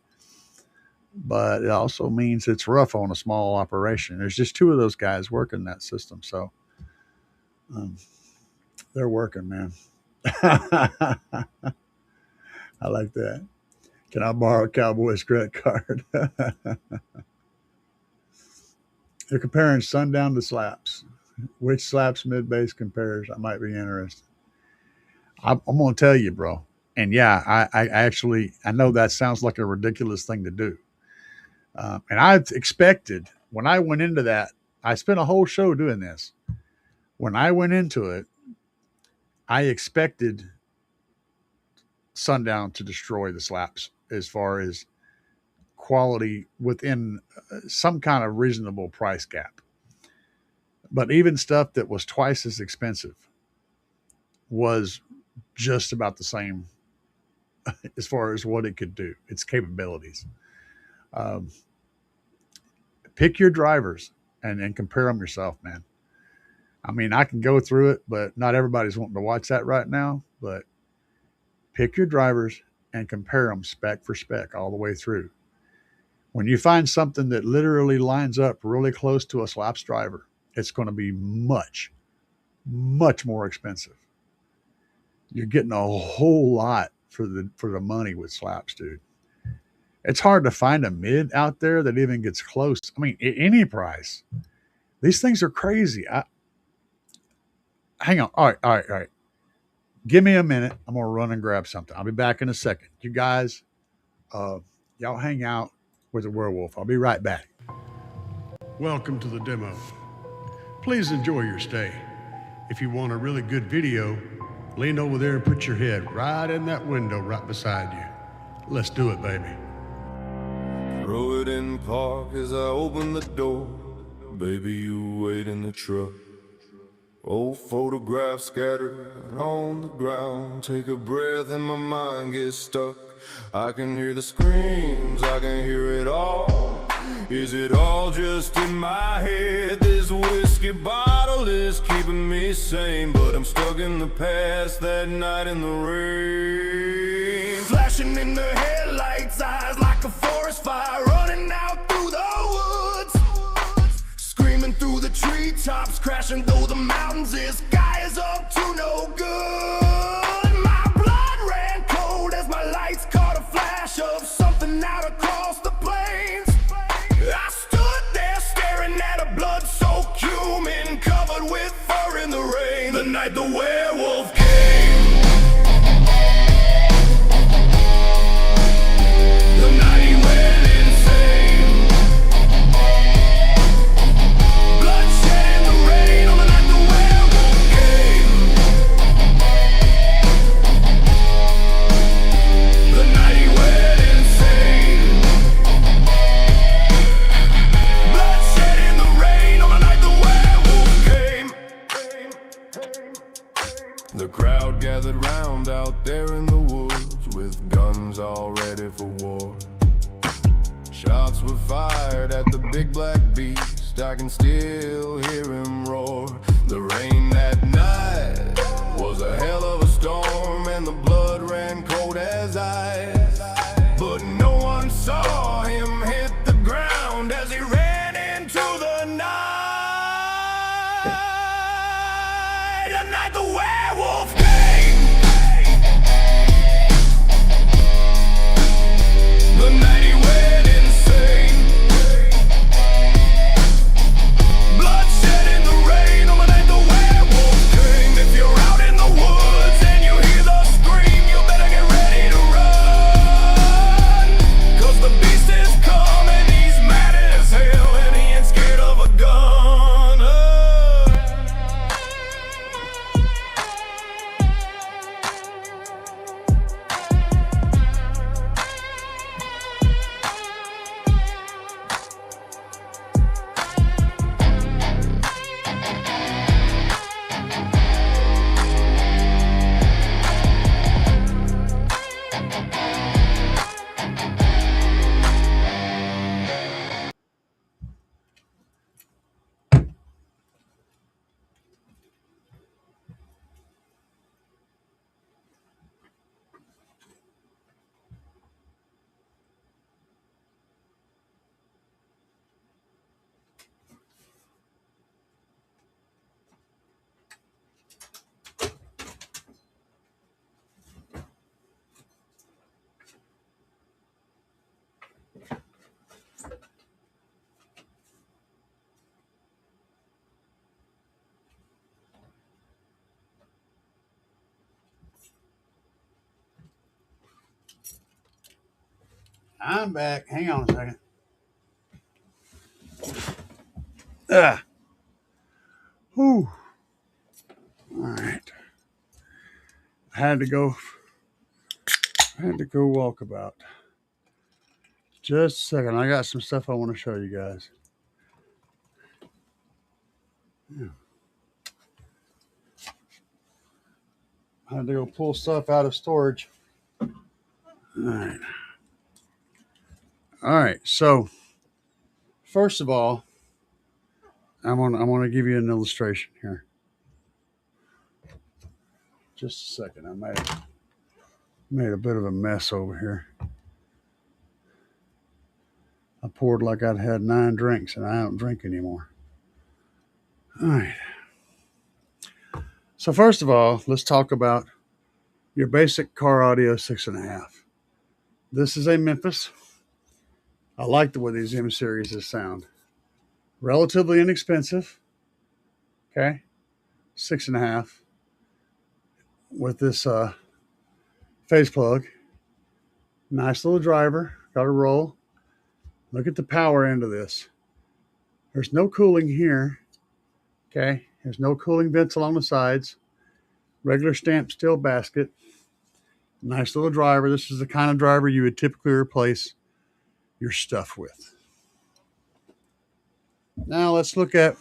But it also means it's rough on a small operation. There's just 2 of those guys working that system. So they're working, man. I like that. Can I borrow a Cowboys credit card? They're comparing Sundown to Slaps. Which Slaps mid-bass compares? I might be interested. I'm going to tell you, bro. And yeah, I know that sounds like a ridiculous thing to do. And I've expected, when I went into that, I spent a whole show doing this. When I went into it, I expected Sundown to destroy the slaps as far as quality within some kind of reasonable price gap. But even stuff that was twice as expensive was just about the same as far as what it could do, its capabilities. Um, Pick your drivers and compare them yourself, man. I mean, I can go through it, but not everybody's wanting to watch that right now. But pick your drivers and compare them spec for spec all the way through. When you find something that literally lines up really close to a slaps driver, it's going to be much, much more expensive. You're getting a whole lot for the money with slaps, dude. It's hard to find a mid out there that even gets close. I mean, any price. These things are crazy. Hang on. All right. Give me a minute. I'm gonna run and grab something. I'll be back in a second. You guys, y'all hang out with the werewolf. I'll be right back. Welcome to the demo. Please enjoy your stay. If you want a really good video, lean over there and put your head right in that window right beside you. Let's do it, baby. Throw it in park as I open the door. Baby, you wait in the truck. Old photographs scattered on the ground. Take a breath and my mind gets stuck. I can hear the screams, I can hear it all. Is it all just in my head? This whiskey bottle is keeping me sane, but I'm stuck in the past that night in the rain. Flashing in the headlights, eyes like a forest fire, running out through the woods. Screaming through the treetops, crashing through the mountains. This guy is up to no good. My blood ran cold as my lights caught a flash of something out across the plains. I stood there staring at a blood-soaked human covered with fur in the rain. The night the werewolf came. The night he went insane. Bloodshed in the rain on the night the werewolf came. The night he went insane. Bloodshed in the rain on the night the werewolf came. The crowd gathered round out there in the woods with guns all ready for war. Shots were fired at the big black beast. I can still hear him roar. The rain that night was a hell of a storm, and the blood ran cold as ice. But no one saw him hit the ground as he ran into the night. The night the werewolf came. The night he went insane. Bloodshed in the rain on the night the werewolf came. If you're out in the woods and you hear the scream, you better get ready to run. 'Cause the beast is coming, he's mad as hell, and he ain't scared of a gun. I'm back. Hang on a second. Ah. Whew. All right. I had to go had to go walkabout. Just a second. I got some stuff I want to show you guys. Yeah. I had to go pull stuff out of storage. All right. All right. So, first of all, I want to give you an illustration here. Just a second. I made a bit of a mess over here. I poured like I'd had 9 drinks, and I don't drink anymore. All right. So first of all, let's talk about your basic car audio 6.5. This is a Memphis. I like the way these M series sound. Relatively inexpensive. Okay. 6.5 with this phase plug. Nice little driver. Got a roll. Look at the power end of this. There's no cooling here. Okay. There's no cooling vents along the sides. Regular stamped steel basket. Nice little driver. This is the kind of driver you would typically replace your stuff with. Now let's look at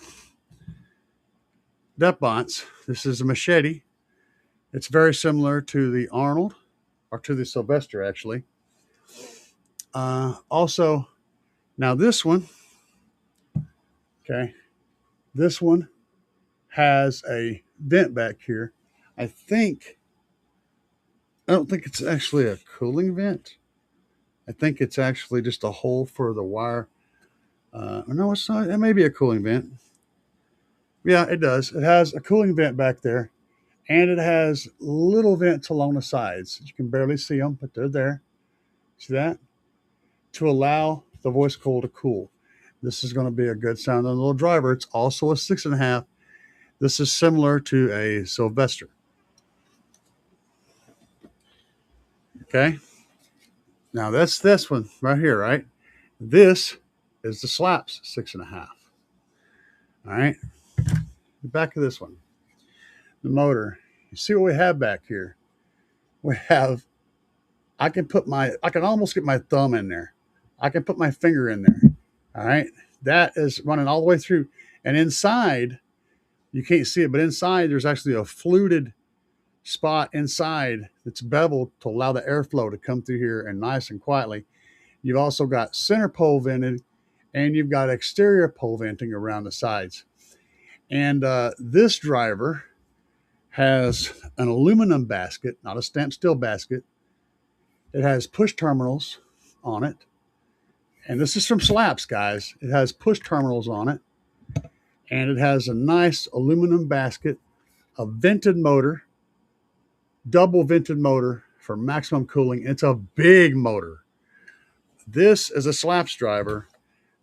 Depbonts. This is a Machete. It's very similar to the Arnold, or to the Sylvester, actually. Also, now this one, okay, this one has a vent back here. I don't think it's actually a cooling vent. I think it's actually just a hole for the wire. No, it's not. It may be a cooling vent. Yeah, it does. It has a cooling vent back there, and it has little vents along the sides. You can barely see them, but they're there. See that? To allow the voice coil to cool. This is going to be a good sound on the little driver. It's also a 6.5. This is similar to a Sylvester. Okay. Now that's this one right here, right? This is the Slaps 6.5. All right. Back to this one. The motor. You see what we have back here? We have, I can almost get my thumb in there. I can put my finger in there. All right. That is running all the way through. And inside, you can't see it, but inside there's actually a fluted spot inside that's beveled to allow the airflow to come through here and nice and quietly. You've also got center pole vented, and you've got exterior pole venting around the sides. And this driver has an aluminum basket, not a stamped steel basket. It has push terminals on it. And this is from Slaps, guys. It has push terminals on it. And it has a nice aluminum basket, a vented motor, double vented motor for maximum cooling. It's a big motor. This is a Slaps driver.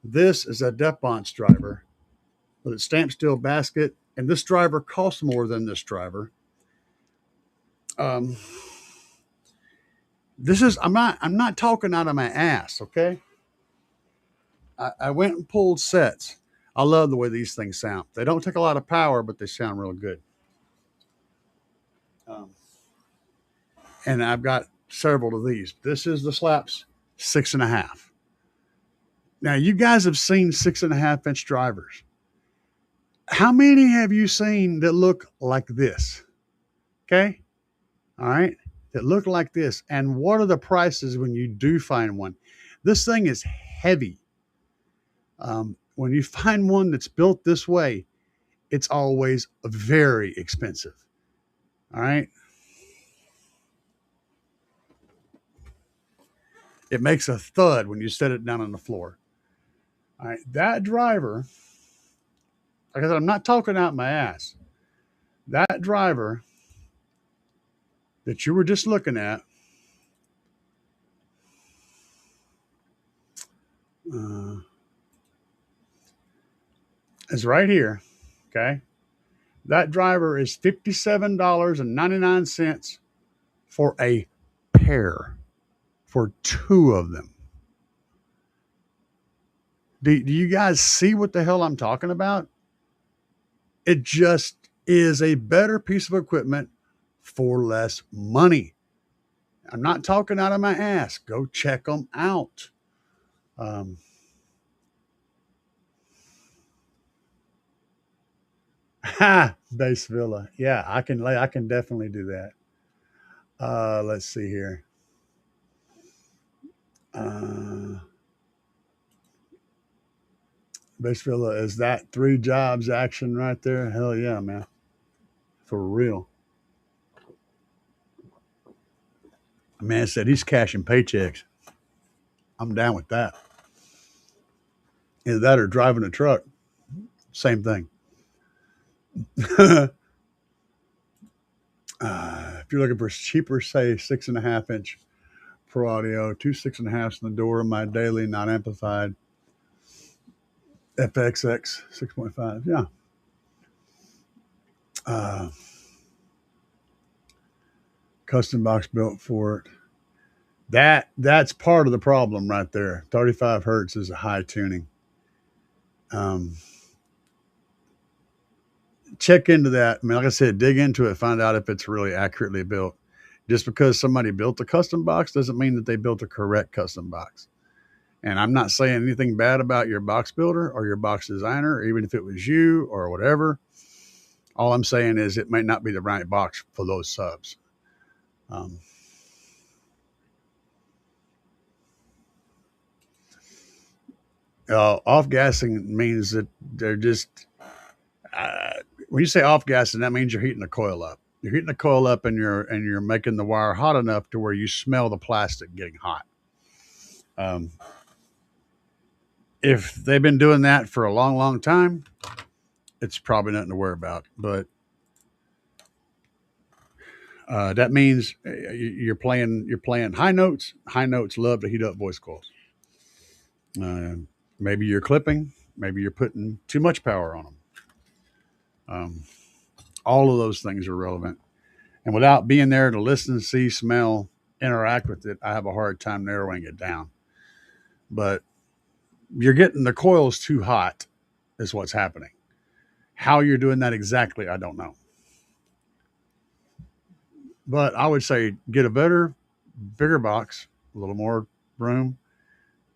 This is a Depbonts driver with a stamped steel basket. And this driver costs more than this driver. I'm not talking out of my ass, okay? I went and pulled sets. I love the way these things sound. They don't take a lot of power, but they sound real good. And I've got several of these. This is the Slaps 6.5. Now, you guys have seen 6.5-inch drivers. How many have you seen that look like this? Okay. All right. That look like this. And what are the prices when you do find one? This thing is heavy. When you find one that's built this way, it's always very expensive. All right. It makes a thud when you set it down on the floor. All right. That driver, like I said, I'm not talking out my ass. That driver that you were just looking at is right here. Okay. That driver is $57.99 for a pair, for 2 of them. Do you guys see what the hell I'm talking about? It just is a better piece of equipment for less money. I'm not talking out of my ass. Go check them out. Um, ha, Base Villa. Yeah, I can definitely do that. Let's see here. Uh, Base Villa, is that 3 jobs action right there? Hell yeah, man. For real. Man said he's cashing paychecks. I'm down with that. Either that or driving a truck. Same thing. If you're looking for cheaper, say 6.5 inch Pro Audio, two 6.5s in the door, my daily non amplified FXX 6.5. Yeah. Uh, Custom box built for it. That's part of the problem right there. 35 hertz is a high tuning. Um, Check into that. I mean, like I said, dig into it, find out if it's really accurately built. Just because somebody built a custom box doesn't mean that they built a correct custom box. And I'm not saying anything bad about your box builder or your box designer, or even if it was you or whatever. All I'm saying is it might not be the right box for those subs. Um, Off gassing means that they're just, uh, when you say off gassing, that means you're heating the coil up. You're heating the coil up and you're making the wire hot enough to where you smell the plastic getting hot. Um, if they've been doing that for a long, long time, it's probably nothing to worry about. But that means you're playing high notes. High notes love to heat up voice coils. Uh, Maybe you're clipping. Maybe you're putting too much power on them. Um, all of those things are relevant. And without being there to listen, see, smell, interact with it, I have a hard time narrowing it down. But you're getting the coils too hot, is what's happening. How you're doing that exactly, I don't know. But I would say get a bigger box, a little more room,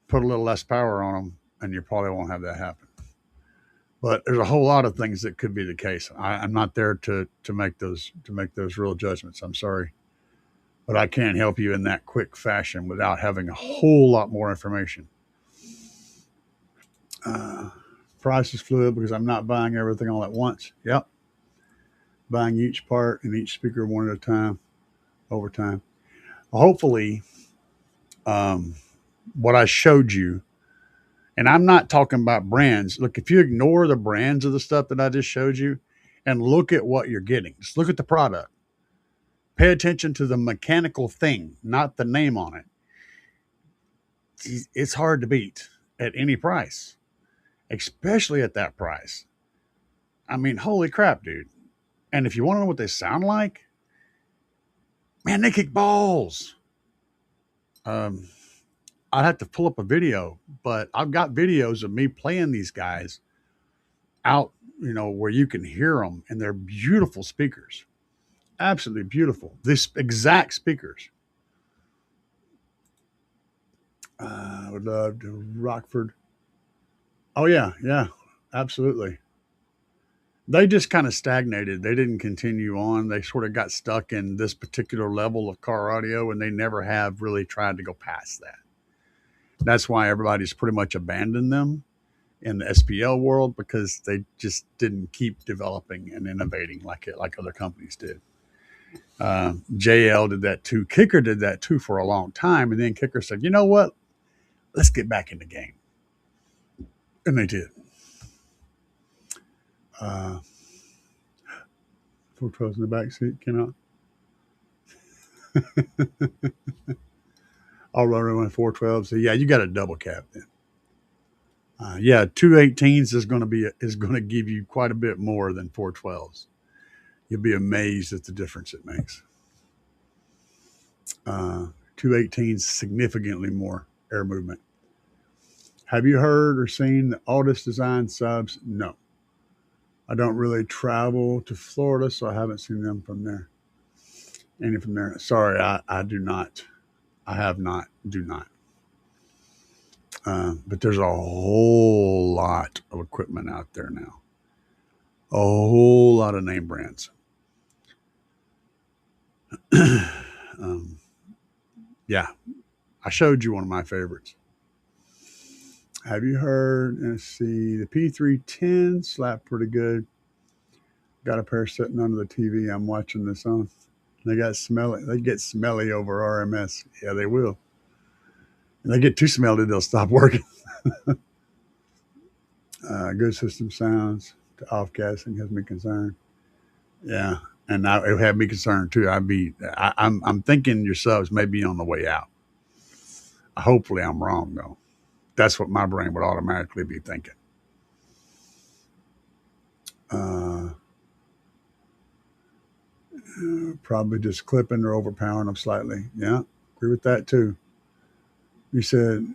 put a little less power on them, and you probably won't have that happen. But there's a whole lot of things that could be the case. I'm not there to make those real judgments. I'm sorry, but I can't help you in that quick fashion without having a whole lot more information. Uh, Price is fluid because I'm not buying everything all at once. Yep, buying each part and each speaker one at a time over time. Hopefully, um, what I showed you, and I'm not talking about brands. Look, if you ignore the brands of the stuff that I just showed you and look at what you're getting, just look at the product. Pay attention to the mechanical thing, not the name on it. It's hard to beat at any price, especially at that price. I mean, holy crap, dude. And if you want to know what they sound like, man, they kick balls. Um, I'd have to pull up a video, but I've got videos of me playing these guys out, where you can hear them, and they're beautiful speakers. Absolutely beautiful. These exact speakers. I would love to Rockford. Oh yeah, yeah, absolutely. They just kind of stagnated. They didn't continue on. They sort of got stuck in this particular level of car audio, and they never have really tried to go past that. That's why everybody's pretty much abandoned them in the SPL world, because they just didn't keep developing and innovating like other companies did. JL did that too. Kicker did that too for a long time, and then Kicker said, "You know what? Let's get back in the game," and they did. 412s in the back seat cannot. I'll run around 412s. So yeah, you got a double cab then. Yeah, 218s is going to give you quite a bit more than 412s. You'll be amazed at the difference it makes. 218s significantly more air movement. Have you heard or seen the Aldis Design subs? No. I don't really travel to Florida, so I haven't seen them from there. Any from there? Sorry, I do not. I have not. Do not. But there's a whole lot of equipment out there now. A whole lot of name brands. um, yeah, I showed you one of my favorites. Have you heard? Let's see, the P310 slapped pretty good. Got a pair sitting under the TV I'm watching this on. They got smelly. They get smelly over RMS. Yeah, they will. And they get too smelly, they'll stop working. Good system sounds. The off gassing has me concerned. Yeah, and it had me concerned too. I'm thinking your subs may be on the way out. Hopefully, I'm wrong though. That's what my brain would automatically be thinking. Probably just clipping or overpowering them slightly. Yeah, agree with that too. You said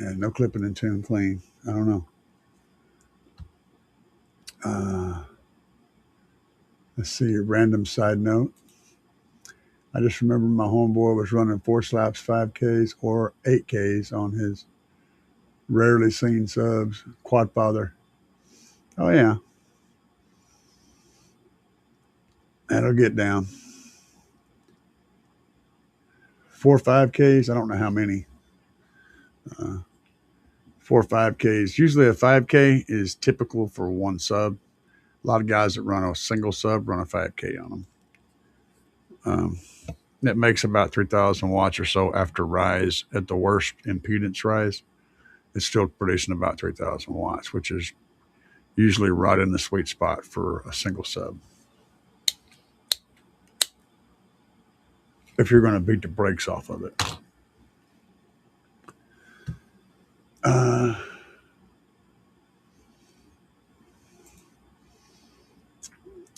no clipping and tune clean. I don't know. Let's see, a random side note. I just remember my homeboy was running 4 slaps, 5Ks, or 8Ks on his rarely seen subs, quad father. Oh, yeah. That'll get down. 4 5Ks, I don't know how many. 4 5Ks. Usually a 5K is typical for one sub. A lot of guys that run a single sub run a 5K on them. It makes about 3,000 watts or so after rise. At the worst impedance rise, it's still producing about 3,000 watts, which is usually right in the sweet spot for a single sub. If you're going to beat the brakes off of it.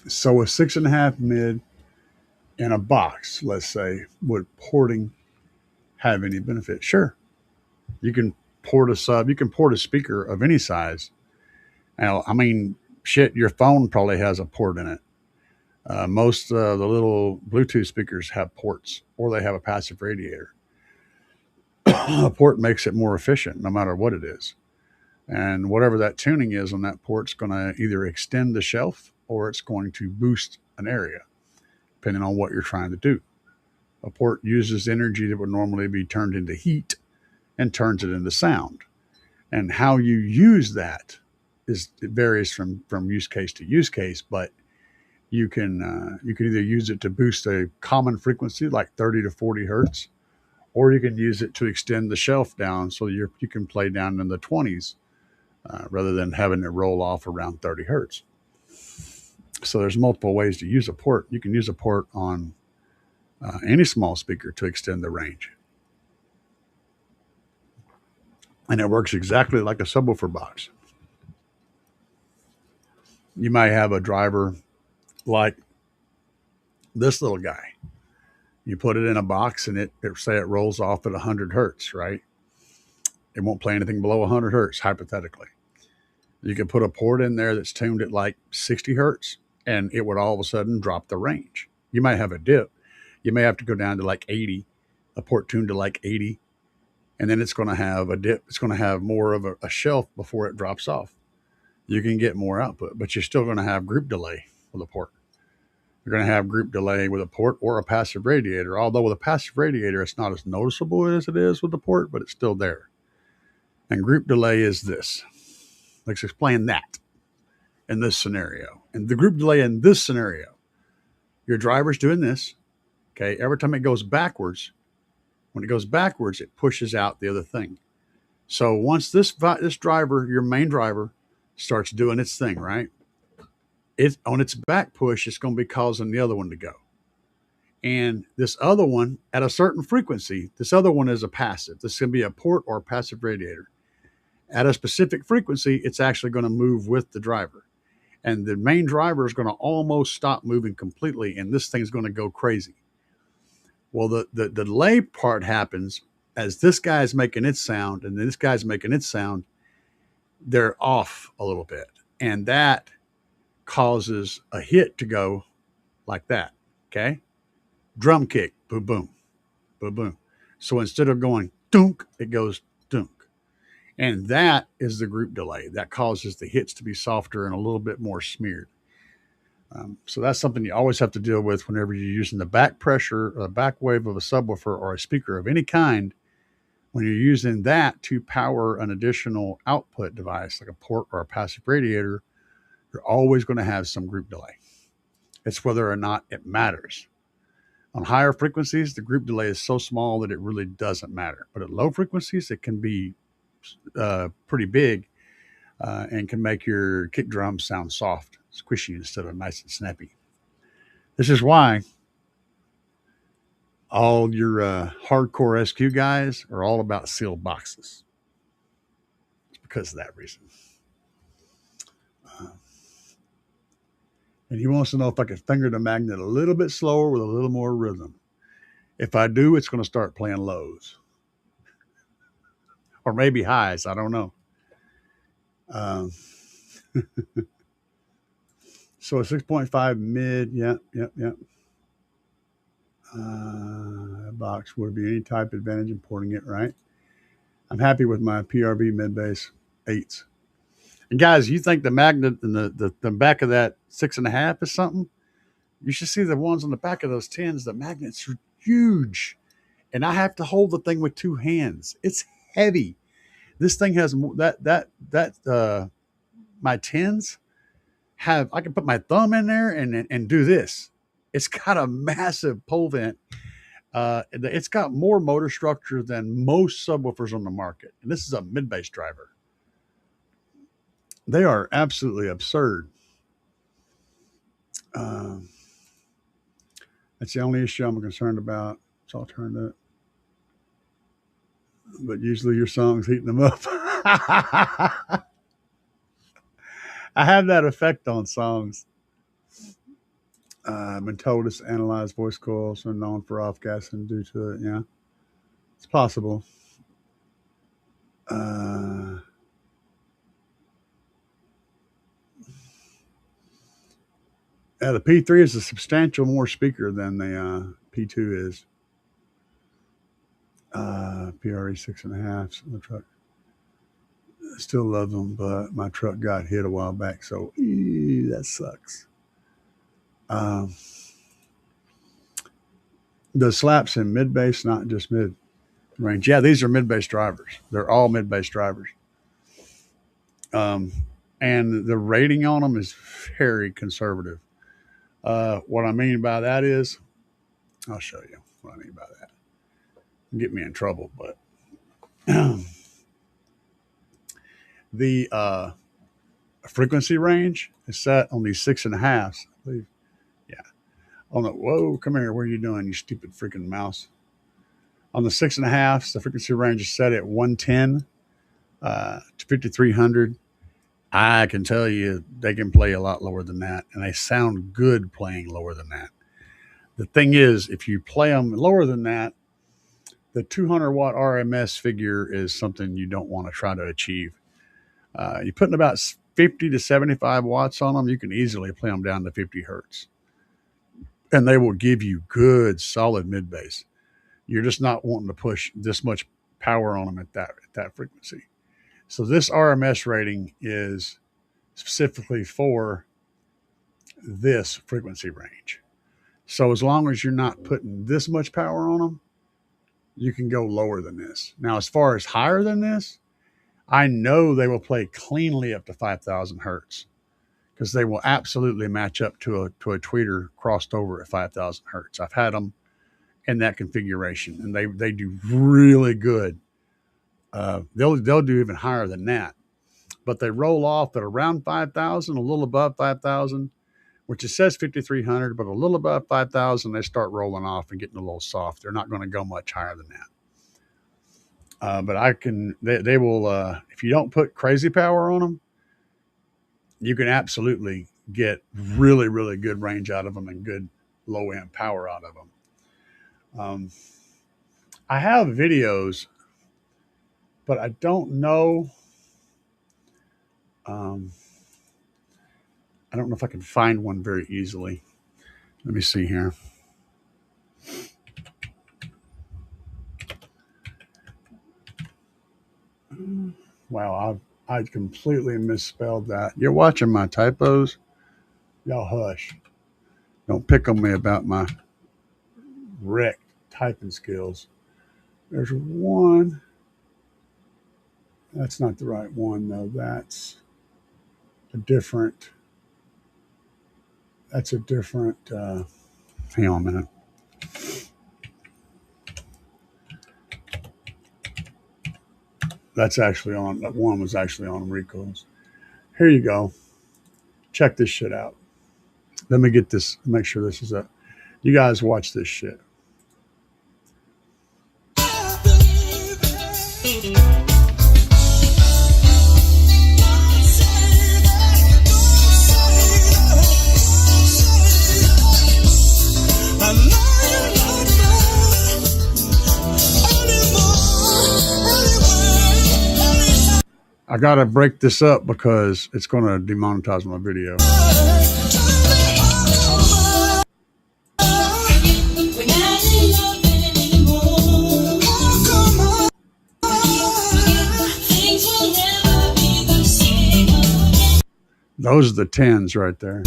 So a 6.5 mid in a box, let's say, would porting have any benefit? Sure. You can port a sub, you can port a speaker of any size. Now, I mean, shit, your phone probably has a port in it. Most of the little Bluetooth speakers have ports, or they have a passive radiator. A port makes it more efficient no matter what it is. And whatever that tuning is on that port's going to either extend the shelf or it's going to boost an area, depending on what you're trying to do. A port uses energy that would normally be turned into heat and turns it into sound. And how you use that it varies from use case to use case, but you can either use it to boost a common frequency like 30 to 40 hertz, or you can use it to extend the shelf down so you can play down in the 20s rather than having it roll off around 30 hertz. So there's multiple ways to use a port. You can use a port on any small speaker to extend the range. And it works exactly like a subwoofer box. You might have a driver like this little guy. You put it in a box and it say it rolls off at 100 hertz, right? It won't play anything below 100 hertz, hypothetically. You can put a port in there that's tuned at like 60 hertz, and it would all of a sudden drop the range. You might have a dip. You may have to go down to like 80, a port tuned to like 80, and then it's going to have a dip. It's going to have more of a shelf before it drops off. You can get more output, but you're still going to have group delay with a port. You're going to have group delay with a port or a passive radiator, although with a passive radiator, it's not as noticeable as it is with the port, but it's still there. And group delay is this. Let's explain that in this scenario. And the group delay in this scenario, your driver's doing this. Okay. Every time it goes backwards, when it goes backwards, it pushes out the other thing. So once this driver, your main driver, starts doing its thing, right? It's on its back push, it's going to be causing the other one to go. And this other one, at a certain frequency, this other one is a passive. This can be a port or a passive radiator. At a specific frequency, it's actually going to move with the driver. And the main driver is going to almost stop moving completely, and this thing's going to go crazy. Well, the delay part happens as this guy's making its sound and this guy's making its sound. They're off a little bit. And that causes a hit to go like that. Okay. Drum kick, boom, boom, boom, boom. So instead of going dunk, it goes dunk. And that is the group delay. That causes the hits to be softer and a little bit more smeared. So that's something you always have to deal with whenever you're using the back pressure or the back wave of a subwoofer or a speaker of any kind. When you're using that to power an additional output device like a port or a passive radiator, you're always going to have some group delay. It's whether or not it matters. On higher frequencies, the group delay is so small that it really doesn't matter. But at low frequencies, it can be pretty big and can make your kick drum sound soft, squishy instead of nice and snappy. This is why all your hardcore SQ guys are all about sealed boxes. It's because of that reason. And he wants to know if I could finger the magnet a little bit slower with a little more rhythm. If I do, it's going to start playing lows. Or maybe highs. I don't know. So a 6.5 mid. Yep. Box would be any type advantage importing it, right? I'm happy with my PRV mid bass 8s. And guys, you think the magnet in the back of that 6.5 is something? You should see the ones on the back of those 10s. The magnets are huge. And I have to hold the thing with 2 hands. It's heavy. This thing has my 10s have, I can put my thumb in there and do this. It's got a massive pole vent. It's got more motor structure than most subwoofers on the market. And this is a mid-bass driver. They are absolutely absurd. That's the only issue I'm concerned about. It's all turned up. But usually your song's heating them up. I have that effect on songs. I've been told it's analyzed voice coils are known for off-gassing due to it. Yeah, it's possible. The P3 is a substantial more speaker than the P2 is. PRE 6.5 on the truck. I still love them, but my truck got hit a while back, so that sucks. The slaps in mid bass, not just mid range. Yeah, these are mid bass drivers. They're all mid bass drivers. And the rating on them is very conservative. What I mean by that is, I'll show you what I mean by that. Get me in trouble, but the frequency range is set on these 6.5s, I believe. Yeah. On the whoa, come here. What are you doing, you stupid freaking mouse? On the 6.5s, the frequency range is set at 110 to 5300. I can tell you they can play a lot lower than that, and they sound good playing lower than that. The thing is, if you play them lower than that, the 200 watt RMS figure is something you don't want to try to achieve. You're putting about 50 to 75 watts on them, you can easily play them down to 50 hertz. And they will give you good, solid mid bass. You're just not wanting to push this much power on them at that frequency. So this RMS rating is specifically for this frequency range. So as long as you're not putting this much power on them, you can go lower than this. Now, as far as higher than this, I know they will play cleanly up to 5,000 hertz because they will absolutely match up to a tweeter crossed over at 5,000 hertz. I've had them in that configuration, and they do really good. They'll do even higher than that, but they roll off at around 5,000, a little above 5,000, which it says 5,300, but a little above 5,000, they start rolling off and getting a little soft. They're not going to go much higher than that. But they will, if you don't put crazy power on them, you can absolutely get really, really good range out of them and good low end power out of them. I have videos, but I don't know. I don't know if I can find one very easily. Let me see here. Wow, I completely misspelled that. You're watching my typos? Y'all hush. Don't pick on me about my wrecked typing skills. There's one. That's not the right one, though. That's a different. Hang on a minute. That's actually on. That one was actually on Rico's. Here you go. Check this shit out. Let me get this. Make sure this is up. You guys watch this shit. I gotta break this up because it's gonna demonetize my video. Those are the 10s right there.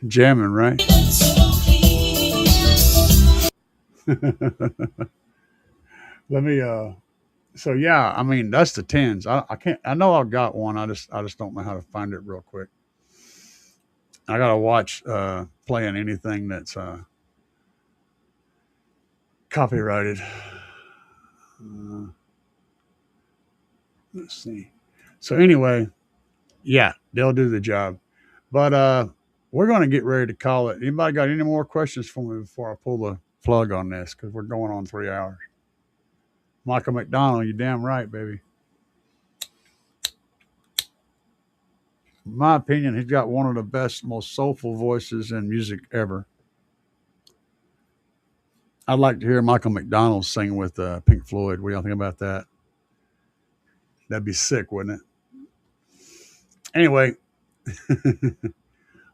Jamming, right? Let me so yeah, I mean that's the 10s. I can't, I know I've got one. I just don't know how to find it real quick. I gotta watch playing anything that's copyrighted. Let's see. So anyway, yeah, they'll do the job. But we're gonna get ready to call it. Anybody got any more questions for me before I pull the plug on this? Because we're going on 3 hours. Michael McDonald, you damn right, baby. In my opinion, he's got one of the best, most soulful voices in music ever. I'd like to hear Michael McDonald sing with Pink Floyd. What do y'all think about that? That'd be sick, wouldn't it? Anyway,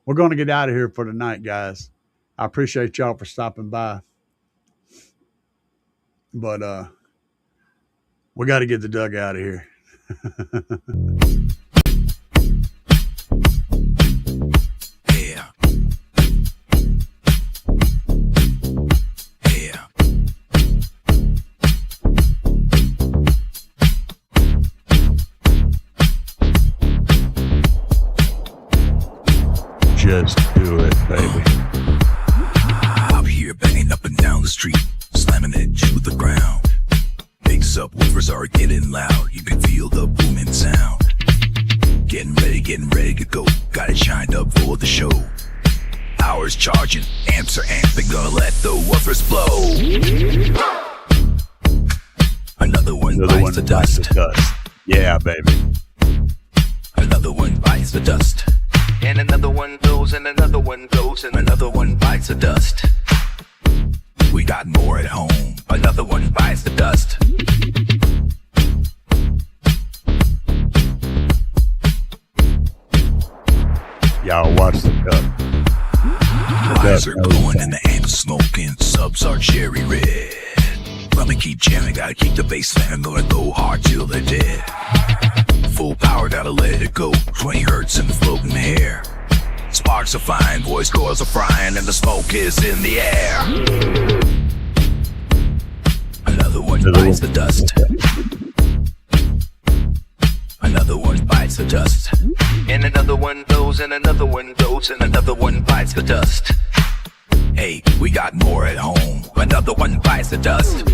we're going to get out of here for tonight, guys. I appreciate y'all for stopping by. But we got to get the Doug out of here. Yeah. Yeah. Just do it, baby. Out here banging up and down the street, slamming it to the ground. Big subwoofers are getting loud. You can feel the booming sound. Getting ready to go. Got it shined up for the show. Hours charging, amps are amping, gonna let the woofers blow. Another one bites the dust. Yeah, baby. Another one bites the dust. And another one goes, and another one goes, and another one bites the dust. We got more at home. Another one bites the dust. Y'all watch the Duck. Eyes are glowing and the amps smoking. Subs are cherry red. Let me keep jamming, gotta keep the bass slamming. Gonna go hard till they're dead. Full power, gotta let it go. 20 hertz in the floating air. Sparks are flying, voice coils are frying, and the smoke is in the air. Another one bites the dust. Another one bites the dust. And another one goes, and another one goes, and another one bites the dust. Hey, we got more at home. Another one bites the dust.